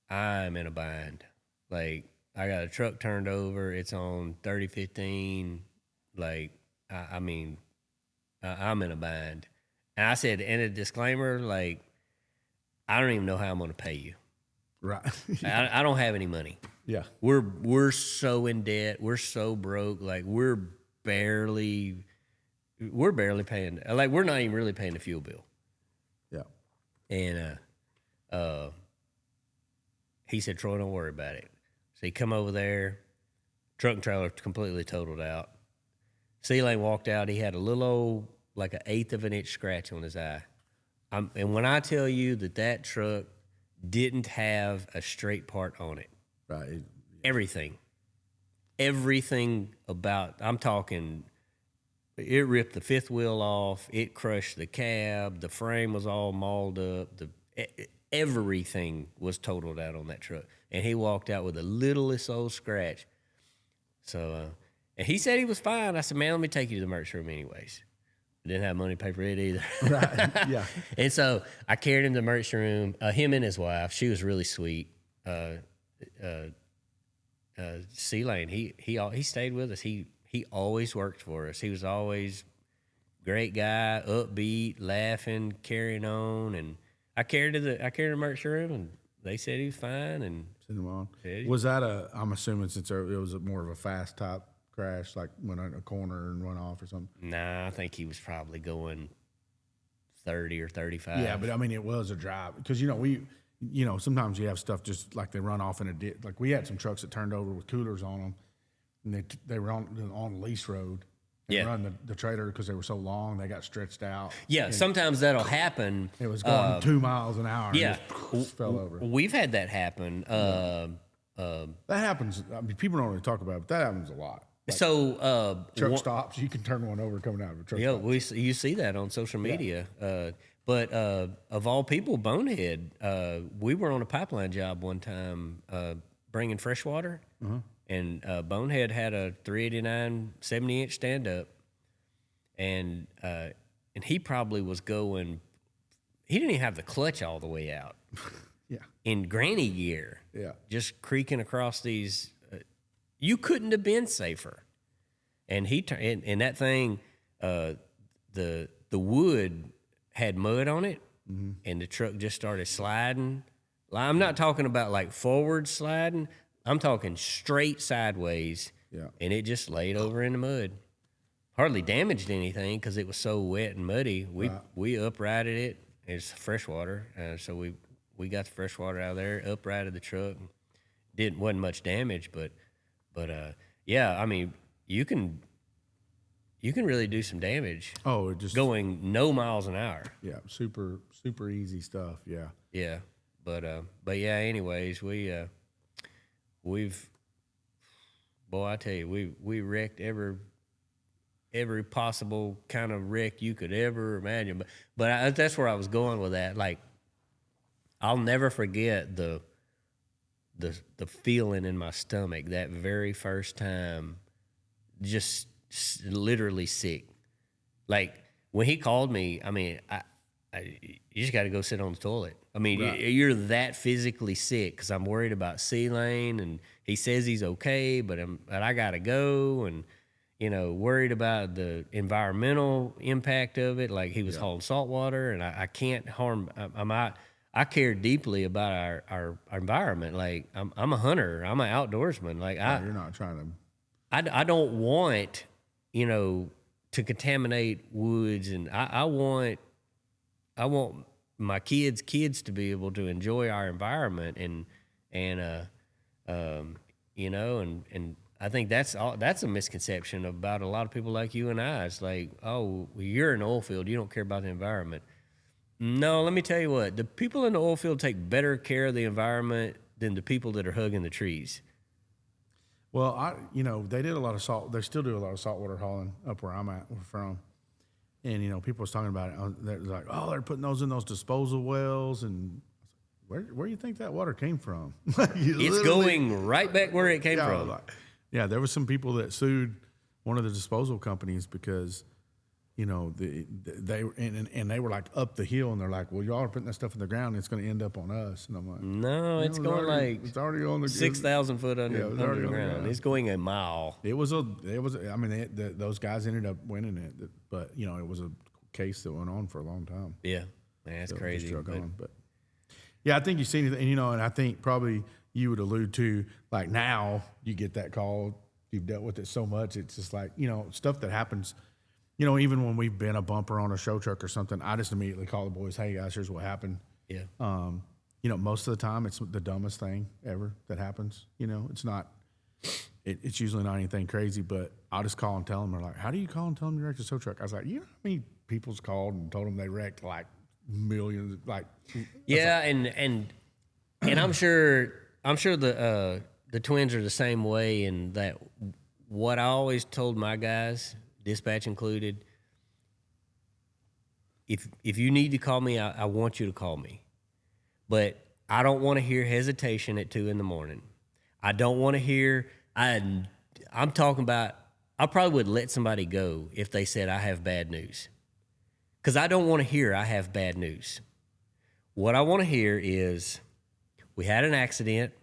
I'm in a bind. Like, I got a truck turned over. It's on 3015. Like, I'm in a bind. And I said, in a disclaimer, like, I don't even know how I'm going to pay you. Right. I don't have any money. Yeah. We're so in debt. We're so broke. Like, we're barely paying. Like, we're not even really paying the fuel bill. Yeah. And he said, Troy, don't worry about it. So he come over there. Truck and trailer completely totaled out. C-Lane walked out. He had a little old, like an 1/8 of an inch scratch on his eye. And when I tell you that truck didn't have a straight part on it, Right. everything about, I'm talking, it ripped the fifth wheel off, it crushed the cab, the frame was all mauled up, everything was totaled out on that truck. And he walked out with the littlest old scratch. So, and he said he was fine. I said, man, let me take you to the merch room anyways. Didn't have money to pay for it either. Right. Yeah. And so I carried him to the merch room. Him and his wife. She was really sweet. C-Lane. He stayed with us. He always worked for us. He was always great guy, upbeat, laughing, carrying on. And I carried him to the merch room, and they said he was fine. And Send him on. Was that I'm assuming since it was more of a fast type crash, like went on a corner and run off or something? Nah, I think he was probably going 30 or 35. Yeah, but I mean, it was a drive because sometimes you have stuff just like they run off in a ditch. Like we had some trucks that turned over with coolers on them, and they were on lease road. And run the trailer because they were so long, they got stretched out. Yeah, sometimes that'll happen. It was going 2 miles an hour. Yeah, and just fell over. We've had that happen. That happens. I mean, people don't really talk about it, but that happens a lot. Like truck stops, you can turn one over coming out of a truck. Yeah, you see that on social media. Yeah. But of all people, Bonehead, we were on a pipeline job one time bringing fresh water, and Bonehead had a 389 70-inch stand-up, and he probably was going. He didn't even have the clutch all the way out. Yeah. In granny gear. Yeah. Just creaking across these. You couldn't have been safer. And and that thing, the wood had mud on it, and the truck just started sliding. I'm not talking about like forward sliding. I'm talking straight sideways. Yeah. And it just laid over in the mud. Hardly damaged anything because it was so wet and muddy. We uprighted it. It's fresh water, so we got the fresh water out of there, uprighted the truck. Wasn't much damage, but yeah, I mean, you can really do some damage. Oh, just going no miles an hour. Yeah, super easy stuff. Yeah. Yeah, but yeah. Anyways, we've I tell you, we wrecked every possible kind of wreck you could ever imagine. But that's where I was going with that. Like, I'll never forget the feeling in my stomach that very first time, just literally sick. Like, when he called me, I mean, you just got to go sit on the toilet. I mean, right. You're that physically sick because I'm worried about C-Lane, and he says he's okay, but I got to go, and worried about the environmental impact of it. Like, he was hauling salt water, and I can't harm. I care deeply about our environment. Like I'm a hunter. I'm an outdoorsman. Like You're not trying to. I don't want, to contaminate woods, and I want my kids to be able to enjoy our environment, and and I think that's a misconception about a lot of people like you and I. It's like, oh, well, you're in the oil field, you don't care about the environment. No, let me tell you what, the people in the oil field take better care of the environment than the people that are hugging the trees. Well, they did a lot of salt. They still do a lot of saltwater hauling up where we're from. And, people was talking about it. They're like, oh, they're putting those in those disposal wells. And where do you think that water came from? It's going right back where it came from. There were some people that sued one of the disposal companies because, they were like up the hill, and they're like, well, y'all are putting that stuff in the ground, and it's going to end up on us. And I'm like, no, it's going it's already on the 6,000 foot under the ground. It's going a mile. Those guys ended up winning it, but it was a case that went on for a long time. Yeah, man, that's crazy. But yeah, I think you've seen it, and I think probably you would allude to, like, now you get that call, you've dealt with it so much, it's just like, stuff that happens. Even when we've been a bumper on a show truck or something, I just immediately call the boys, hey, guys, here's what happened. Yeah. Most of the time it's the dumbest thing ever that happens. It's not, it's usually not anything crazy, but I'll just call and tell them. They're like, how do you call and tell them you wrecked a tow truck? I was like, how many people's called and told them they wrecked like millions, like. Yeah. And I'm sure the twins are the same way, in that what I always told my guys, dispatch included, if you need to call me, I want you to call me. But I don't want to hear hesitation at 2 a.m. I don't want to hear, I'm talking about, I probably would let somebody go if they said I have bad news. Because I don't want to hear I have bad news. What I want to hear is, we had an accident,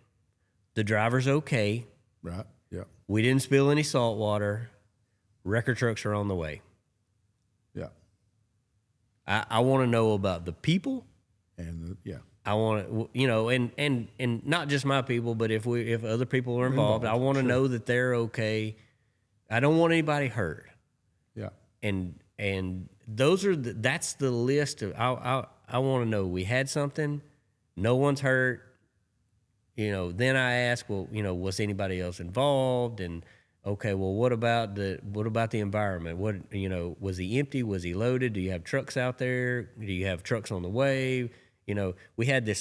the driver's okay. Right, yeah. We didn't spill any salt water. Wrecker trucks are on the way. Yeah. I want to know about the people. And I want to, and not just my people, but if other people are involved, I want to know that they're okay. I don't want anybody hurt. Yeah. And that's the list of, I want to know we had something, no one's hurt. Then I ask, well, was anybody else involved? And okay, well, what about the environment? What, was he empty? Was he loaded? Do you have trucks out there? Do you have trucks on the way? We had a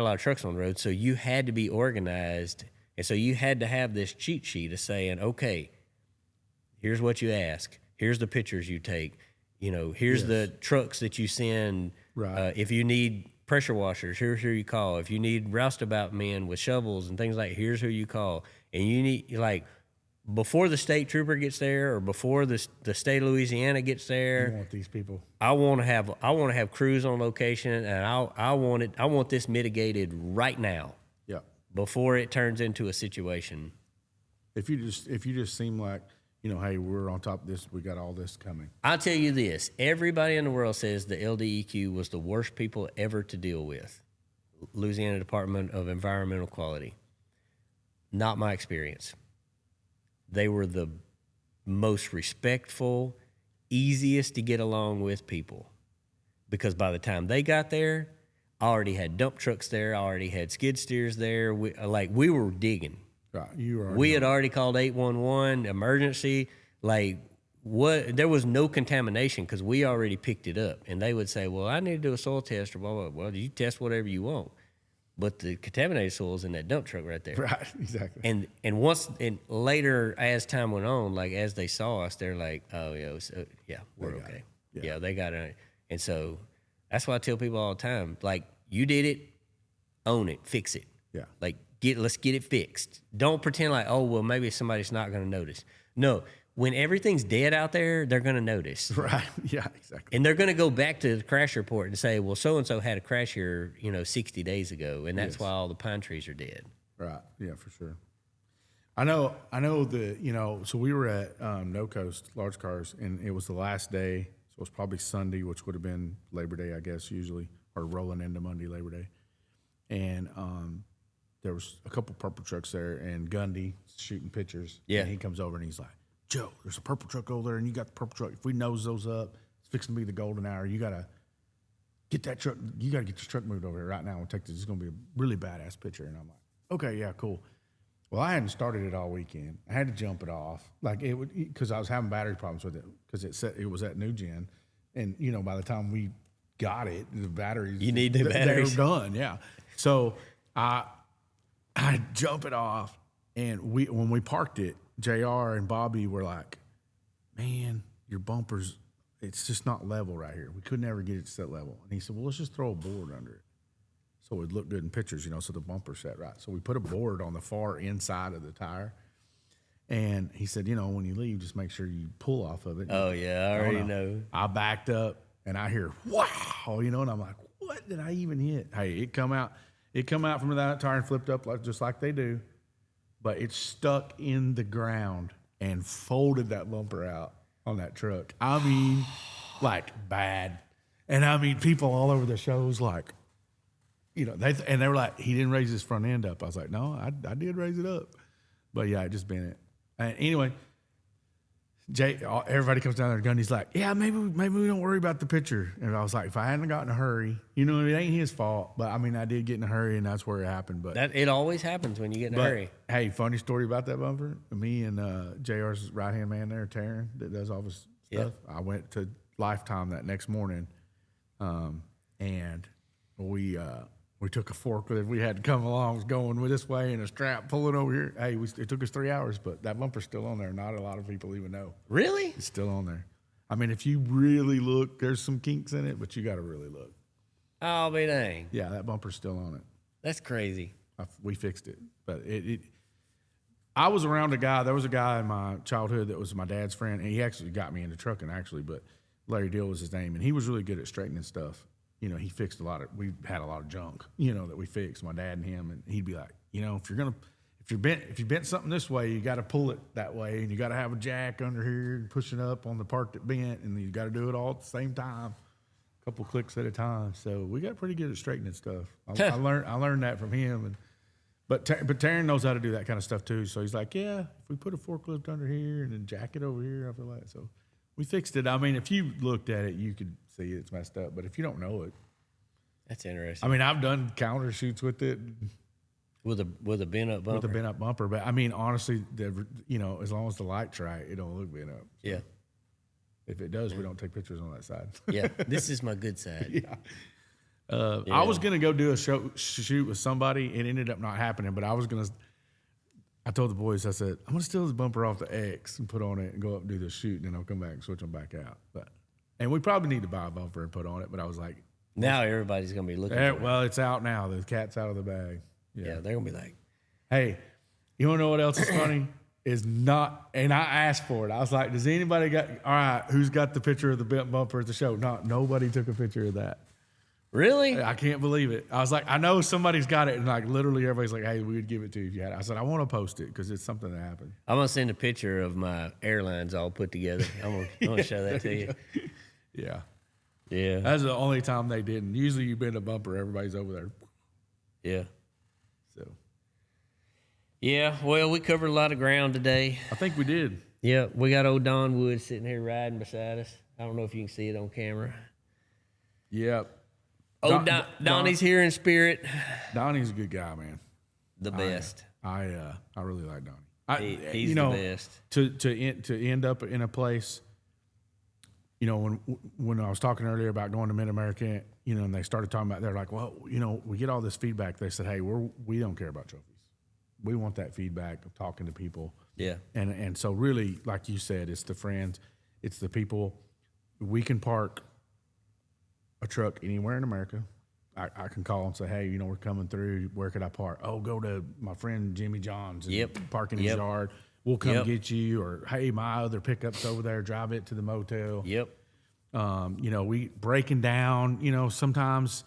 lot of trucks on the road, so you had to be organized. And so you had to have this cheat sheet of saying, okay, here's what you ask. Here's the pictures you take. Here's the trucks that you send. Right. If you need pressure washers, here's who you call. If you need roustabout men with shovels and things like, here's who you call. And you need, like, before the state trooper gets there, or before the state of Louisiana gets there, you want these people. I want to have crews on location, and I want this mitigated right now. Yeah. Before it turns into a situation. If you just seem like, hey, we're on top of this, we got all this coming. I'll tell you this: everybody in the world says the LDEQ was the worst people ever to deal with. Louisiana Department of Environmental Quality. Not my experience. They were the most respectful, easiest to get along with people. Because by the time they got there, I already had dump trucks there. I already had skid steers there. We were digging. Right. We had already called 811, emergency. There was no contamination because we already picked it up. And they would say, well, I need to do a soil test or blah, blah, blah. Well, you test whatever you want. But the contaminated soil is in that dump truck right there. Right, exactly. And later, as time went on, as they saw us, they're like, oh, yeah, we're okay. Yeah, they got it. And so that's why I tell people all the time, you did it, own it, fix it. Yeah. Let's get it fixed. Don't pretend like, oh, well, maybe somebody's not going to notice. No, when everything's dead out there, they're going to notice. Right. Yeah, exactly. And they're going to go back to the crash report and say, well, so-and-so had a crash here, 60 days ago, and that's why all the pine trees are dead. Right. Yeah, for sure. I know that, so we were at No Coast Large Cars, and it was the last day. So it's probably Sunday, which would have been Labor Day, I guess, usually, or rolling into Monday, Labor Day. And there was a couple purple trucks there, and Gundy shooting pictures. Yeah. And he comes over and he's like, Joe, there's a purple truck over there, and you got the purple truck. If we nose those up, it's fixing to be the golden hour. You got to get that truck. You got to get this truck moved over here right now. We'll take this. It's going to be a really badass picture. And I'm like, okay, yeah, cool. Well, I hadn't started it all weekend. I had to jump it off, like it would, because I was having battery problems with it, because it was at new gen, and by the time we got it, the batteries you need new batteries. They were done, yeah. So I jump it off, and when we parked it, JR and Bobby were like, "Man, your bumpers, it's just not level right here. We could never get it set level." And he said, "Well, let's just throw a board under it, so it would look good in pictures, so the bumper set right." So we put a board on the far inside of the tire. And he said, when you leave, just make sure you pull off of it. Oh, yeah, I already know. I backed up, and I hear, wow, and I'm like, what did I even hit? Hey, it come out from that tire and flipped up just like they do, but it stuck in the ground and folded that bumper out on that truck. I mean, like bad. And I mean, people all over the shows like, they were like, he didn't raise his front end up. I was like, no, I did raise it up. But yeah, it just bent it. And anyway, everybody comes down there, and Gundy's like, yeah, maybe we don't worry about the picture. And I was like, if I hadn't gotten in a hurry, it ain't his fault. But I mean, I did get in a hurry, and that's where it happened. But it always happens when you get in a hurry. Hey, funny story about that bumper. Me and JR's right-hand man there, Taryn, that does all this stuff. Yep. I went to Lifetime that next morning, and we took a forklift. We had to come along, was going this way, and a strap pulling over here. Hey, it took us 3 hours, but that bumper's still on there. Not a lot of people even know. Really? It's still on there. I mean, if you really look, there's some kinks in it, but you got to really look. Oh, be dang. Yeah, that bumper's still on it. That's crazy. We fixed it, but I was around a guy. There was a guy in my childhood that was my dad's friend, and he actually got me into trucking, actually, but Larry Dill was his name, and he was really good at straightening stuff. He fixed we had a lot of junk, that we fixed, my dad and him, and he'd be like, if you bent something this way, you got to pull it that way, and you got to have a jack under here and pushing up on the part that bent, and you got to do it all at the same time, a couple clicks at a time. So we got pretty good at straightening stuff. I learned that from him, but Taryn knows how to do that kind of stuff too. So he's like, yeah, if we put a forklift under here and then jack it over here, I feel like so. We fixed it. I mean, if you looked at it, you could see it's messed up. But if you don't know it, that's interesting. I mean, I've done counter shoots with it with a bent up bumper. With a bent up bumper, but I mean, honestly, as long as the light's right, it don't look bent up. So yeah. If it does, we don't take pictures on that side. Yeah, this is my good side. Yeah. I was gonna go do a shoot with somebody. It ended up not happening, but I told the boys, I said, I'm going to steal this bumper off the X and put on it and go up and do the shoot, and then I'll come back and switch them back out. And we probably need to buy a bumper and put on it, but I was like. Now everybody's going to be looking for it. Well, it's out now. The cat's out of the bag. Yeah, they're going to be like. Hey, you want to know what else is funny? Is not, and I asked for it. I was like, does anybody all right, who's got the picture of the bent bumper at the show? Nobody took a picture of that. Really? I can't believe it. I was like, I know somebody's got it, and like literally everybody's like, hey, we would give it to you if you had it. I said, I want to post it because it's something that happened. I'm gonna send a picture of my airlines all put together. I'm gonna show that to you. Yeah. Yeah. That's the only time they didn't. Usually you bend a bumper, everybody's over there. Yeah. So. Yeah. Well, we covered a lot of ground today. I think we did. Yeah. We got old Don Wood sitting here riding beside us. I don't know if you can see it on camera. Yep. Oh, Donnie's here in spirit. Donnie's a good guy, man. The best. I really like Donnie. He's the best. To end up in a place, when I was talking earlier about going to Mid-America, and they started talking about, they're like, well, we get all this feedback. They said, hey, we don't care about trophies. We want that feedback of talking to people. Yeah. And so really, like you said, it's the friends, it's the people. We can park a truck anywhere in America. I can call and say, hey, we're coming through. Where could I park? Oh, go to my friend Jimmy John's and park in his yard. We'll come get you. Or, hey, my other pickup's over there. Drive it to the motel. Yep. We breaking down. Sometimes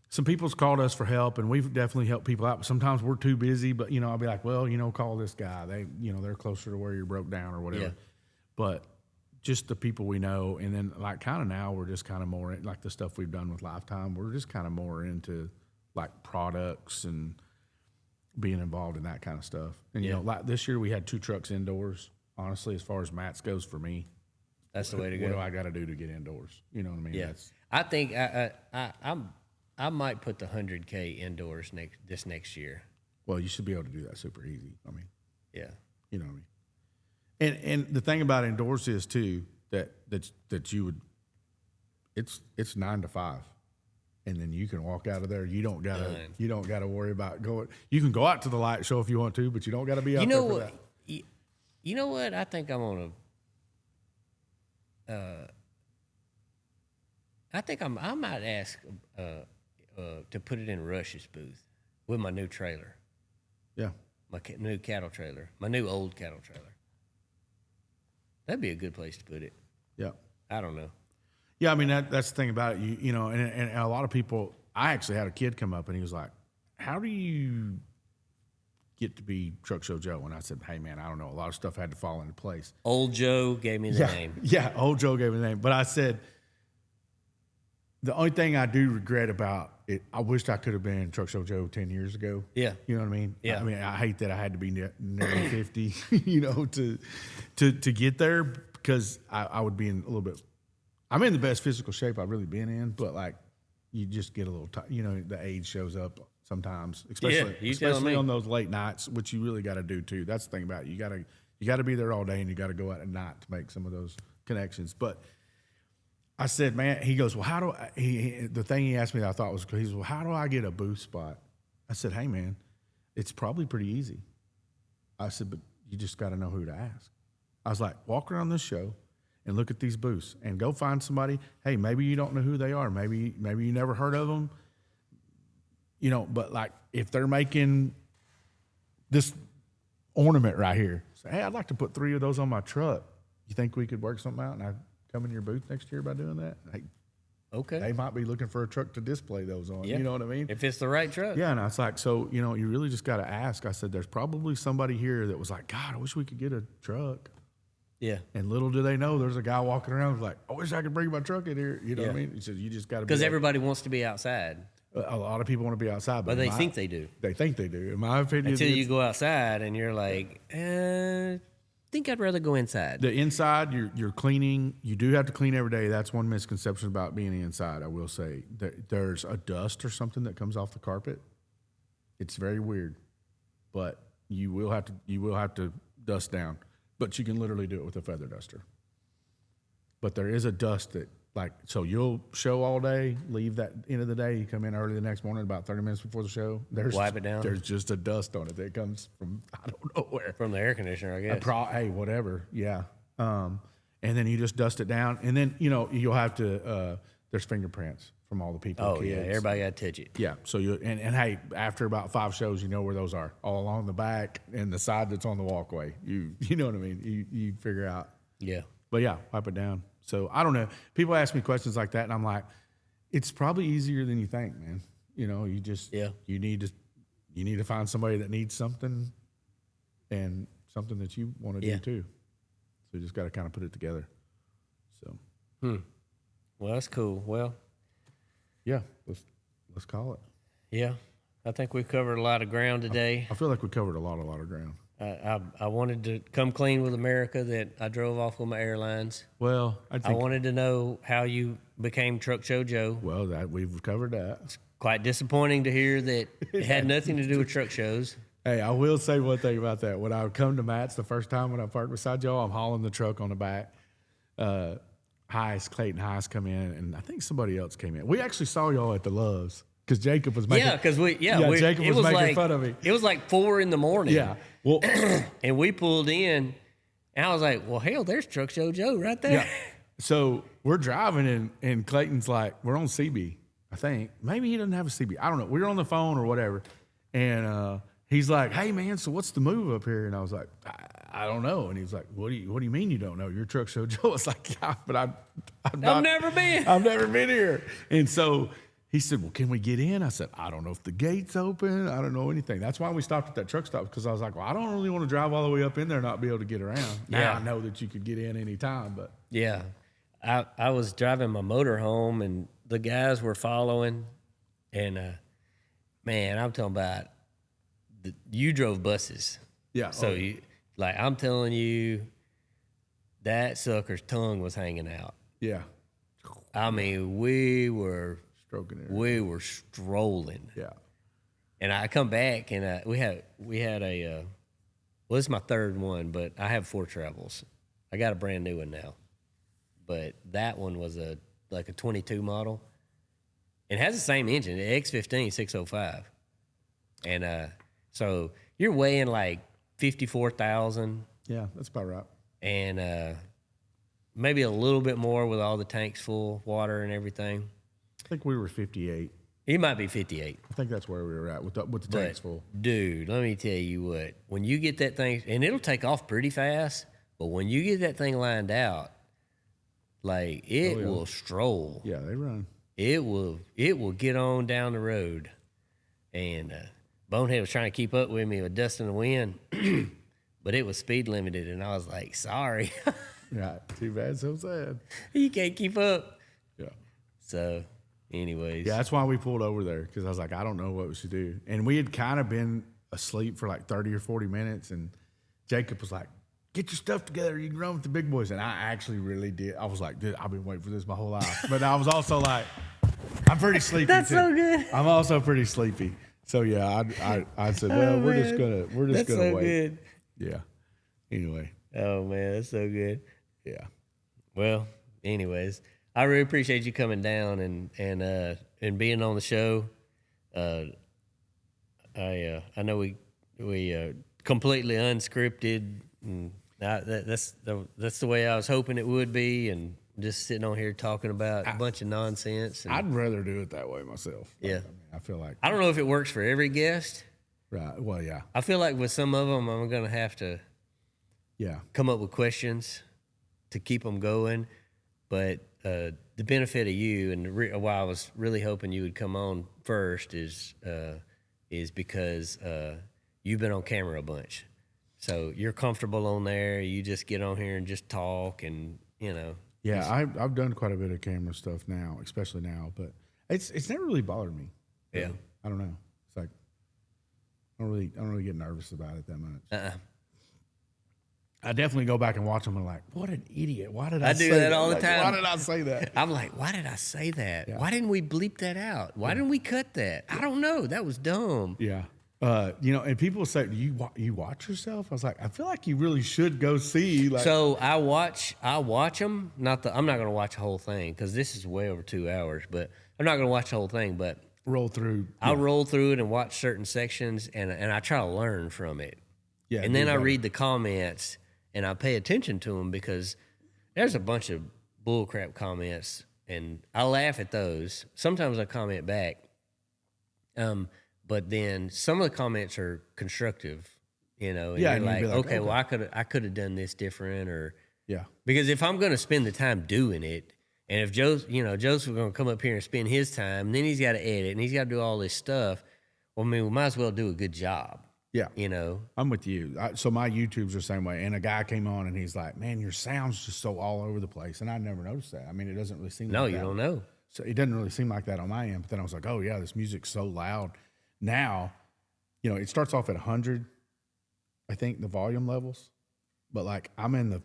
some people's called us for help, and we've definitely helped people out. But sometimes we're too busy. But I'll be like, well, call this guy. They're closer to where you're broke down or whatever. Yeah. But just the people we know. And then like kind of now we're just kind of more like the stuff we've done with Lifetime. We're just kind of more into like products and being involved in that kind of stuff. And, you know, like this year we had 2 trucks indoors. Honestly, as far as mats goes for me, that's the way to go. What do I got to do to get indoors? You know what I mean? Yeah. I think I might put the 100K indoors this next year. Well, you should be able to do that super easy. I mean, yeah. You know what I mean? And the thing about indoors is too that you would, it's 9 to 5. And then you can walk out of there. You don't gotta worry about going. You can go out to the light show if you want to, but you don't got to be out there for that. You know what? I think I'm gonna. I think I might ask to put it in Rush's booth with my new trailer. Yeah. My new cattle trailer. My new old cattle trailer. That'd be a good place to put it. Yeah. I don't know. Yeah, I mean that's the thing about it. You know, and a lot of people. I actually had a kid come up and he was like, "How do you get to be Truck Show Joe?" And I said, "Hey man, I don't know. A lot of stuff had to fall into place." Old Joe gave me the name. Yeah, Old Joe gave me the name. But I said, the only thing I do regret about it, I wished I could have been Truck Show Joe 10 years ago. Yeah. You know what I mean? Yeah. I mean, I hate that I had to be nearly 50, you know, to get there because I would be in a little bit. I'm in the best physical shape I've really been in, but like you just get a little, you know, the age shows up sometimes, especially on those late nights, which you really got to do too. That's the thing about it. You got to be there all day and you got to go out at night to make some of those connections. But I said, man, he goes, well, how do I, the thing he asked me that I thought was cool, he goes, well, how do I get a booth spot? I said, hey man, it's probably pretty easy. I said, but you just got to know who to ask. I was like, walk around this show and look at these booths and go find somebody. Hey, maybe you don't know who they are. Maybe you never heard of them. You know, but like if they're making this ornament right here, say, hey, I'd like to put 3 of those on my truck. You think we could work something out and I come in your booth next year by doing that? Hey, okay. They might be looking for a truck to display those on. Yeah. You know what I mean? If it's the right truck. Yeah, and I was like, so, you know, you really just got to ask. I said, there's probably somebody here that was like, God, I wish we could get a truck. Yeah. And little do they know, there's a guy walking around who's like, I wish I could bring my truck in here. You know what I mean? He said, you just got to be. Because everybody wants to be outside. A lot of people want to be outside. But they think they do. They think they do. In my opinion. Until you go outside and you're like, think I'd rather go inside. The inside, you're cleaning. You do have to clean every day. That's one misconception about being inside, I will say. There's a dust or something that comes off the carpet. It's very weird. But you will have to dust down. But you can literally do it with a feather duster. But there is a dust that, like, so you'll show all day, leave that end of the day, you come in early the next morning, about 30 minutes before the show. Wipe it down. There's just a dust on it that comes from, I don't know where. From the air conditioner, I guess. Hey, whatever, yeah. And then you just dust it down. And then, you know, you'll have to, there's fingerprints from all the people. Oh, yeah, everybody got to touch it. Yeah, so and hey, after about 5 shows, you know where those are, all along the back and the side that's on the walkway. You know what I mean? You figure out. Yeah. But yeah, wipe it down. So I don't know. People ask me questions like that, and I'm like, it's probably easier than you think, man. You know, you just you need to find somebody that needs something, and something that you want to do too. So you just got to kind of put it together. So. Well, that's cool. Well. Yeah, let's call it. Yeah, I think we've covered a lot of ground today. I feel like we covered a lot of ground. I wanted to come clean with America that I drove off with my airlines. Well, I wanted to know how you became Truck Show Joe. Well, we've covered that. It's quite disappointing to hear that it had nothing to do with truck shows. Hey, I will say one thing about that. When I come to Matt's the first time when I parked beside y'all, I'm hauling the truck on the back. Clayton Heiss come in, and I think somebody else came in. We actually saw y'all at the Loves because Jacob was making. Jacob was making fun of me. It was like 4 a.m. Yeah, well, and we pulled in, and I was like, "Well, hell, there's Truck Show Joe right there." Yeah. So we're driving, and Clayton's like, "We're on CB, I think. Maybe he doesn't have a CB. I don't know. We were on the phone or whatever, and he's like, "Hey, man, so what's the move up here?" And I was like, I don't know. And he was like, what do you mean you don't know? You're Truck Show Joe. I was like, yeah, but I've never been. I've never been here. And so he said, well, can we get in? I said, I don't know if the gate's open. I don't know anything. That's why we stopped at that truck stop, because I was like, well, I don't really want to drive all the way up in there and not be able to get around. Now I know that you could get in any time, but Yeah. I was driving my motor home and the guys were following and man, I'm talking about you drove buses. Yeah. So you like I'm telling you that sucker's tongue was hanging out. Yeah. I mean, we were Stroking it. we were strolling. Yeah. And I come back and we had a well, this is my third one, but I have 4 Travels. I got a brand new one now. But that one was like a 22 model. It has the same engine, the X15 605. And so you're weighing like 54,000 Yeah, that's about right. and maybe a little bit more with all the tanks full, water and everything. I think we were 58. He might be 58. I think that's where we were at with the tanks full. Dude, let me tell you what. When you get that thing, and it'll take off pretty fast, but when you get that thing lined out, like it will stroll. Yeah, they run. It will get on down the road. And Bonehead was trying to keep up with me with dust in the wind, but it was speed limited, and I was like, sorry. Yeah, too bad, so sad. You can't keep up. Yeah. So, anyways. Yeah, that's why we pulled over there, because I was like, I don't know what we should do. And we had kind of been asleep for like 30 or 40 minutes, and Jacob was like, get your stuff together. You can run with the big boys. And I actually really did. I was like, dude, I've been waiting for this my whole life. But I was also like, I'm pretty sleepy. That's too. so good. I'm also pretty sleepy. So yeah, I said, well, we're just gonna wait. Good. Yeah. Anyway. Oh man, that's so good. Yeah. Well, anyways, I really appreciate you coming down and being on the show. I know we completely unscripted. And that's the way I was hoping it would be, and just sitting on here talking about a bunch of nonsense. I'd rather do it that way myself. Yeah. I feel like. I don't know if it works for every guest. Right. Well, yeah. I feel like with some of them, I'm going to have to come up with questions to keep them going. But the benefit of you and why I was really hoping you would come on first is because you've been on camera a bunch. So you're comfortable on there. You just get on here and just talk and, you know. Yeah, I've done quite a bit of camera stuff now, especially now. But it's never really bothered me. Yeah. I don't know. It's like I don't really get nervous about it that much. I definitely go back and watch them and I'm like, what an idiot. Why did I do say that all the time. Why did I say that? I'm like, why did I say that? Yeah. Why didn't we bleep that out? Why didn't we cut that? I don't know. That was dumb. Yeah. And people say, do you watch yourself? I was like, I feel like you really should go see. Like, so I watch them. I'm not going to watch the whole thing because this is way over 2 hours. But I'm not going to watch the whole thing. But roll through. I'll roll through it and watch certain sections, and I try to learn from it. Yeah. And then I read the comments and I pay attention to them because there's a bunch of bullcrap comments, and I laugh at those. Sometimes I comment back. But then some of the comments are constructive, and you're like, okay, well, I could have done this different, or because if I'm going to spend the time doing it, and if Joseph's going to come up here and spend his time, and then he's got to edit and he's got to do all this stuff. Well, I mean, we might as well do a good job. Yeah, I'm with you. So my YouTube's the same way. And a guy came on and he's like, "Man, your sound's just so all over the place," and I never noticed that. I mean, it doesn't really seem. No, like you that. don't know. So it doesn't really seem like that on my end. But then I was like, "Oh yeah, this music's so loud." Now, it starts off at 100, I think, the volume levels. But, like, I'm in the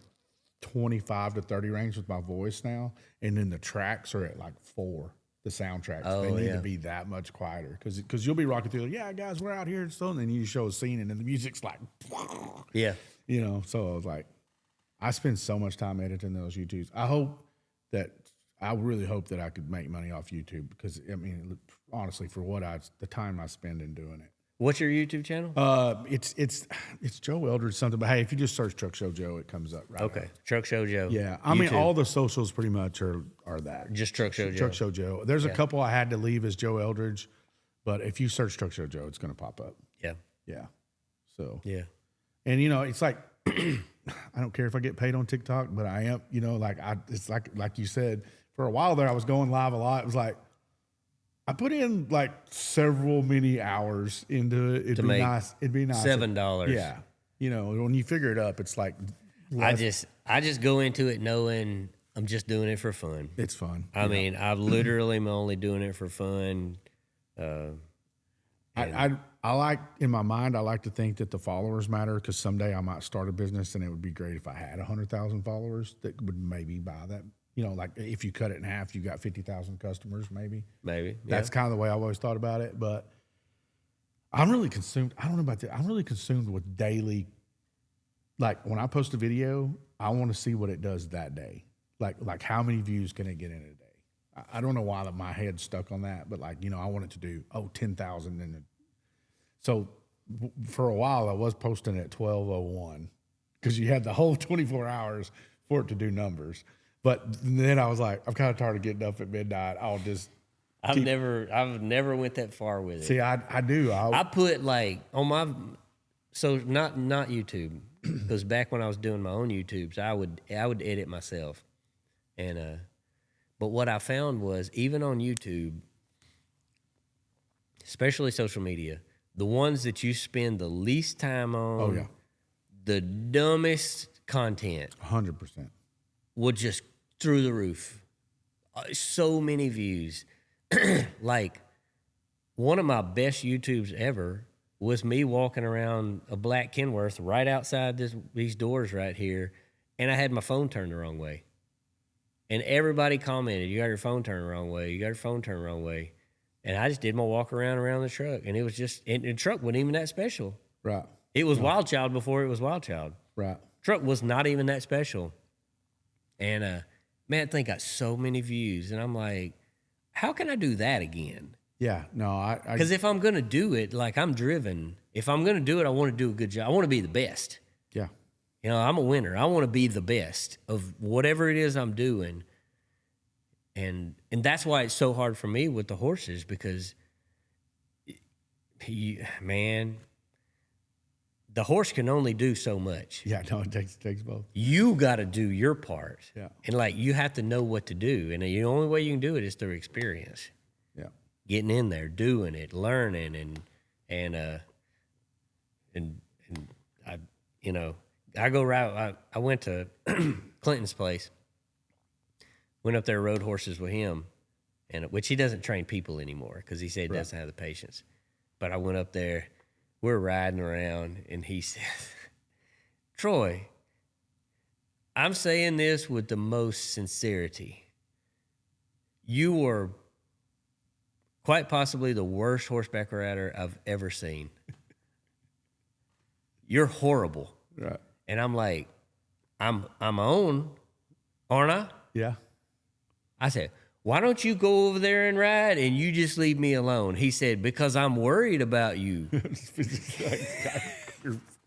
25 to 30 range with my voice now. And then the tracks are at, like, 4, the soundtracks. They need to be that much quieter. Because you'll be rocking through, like, yeah, guys, we're out here and stuff. And then you show a scene, and then the music's like, yeah. So I was like, I spend so much time editing those YouTubes. I really hope that I could make money off YouTube because, I mean, honestly, for the time I spend in doing it. What's your YouTube channel? It's Joe Eldridge something, but hey, if you just search Truck Show Joe, it comes up right. Okay, Truck Show Joe. Yeah, I mean, all the socials pretty much are that. Just Truck Show Joe. Truck Show Joe. There's a couple I had to leave as Joe Eldridge, but if you search Truck Show Joe, it's going to pop up. Yeah. Yeah. So. Yeah. And it's like I don't care if I get paid on TikTok, but I am. It's like you said. For a while there, I was going live a lot. It was like I put in like many hours into it. It'd be nice. $7. Yeah, when you figure it up, it's like I just go into it knowing I'm just doing it for fun. It's fun. I mean, I literally am only doing it for fun. I like, in my mind, I like to think that the followers matter, because someday I might start a business and it would be great if I had 100,000 followers that would maybe buy that. You know, like if you cut it in half, you got 50,000 customers, maybe. Maybe. That's kind of the way I've always thought about it. But I'm really consumed. I don't know about that. I'm really consumed with daily. Like when I post a video, I want to see what it does that day. Like how many views can it get in a day? I don't know why my head's stuck on that, but like, you know, I want it to do 10,000 in so for a while I was posting at 12:01 because you had the whole 24 hours for it to do numbers. But then I was like, I'm kind of tired of getting up at midnight. I'll just. I've never went that far with it. See, I do. I put like on my, so not YouTube, because back when I was doing my own YouTubes, I would edit myself, and but what I found was even on YouTube, especially social media, the ones that you spend the least time on, Oh yeah, the dumbest content, 100%. will just through the roof. So many views. Like one of my best YouTubes ever was me walking around a black Kenworth right outside these doors right here, and I had my phone turned the wrong way. And everybody commented, "You got your phone turned the wrong way. You got your phone turned the wrong way." And I just did my walk around the truck, and it was just, and the truck wasn't even that special. Right. It was Wild Child before it was Wild Child. Right. Truck was not even that special. And man, that thing got so many views, and I'm like, how can I do that again? Yeah. No, Because if I'm gonna do it, like I'm driven. If I'm gonna do it, I want to do a good job. I want to be the best. Yeah. You know, I'm a winner. I want to be the best of whatever it is I'm doing. And that's why it's so hard for me with the horses, because man, the horse can only do so much. Yeah. No, it takes both. You got to do your part. Yeah. And like you have to know what to do. And the only way you can do it is through experience. Yeah. Getting in there, doing it, learning, and I, you know, I go right. I went to Clinton's place, went up there, rode horses with him, and which he doesn't train people anymore because he said he doesn't have the patience. But I went up there, we're riding around, and he said, "Troy, I'm saying this with the most sincerity. You were quite possibly the worst horseback rider I've ever seen. You're horrible." Right. And I'm like, I'm on, aren't I? Yeah. I said, "Why don't you go over there and ride and you just leave me alone?" He said, "Because I'm worried about you."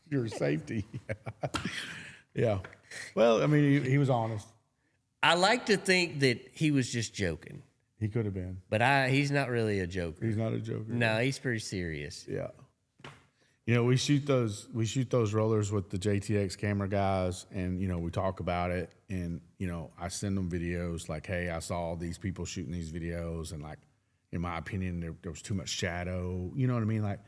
your safety. Yeah. Well, I mean, he was honest. I like to think that he was just joking, He could have been. but he's not really a joker. He's not a joker. No, he's pretty serious. Yeah. You know, we shoot those rollers with the JTX camera guys, and you know, we talk about it, and you know, I send them videos like, "Hey, I saw these people shooting these videos, and like, in my opinion, there was too much shadow." You know what I mean? Like,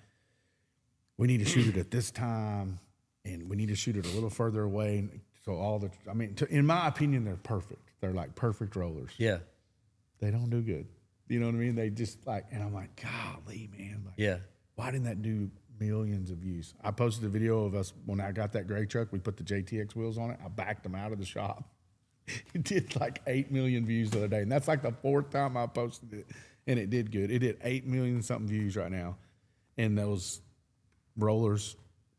we need to shoot it at this time, and we need to shoot it a little further away. So in my opinion, they're perfect. They're like perfect rollers. Yeah. They don't do good. You know what I mean? They just like, and I'm like, golly, man. Like, Yeah. why didn't that do millions of views? I posted a video of us when I got that gray truck. We put the JTX wheels on it. I backed them out of the shop. It did like 8 million views the other day, and that's like the 4th time I posted it, and it did good. It did 8 million something views right now, and those rollers,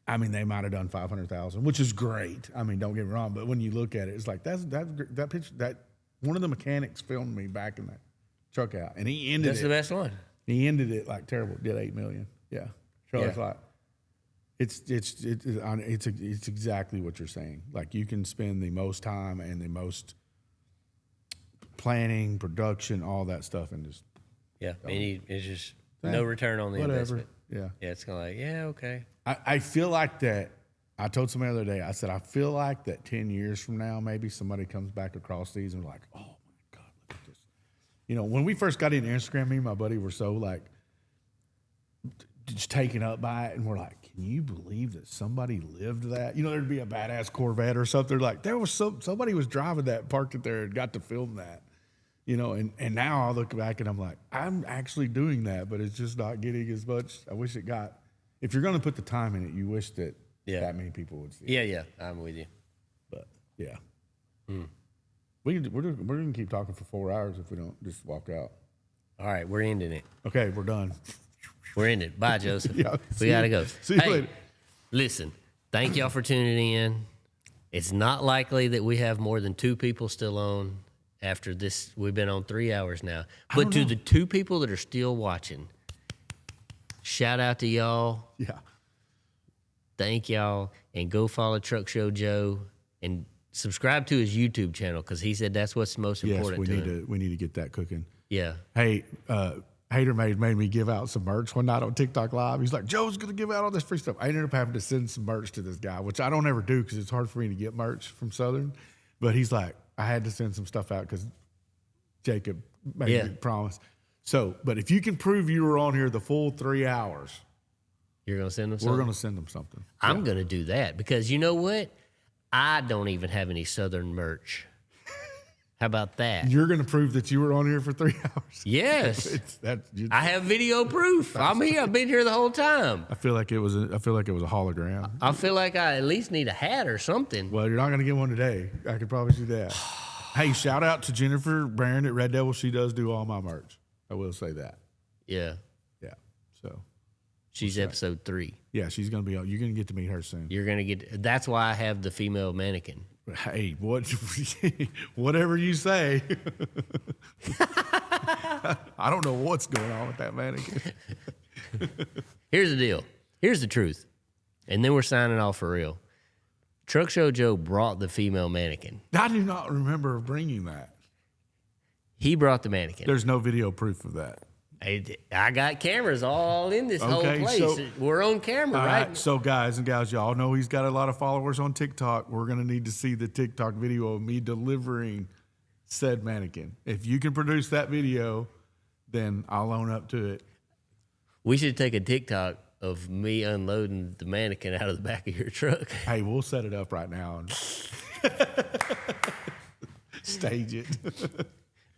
I mean, they might have done 500,000, which is great. I mean, don't get me wrong, but when you look at it, it's like that picture that one of the mechanics filmed me back in that truck out, and he ended That's the best one. He ended it like terrible. Did 8 million. Yeah. So Yeah. it's like, it's exactly what you're saying. Like, you can spend the most time and the most planning, production, all that stuff, and just Yeah. And it's just no return on the whatever. investment. Yeah. Yeah. It's kind of like, yeah, okay. I feel like that. I told somebody the other day, I said, I feel like that 10 years from now, maybe somebody comes back across these and like, oh my God, look at this. You know, when we first got into Instagram, me and my buddy were so like, just taken up by it, and we're like, can you believe that somebody lived that? You know, there'd be a badass Corvette or something like there was somebody was driving that, parked it there, and got to film that. You know, and now I look back and I'm like, I'm actually doing that, but it's just not getting as much. I wish it got. If you're going to put the time in it, you wish that that many people would see it. Yeah, I'm with you. But yeah, we're going to keep talking for 4 hours if we don't just walk out. All right, we're ending it. Okay, we're done. We're ending it. Bye, Joseph. Yeah, we got to go. See you later. Listen, thank y'all for tuning in. It's not likely that we have more than 2 people still on after this. We've been on 3 hours now. But to the 2 people that are still watching, shout out to y'all. Yeah. Thank y'all. And go follow Truck Show Joe and subscribe to his YouTube channel because he said that's what's most important to him. We need to get that cooking. Yeah. Hey, Hater made me give out some merch one night on TikTok Live. He's like, Joe's going to give out all this free stuff. I ended up having to send some merch to this guy, which I don't ever do because it's hard for me to get merch from Southern. But he's like, I had to send some stuff out because Jacob made me promise. So, but if you can prove you were on here the full 3 hours, you're going to send them something? We're going to send them something. I'm going to do that because you know what? I don't even have any Southern merch. How about that? You're going to prove that you were on here for 3 hours? Yes. I have video proof. I'm here. I've been here the whole time. I feel like it was a hologram. I feel like I at least need a hat or something. Well, you're not going to get one today. I can promise you that. Hey, shout out to Jennifer Barron at Red Devil. She does do all my merch. I will say that. Yeah. Yeah. So she's episode 3. Yeah, she's going to be. You're going to get to meet her soon. You're going to get. That's why I have the female mannequin. Hey, whatever you say. I don't know what's going on with that mannequin. Here's the deal. Here's the truth. And then we're signing off for real. Truck Show Joe brought the female mannequin. I do not remember bringing that. He brought the mannequin. There's no video proof of that. I got cameras all in this whole place. So, we're on camera, right? So, guys and gals, y'all know he's got a lot of followers on TikTok. We're going to need to see the TikTok video of me delivering said mannequin. If you can produce that video, then I'll own up to it. We should take a TikTok of me unloading the mannequin out of the back of your truck. Hey, we'll set it up right now and stage it.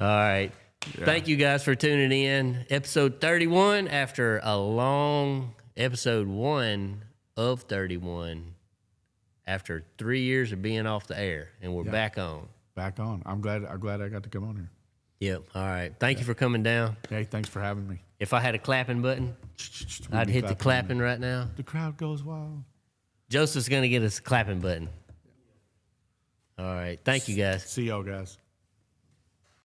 All right. Yeah. Thank you guys for tuning in. Episode 31 after a long episode 1 of 31 after 3 years of being off the air, and we're back on. Back on. I'm glad I got to come on here. Yep. All right. Thank you for coming down. Hey, thanks for having me. If I had a clapping button, I'd hit the clapping right now. The crowd goes wild. Joseph's going to get us a clapping button. All right. Thank you, guys. See y'all, guys.